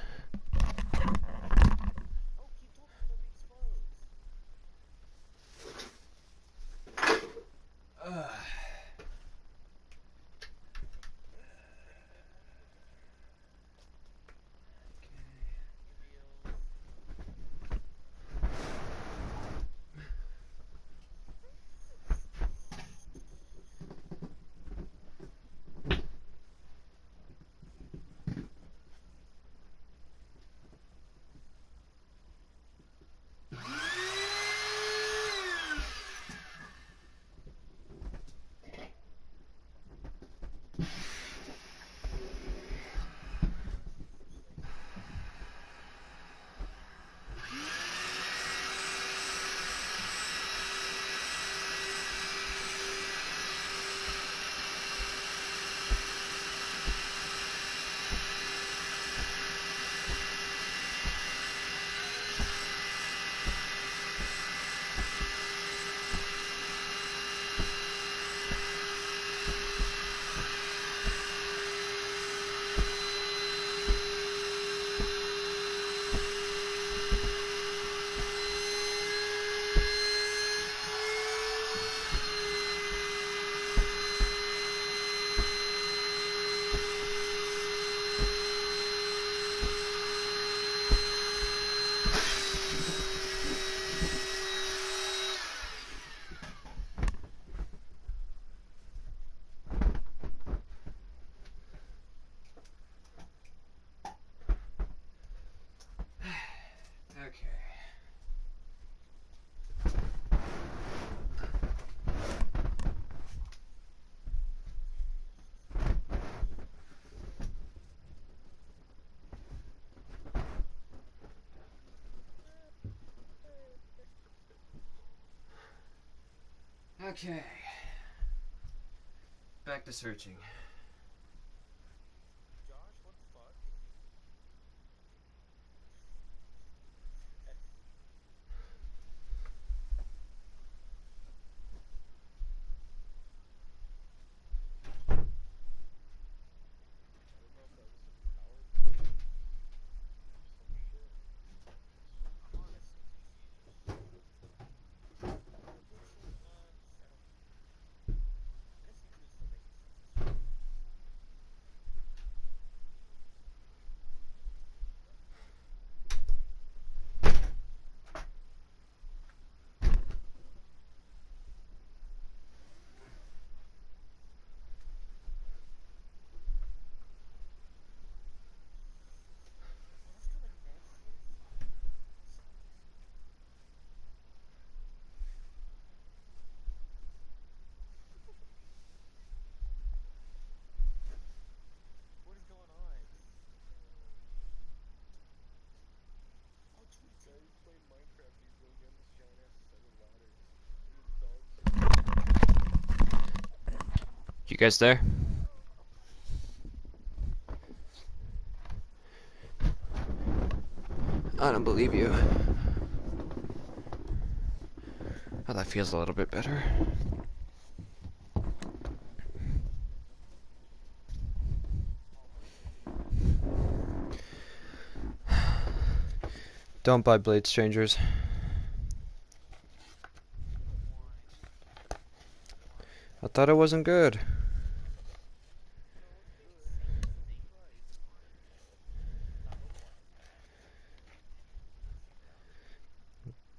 Okay. Back to searching. You guys there? I don't believe you. Oh, that feels a little bit better. Don't buy Blade Strangers. I thought it wasn't good.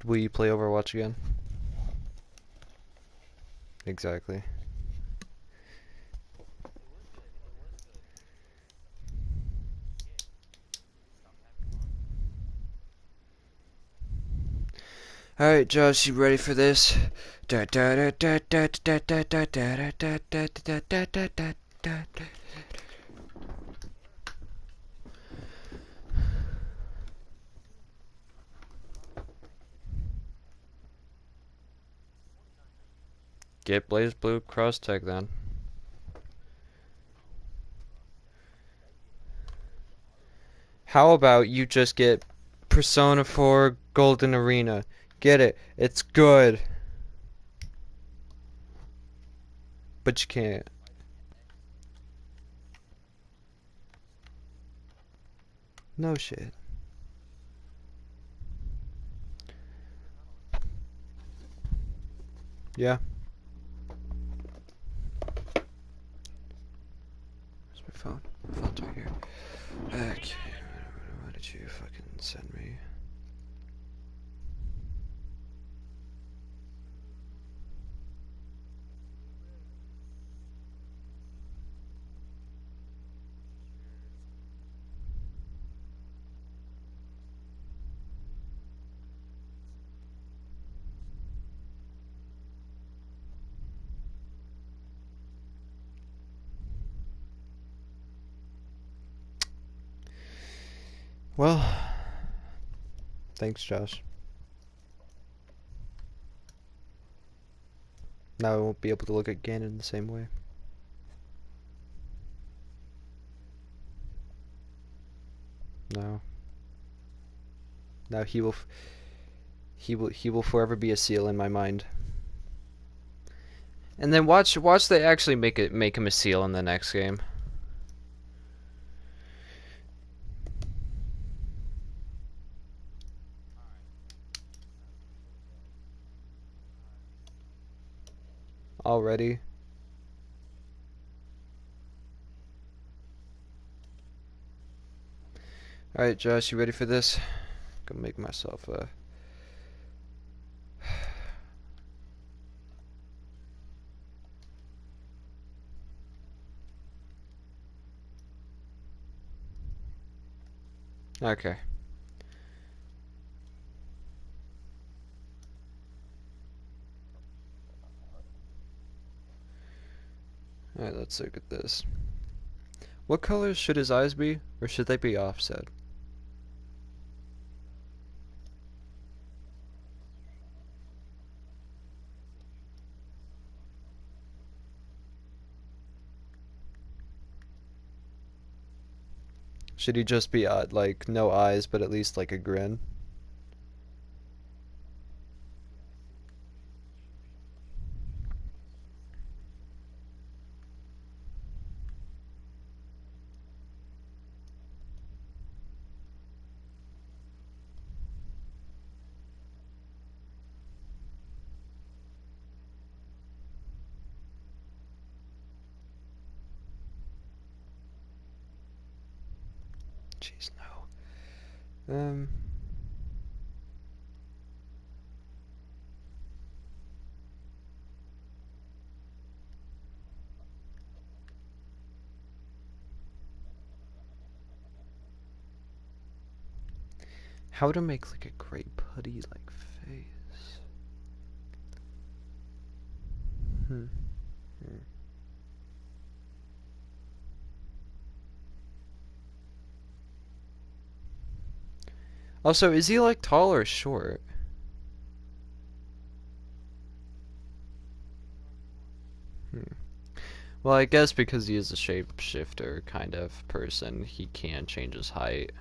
Will you play Overwatch again? Exactly. Alright, Josh, you ready for this? Get Blaze Blue Cross Tag then. How about you just get Persona 4 Golden Arena? Get it. It's good. But you can't. No shit. Yeah. Where's my phone? My phone's right here. Okay. What did you fucking send me? Well, thanks, Josh. Now I won't be able to look at Ganon the same way. No. Now he will forever be a seal in my mind. And then watch they actually make him a seal in the next game. Already. Alright, Josh, you ready for this? Gonna make myself a... Okay. Alright, let's look at this. What colors should his eyes be, or should they be offset? Should he just be like no eyes, but at least like a grin? Jeez, no. How to make like a gray putty like face? Also, is he like tall or short? Well, I guess because he is a shapeshifter kind of person, he can change his height.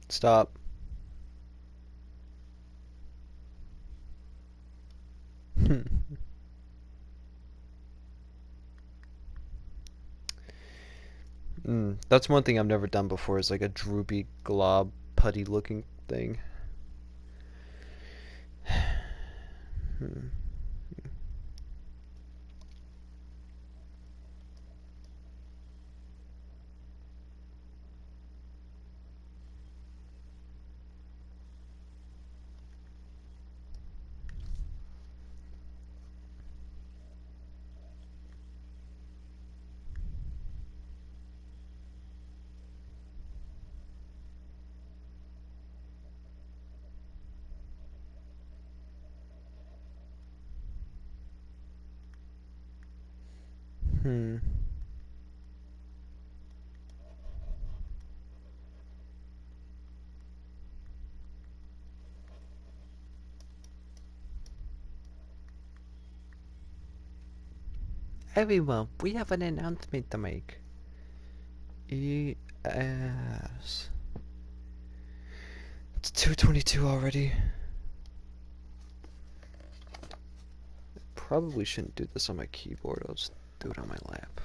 Stop. That's one thing I've never done before, is like a droopy glob putty looking thing. Hmm. Hmm. Everyone, we have an announcement to make. Yes. It's 2:22 already. Probably shouldn't do this on my keyboard. I'll just do it on my lap.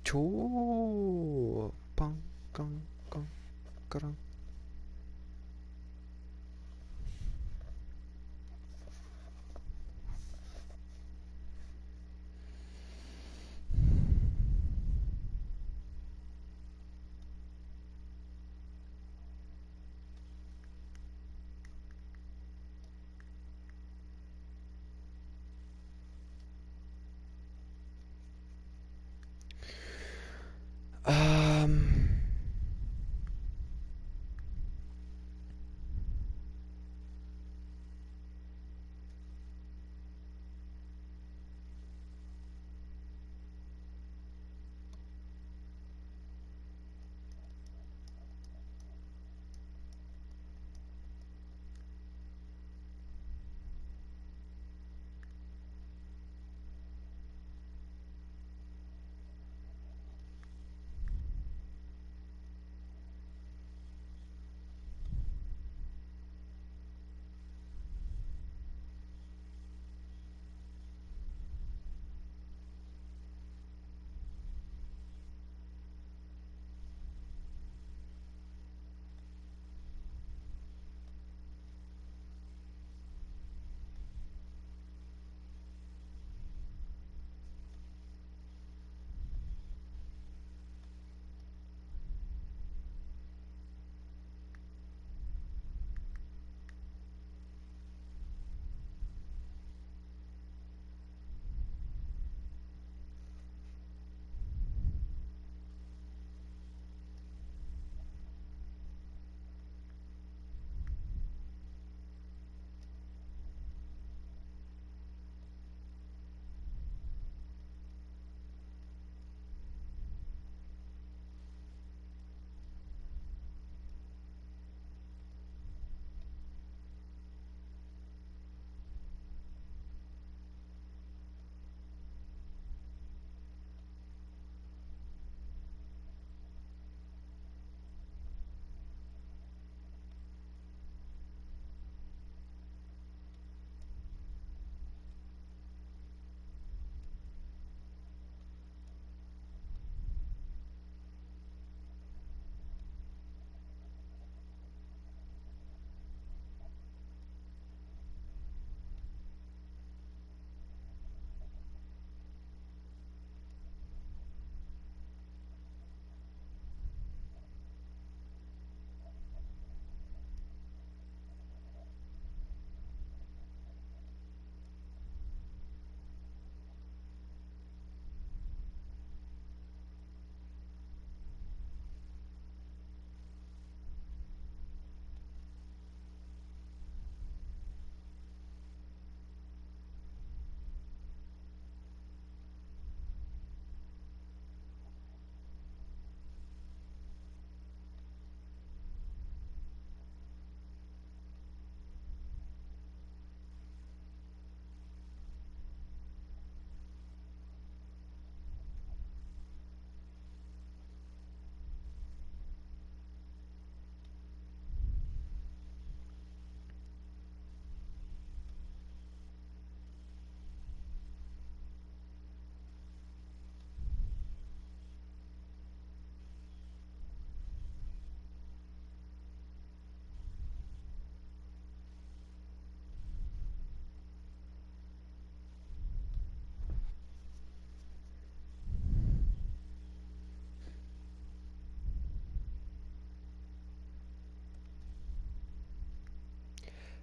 Choo. Bong, gong, gong, gong. Um.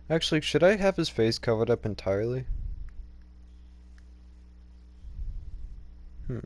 Actually, should I have his face covered up entirely? Hmm.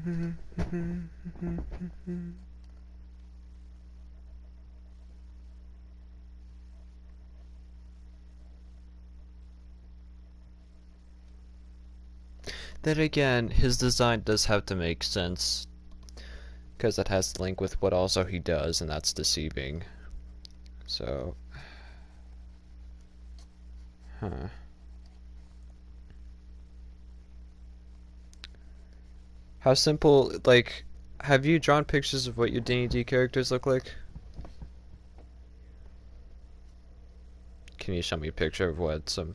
Then again, his design does have to make sense, because that has to link with what also he does, and that's deceiving. So, huh. How simple, like, have you drawn pictures of what your D&D characters look like? Can you show me a picture of what some...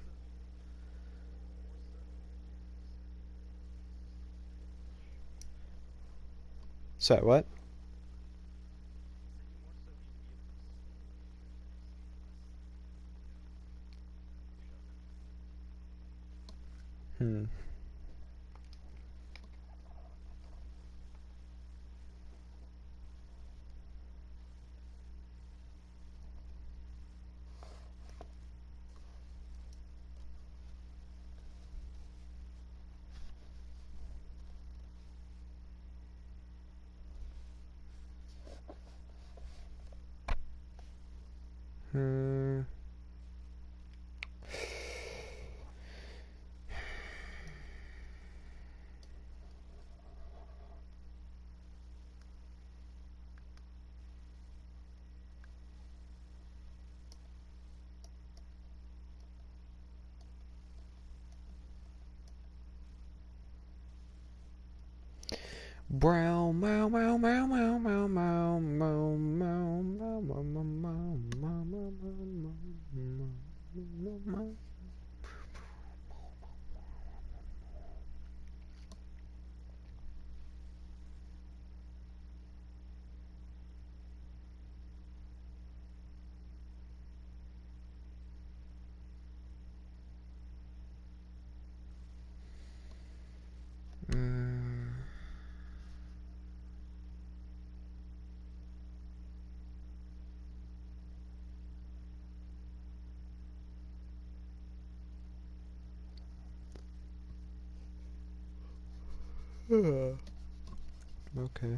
Sorry, what? Hmm. Hmm. Brown, meow, meow, meow, meow, meow, meow, meow, meow, meow, meow, meow, meow, meow, meow, meow. Okay.